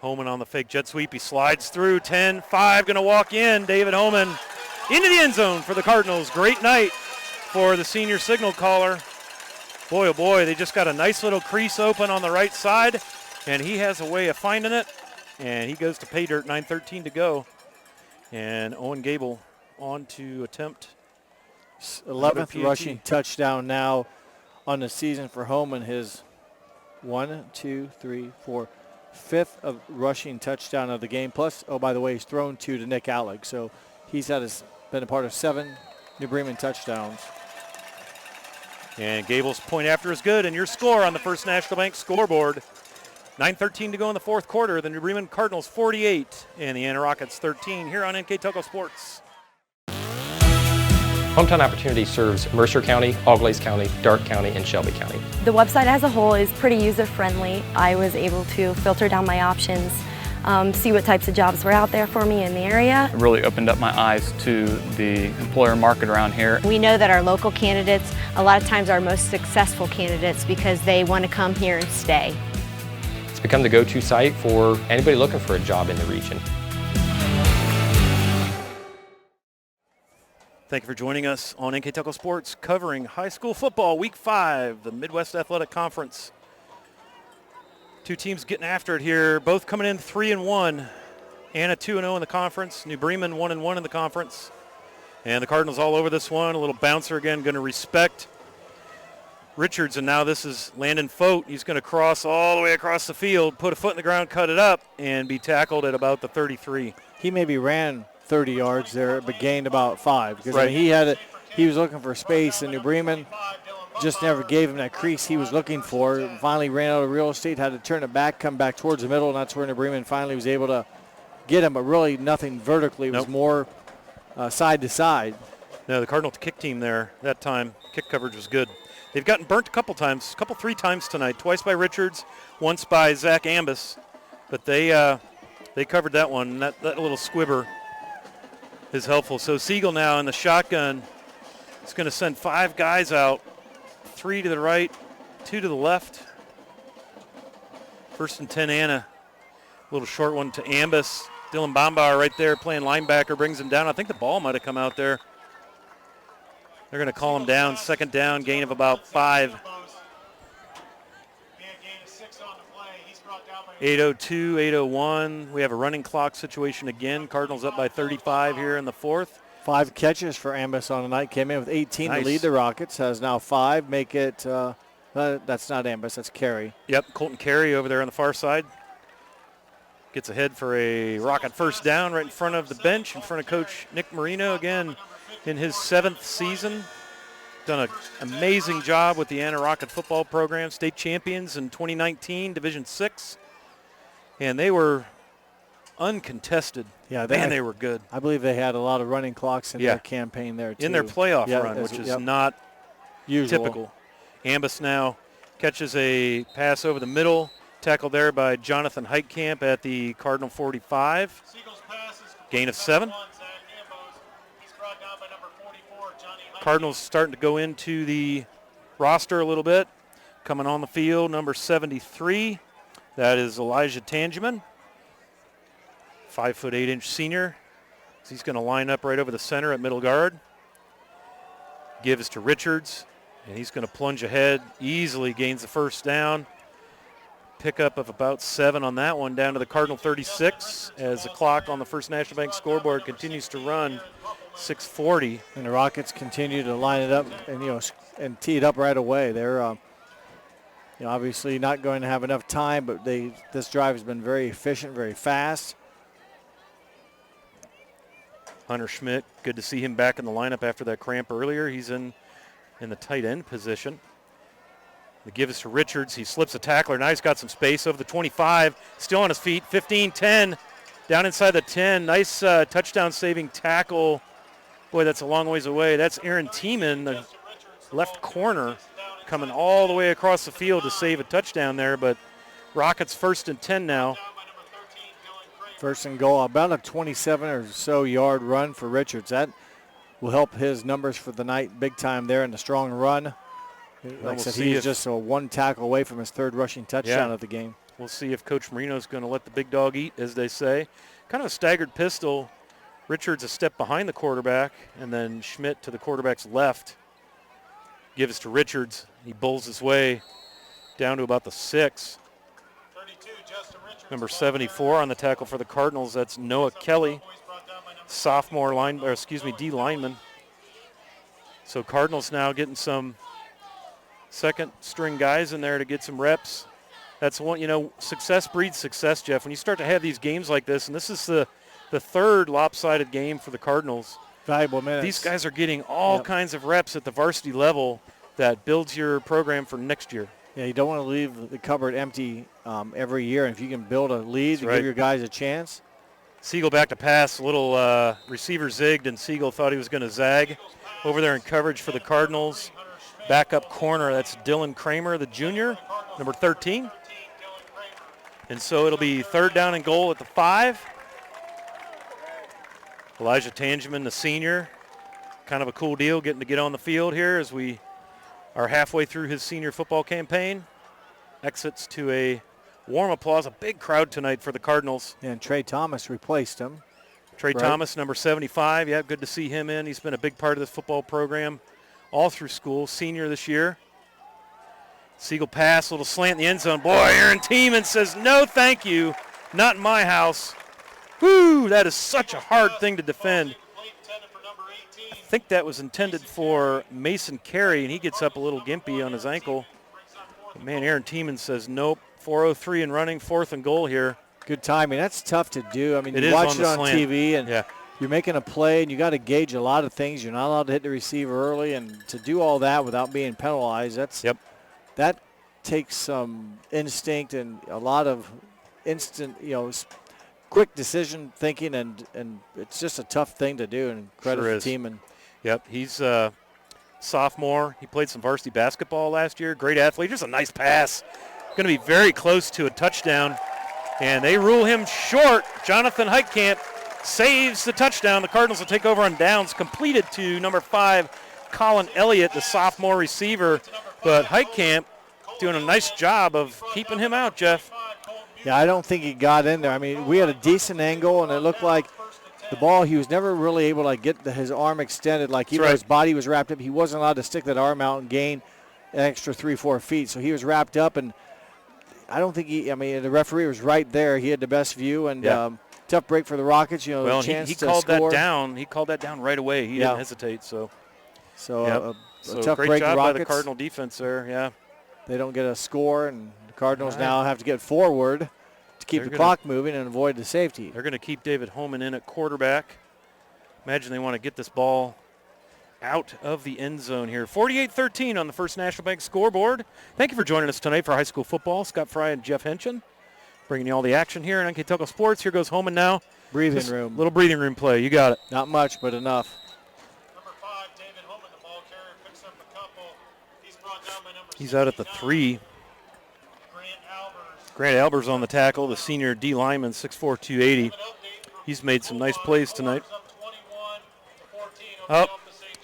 Homan on the fake jet sweep. He slides through 10-5, going to walk in. David Homan into the end zone for the Cardinals. Great night for the senior signal caller. Boy, oh boy, they just got a nice little crease open on the right side, and he has a way of finding it, and he goes to pay dirt. 9:13 to go, and Owen Gable on to attempt 11th rushing touchdown now on the season for Homan. His 5th of rushing touchdown of the game. Plus, oh, by the way, he's thrown 2 to Nick Alec. So he's been a part of 7 New Bremen touchdowns. And Gable's point after is good. And your score on the First National Bank scoreboard. 9:13 to go in the 4th quarter. The New Bremen Cardinals 48 and the Anna Rockets 13 here on NKTelco Sports. Hometown Opportunity serves Mercer County, Auglaize County, Darke County, and Shelby County. The website as a whole is pretty user-friendly. I was able to filter down my options, see what types of jobs were out there for me in the area. It really opened up my eyes to the employer market around here. We know that our local candidates, a lot of times, are our most successful candidates because they want to come here and stay. It's become the go-to site for anybody looking for a job in the region. Thank you for joining us on NKTelco Sports, covering high school football, Week 5, the Midwest Athletic Conference. 2 teams getting after it here, both coming in 3-1. Anna 2-0 in the conference, New Bremen 1-1 in the conference. And the Cardinals all over this one. A little bouncer again, going to respect Richards, and now this is Landon Fote. He's going to cross all the way across the field, put a foot in the ground, cut it up, and be tackled at about the 33. He maybe ran 30 yards there, but gained about 5 because I mean, he was looking for space, and New Bremen just never gave him that crease he was looking for. Finally ran out of real estate, had to turn it back, come back towards the middle, and that's where New Bremen finally was able to get him, but really nothing vertically. It was more side to side. No, the Cardinal kick team there that time, kick coverage was good. They've gotten burnt a couple times, 3 times tonight, twice by Richards, once by Zach Ambus, but they covered that one, that little squibber is helpful. So Siegel now in the shotgun is going to send 5 guys out, 3 to the right, 2 to the left. 1st and 10, Anna. A little short one to Ambus. Dylan Bombauer right there playing linebacker, brings him down. I think the ball might have come out there. They're going to call him down. 2nd down, gain of about 5. 8:02, 8:01. We have a running clock situation again. Cardinals up by 35 here in the 4th. 5 catches for Ambus on the night. Came in with 18 Nice. to lead the Rockets. Has now 5. Make it, that's not Ambus, that's Carey. Yep, Colton Carey over there on the far side. Gets ahead for a Rocket 1st down right in front of the bench, in front of Coach Nick Marino, again in his 7th season. Done an amazing job with the Anna Rocket football program. State champions in 2019, Division 6. And they were uncontested. Yeah, they were good. I believe they had a lot of running clocks in their campaign there, too. In their playoff run, which is not usual. Typical. Ambus now catches a pass over the middle. Tackled there by Jonathan Heitkamp at the Cardinal 45. Gain of 7. Cardinals starting to go into the roster a little bit. Coming on the field, number 73. That is Elijah Tangeman, 5'8" senior. He's going to line up right over the center at middle guard. Gives to Richards, and he's going to plunge ahead. Easily gains the 1st down. Pickup of about 7 on that one, down to the Cardinal 36 as the clock on the First National Bank scoreboard continues to run. 6:40. And the Rockets continue to line it up and tee it up right away. They're obviously not going to have enough time, but this drive has been very efficient, very fast. Hunter Schmidt, good to see him back in the lineup after that cramp earlier. He's in the tight end position. The give is to Richards. He slips a tackler. Now he's got some space over the 25. Still on his feet. 15-10. Down inside the 10. Nice touchdown-saving tackle. Boy, that's a long ways away. That's Aaron Tiemann, the left corner, coming all the way across the field to save a touchdown there. But Rockets 1st and 10 now. 1st and goal. About a 27 or so yard run for Richards. That will help his numbers for the night big time there in the strong run. Like I said, he's just a 1 tackle away from his 3rd rushing touchdown of the game. We'll see if Coach Marino's going to let the big dog eat, as they say. Kind of a staggered pistol. Richards a step behind the quarterback, and then Schmidt to the quarterback's left. Gives to Richards. He bowls his way down to about the 6. Number 74 on the tackle for the Cardinals. That's Noah Kelly, sophomore D lineman. So Cardinals now getting some 2nd string guys in there to get some reps. That's one, success breeds success, Jeff. When you start to have these games like this, and this is the 3rd lopsided game for the Cardinals. Valuable minutes. These guys are getting all kinds of reps at the varsity level that builds your program for next year. Yeah, you don't want to leave the cupboard empty every year. And if you can build a lead to give your guys a chance. Siegel back to pass. A little receiver zigged, and Siegel thought he was going to zag. Over there in coverage for the Cardinals. Backup corner, that's Dylan Kramer, the junior, number 13. And so it'll be 3rd down and goal at the 5. Elijah Tangeman, the senior. Kind of a cool deal getting to get on the field here as we are halfway through his senior football campaign. Exits to a warm applause. A big crowd tonight for the Cardinals. And Trey Thomas replaced him. Trey Thomas, number 75. Yeah, good to see him in. He's been a big part of this football program all through school. Senior this year. Siegel pass, little slant in the end zone. Boy, Aaron Tiemann says, no, thank you. Not in my house. Whoo, that is such a hard thing to defend. I think that was intended for Mason Carey, and he gets up a little gimpy on his ankle. But man, Aaron Tiemann says, nope. 4:03 and running, 4th and goal here. Good timing. That's tough to do. I mean, you is watch on it on slant. TV, and you're making a play, and you got to gauge a lot of things. You're not allowed to hit the receiver early, and to do all that without being penalized, that takes some instinct and a lot of instant, quick decision thinking, and it's just a tough thing to do. And credit the team. And yep, he's a sophomore. He played some varsity basketball last year. Great athlete. Just a nice pass. Going to be very close to a touchdown. And they rule him short. Jonathan Heitkamp saves the touchdown. The Cardinals will take over on downs, completed to number 5, Colin Elliott, the sophomore receiver. But Heitkamp doing a nice job of keeping him out, Jeff. Yeah, I don't think he got in there. I mean, we had a decent angle, and it looked like the ball, he was never really able to get his arm extended. Like, even though his body was wrapped up, he wasn't allowed to stick that arm out and gain an extra 3-4 feet. So he was wrapped up, and I don't think the referee was right there. He had the best view, and tough break for the Rockets. Well, chance he to called score. that down. He called that down right away. He didn't hesitate. So a so tough great break job the by the Rockets. Cardinal defense there. Yeah, they don't get a score, and the Cardinals now have to get forward to keep the clock moving and avoid the safety. They're going to keep David Holman in at quarterback. Imagine they want to get this ball out of the end zone here. 48-13 on the First National Bank scoreboard. Thank you for joining us tonight for high school football. Scott Fry and Jeff Henchen bringing you all the action here in NKTelco Sports. Here goes Holman now. Breathing room. Little breathing room play. You got it. Not much, but enough. Number 5, David Holman, the ball carrier, picks up a couple. He's brought down by number 69. He's out at the 3. Grant Albers on the tackle, the senior D lineman, 6'4", 280. He's made some nice plays tonight.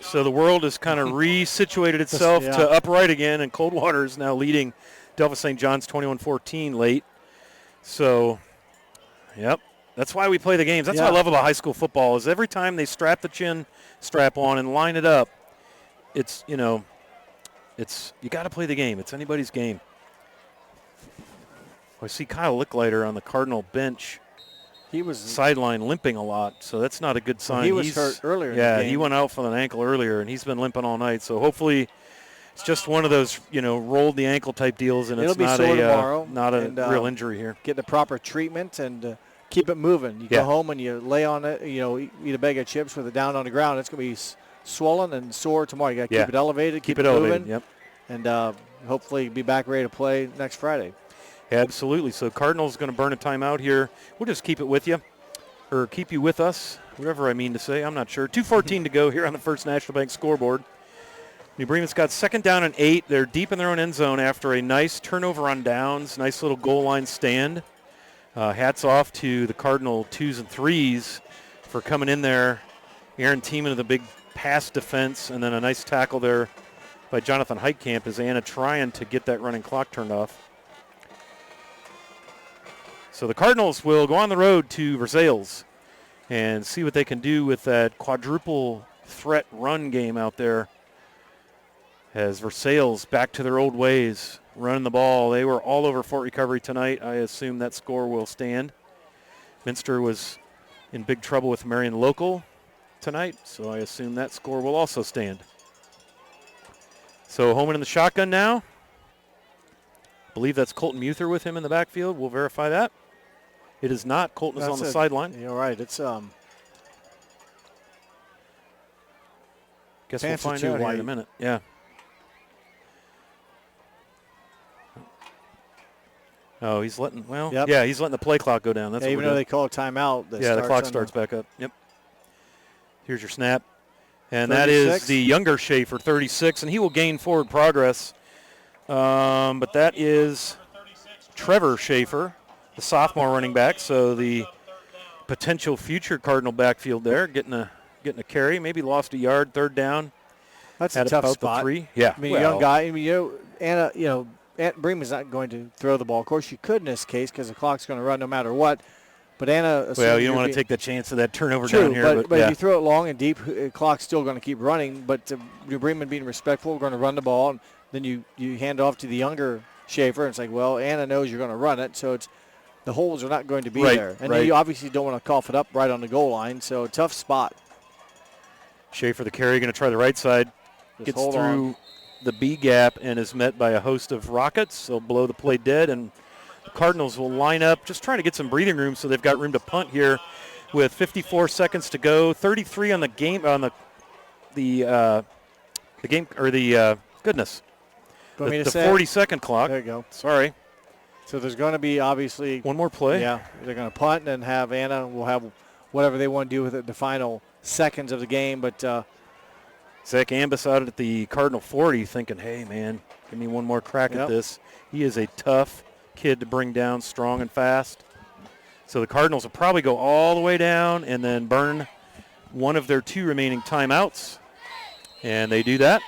So the world has kind of resituated itself to upright again, and Coldwater is now leading Delphos St. John's 21-14 late. So, that's why we play the games. That's what I love about high school football is every time they strap the chin strap on and line it up, it's, you got to play the game. It's anybody's game. I see Kyle Licklider on the Cardinal bench. He was sideline limping a lot, so that's not a good sign. He was hurt earlier in the game. He went out for an ankle earlier, and he's been limping all night. So hopefully it's just one of those, rolled the ankle type deals, and it'll it's not tomorrow, not a real injury here. Get the proper treatment and keep it moving. You go home and you lay on it, eat a bag of chips with it down on the ground. It's going to be swollen and sore tomorrow. You got to keep it elevated, keep it elevated, moving, and hopefully be back ready to play next Friday. Absolutely. So Cardinals going to burn a timeout here. We'll just keep it with you. Or keep you with us, whatever I mean to say. I'm not sure. 2:14 to go here on the First National Bank scoreboard. New Bremen's got 2nd down and 8. They're deep in their own end zone after a nice turnover on downs, nice little goal line stand. Hats off to the Cardinal 2s and 3s for coming in there. Aaron Tiemann of the big pass defense, and then a nice tackle there by Jonathan Heitkamp as Anna trying to get that running clock turned off. So the Cardinals will go on the road to Versailles and see what they can do with that quadruple threat run game out there. As Versailles back to their old ways, running the ball. They were all over Fort Recovery tonight. I assume that score will stand. Minster was in big trouble with Marion Local tonight, so I assume that score will also stand. So Holman in the shotgun now. I believe that's Colton Muther with him in the backfield. We'll verify that. It is not. Colton is on the sideline. You're right. It's guess we'll find out here in a minute. Yeah. Oh, he's letting. Well, he's letting the play clock go down. That's even though they call a timeout. The clock starts back up. Yep. Here's your snap, and 36. That is the younger Schaefer, 36, and he will gain forward progress. But that is Trevor Schaefer, the sophomore running back, so the potential future Cardinal backfield there, getting a carry, maybe lost a yard, 3rd down. That's a tough spot. 3. Yeah, I mean, young guy. I mean, Anna, Bremen's not going to throw the ball. Of course, you could in this case because the clock's going to run no matter what. But Anna, well, you don't want to take the chance of that turnover down here. But if you throw it long and deep, the clock's still going to keep running. But New Bremen being respectful, we're going to run the ball, and then you hand off to the younger Schaefer, and it's like, well, Anna knows you're going to run it, so it's the holes are not going to be there. And you obviously don't want to cough it up right on the goal line, so tough spot. Schaefer, the carry, going to try the right side. Gets through the B gap and is met by a host of Rockets. They'll blow the play dead, and the Cardinals will line up, just trying to get some breathing room so they've got room to punt here with 54 seconds to go. 33 on the game, on the game, or the 40-second clock. There you go. Sorry. So there's going to be obviously one more play. Yeah, they're going to punt and then have Anna will have whatever they want to do with it the final seconds of the game. But Zach Ambus out at the Cardinal 40 thinking, hey, man, give me one more crack at this. He is a tough kid to bring down, strong and fast. So the Cardinals will probably go all the way down and then burn one of their 2 remaining timeouts. And they do that.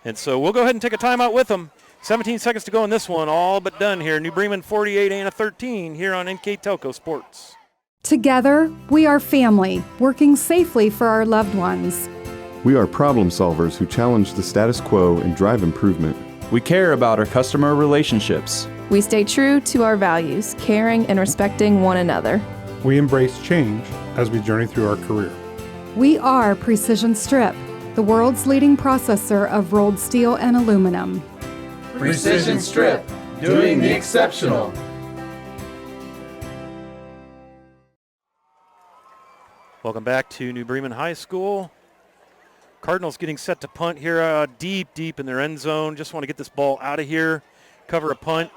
And so we'll go ahead and take a timeout with them. 17 seconds to go in this one, all but done here. New Bremen 48 and a 13 here on NKTelco Sports. Together, we are family, working safely for our loved ones. We are problem solvers who challenge the status quo and drive improvement. We care about our customer relationships. We stay true to our values, caring and respecting one another. We embrace change as we journey through our career. We are Precision Strip, the world's leading processor of rolled steel and aluminum. Precision Strip, doing the exceptional. Welcome back to New Bremen High School. Cardinals getting set to punt here deep in their end zone. Just want to get this ball out of here, cover a punt,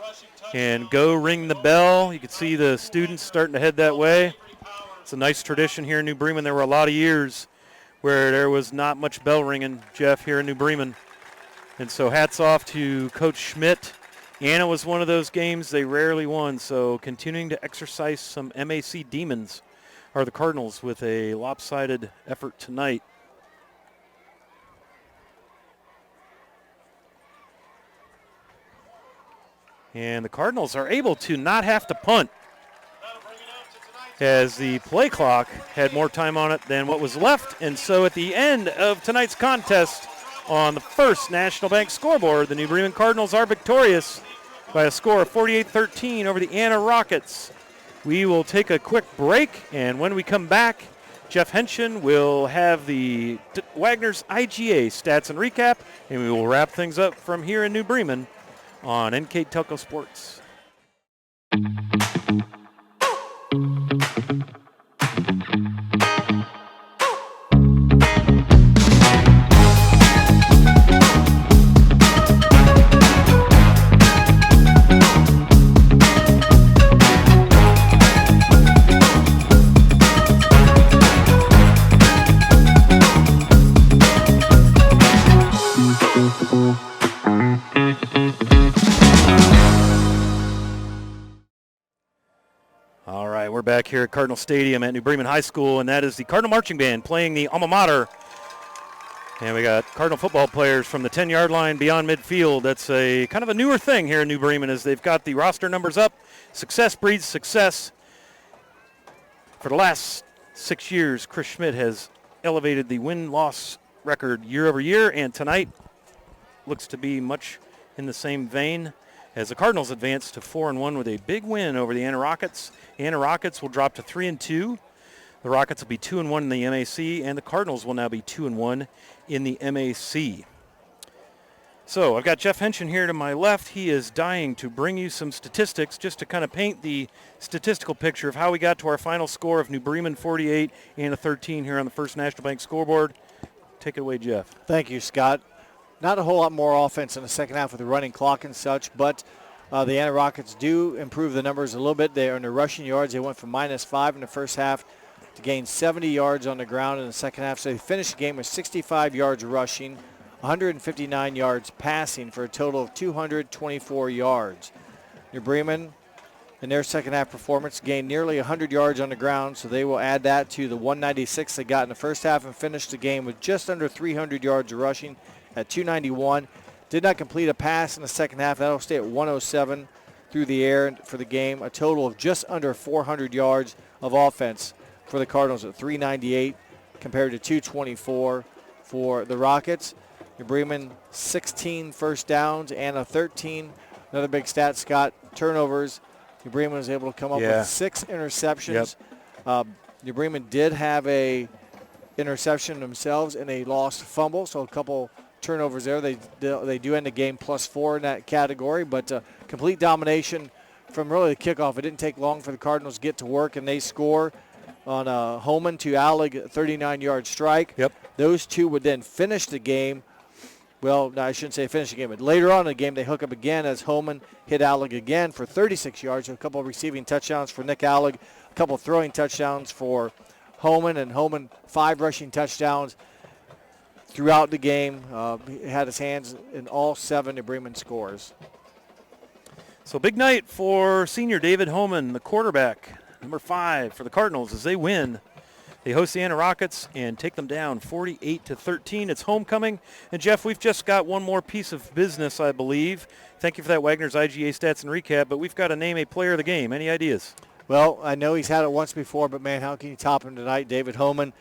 and go ring the bell. You can see the students starting to head that way. It's a nice tradition here in New Bremen. There were a lot of years where there was not much bell ringing, Jeff, here in New Bremen. And so hats off to Coach Schmidt. Anna was one of those games they rarely won, so continuing to exercise some MAC demons are the Cardinals with a lopsided effort tonight. And the Cardinals are able to not have to punt, as the play clock had more time on it than what was left. And so at the end of tonight's contest on the First National Bank scoreboard, the New Bremen Cardinals are victorious by a score of 48-13 over the Anna Rockets. We will take a quick break, and when we come back, Jeff Henshin will have the Wagner's IGA stats and recap, and we will wrap things up from here in New Bremen on NKTelco Sports. We're back here at Cardinal Stadium at New Bremen High School, and that is the Cardinal Marching Band playing the alma mater. And we got Cardinal football players from the 10-yard line beyond midfield. That's a kind of a newer thing here in New Bremen, as they've got the roster numbers up. Success breeds success. For the last 6 years, Chris Schmidt has elevated the win-loss record year over year, and tonight looks to be much in the same vein, as the Cardinals advance to 4-1 with a big win over the Anna Rockets. Anna Rockets will drop to 3-2. The Rockets will be 2-1 in the MAC, and the Cardinals will now be 2-1 in the MAC. So I've got Jeff Henshin here to my left. He is dying to bring you some statistics just to kind of paint the statistical picture of how we got to our final score of New Bremen 48 and a 13 here on the First National Bank scoreboard. Take it away, Jeff. Thank you, Scott. Not a whole lot more offense in the second half with the running clock and such, but the Anna Rockets do improve the numbers a little bit. They are in the rushing yards. They went from -5 in the first half to gain 70 yards on the ground in the second half. So they finished the game with 65 yards rushing, 159 yards passing for a total of 224 yards. New Bremen, in their second half performance, gained nearly 100 yards on the ground, so they will add that to the 196 they got in the first half and finish the game with just under 300 yards rushing at 291. Did not complete a pass in the second half. That'll stay at 107 through the air for the game. A total of just under 400 yards of offense for the Cardinals at 398 compared to 224 for the Rockets. New Bremen 16 first downs and a 13. Another big stat, Scott, turnovers. New Bremen was able to come up with 6 interceptions. Yep. New Bremen did have a interception themselves and a lost fumble, so a couple turnovers there. They do end the game +4 in that category, but complete domination from really the kickoff. It didn't take long for the Cardinals to get to work, and they score on a Holman to Allig 39-yard strike. Yep. Those two would then finish the game. Well, no, I shouldn't say finish the game, but later on in the game they hook up again as Holman hit Allig again for 36 yards. A couple of receiving touchdowns for Nick Allig, a couple of throwing touchdowns for Holman, and Holman 5 rushing touchdowns throughout the game. He had his hands in all 7 New Bremen scores. So big night for senior David Holman, the quarterback. number 5 for the Cardinals as they win. They host the Anna Rockets and take them down 48-13. It's homecoming. And, Jeff, we've just got one more piece of business, I believe. Thank you for that, Wagner's IGA stats and recap, but we've got to name a player of the game. Any ideas? Well, I know he's had it once before, but, man, how can you top him tonight? David Homan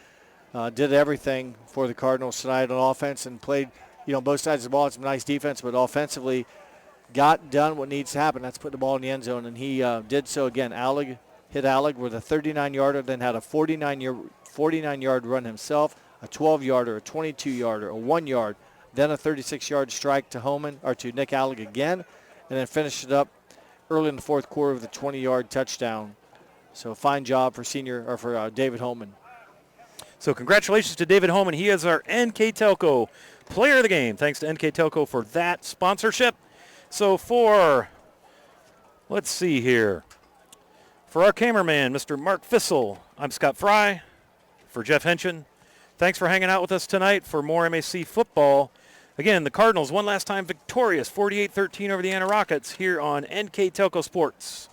did everything for the Cardinals tonight on offense and played, both sides of the ball. It's some nice defense, but offensively got done what needs to happen. That's put the ball in the end zone, and he did so again. Hit Alec with a 39-yarder, then had a 49-yard run himself, a 12-yarder, a 22-yarder, a 1-yard, then a 36-yard strike to Homan or to Nick Alec again, and then finished it up early in the fourth quarter with a 20-yard touchdown. So fine job for David Homan. So congratulations to David Homan. He is our NKTelco player of the game. Thanks to NKTelco for that sponsorship. So let's see here. For our cameraman, Mr. Mark Fissel, I'm Scott Fry. For Jeff Henchen, thanks for hanging out with us tonight for more MAC football. Again, the Cardinals one last time victorious, 48-13 over the Anna Rockets here on NKTelco Sports.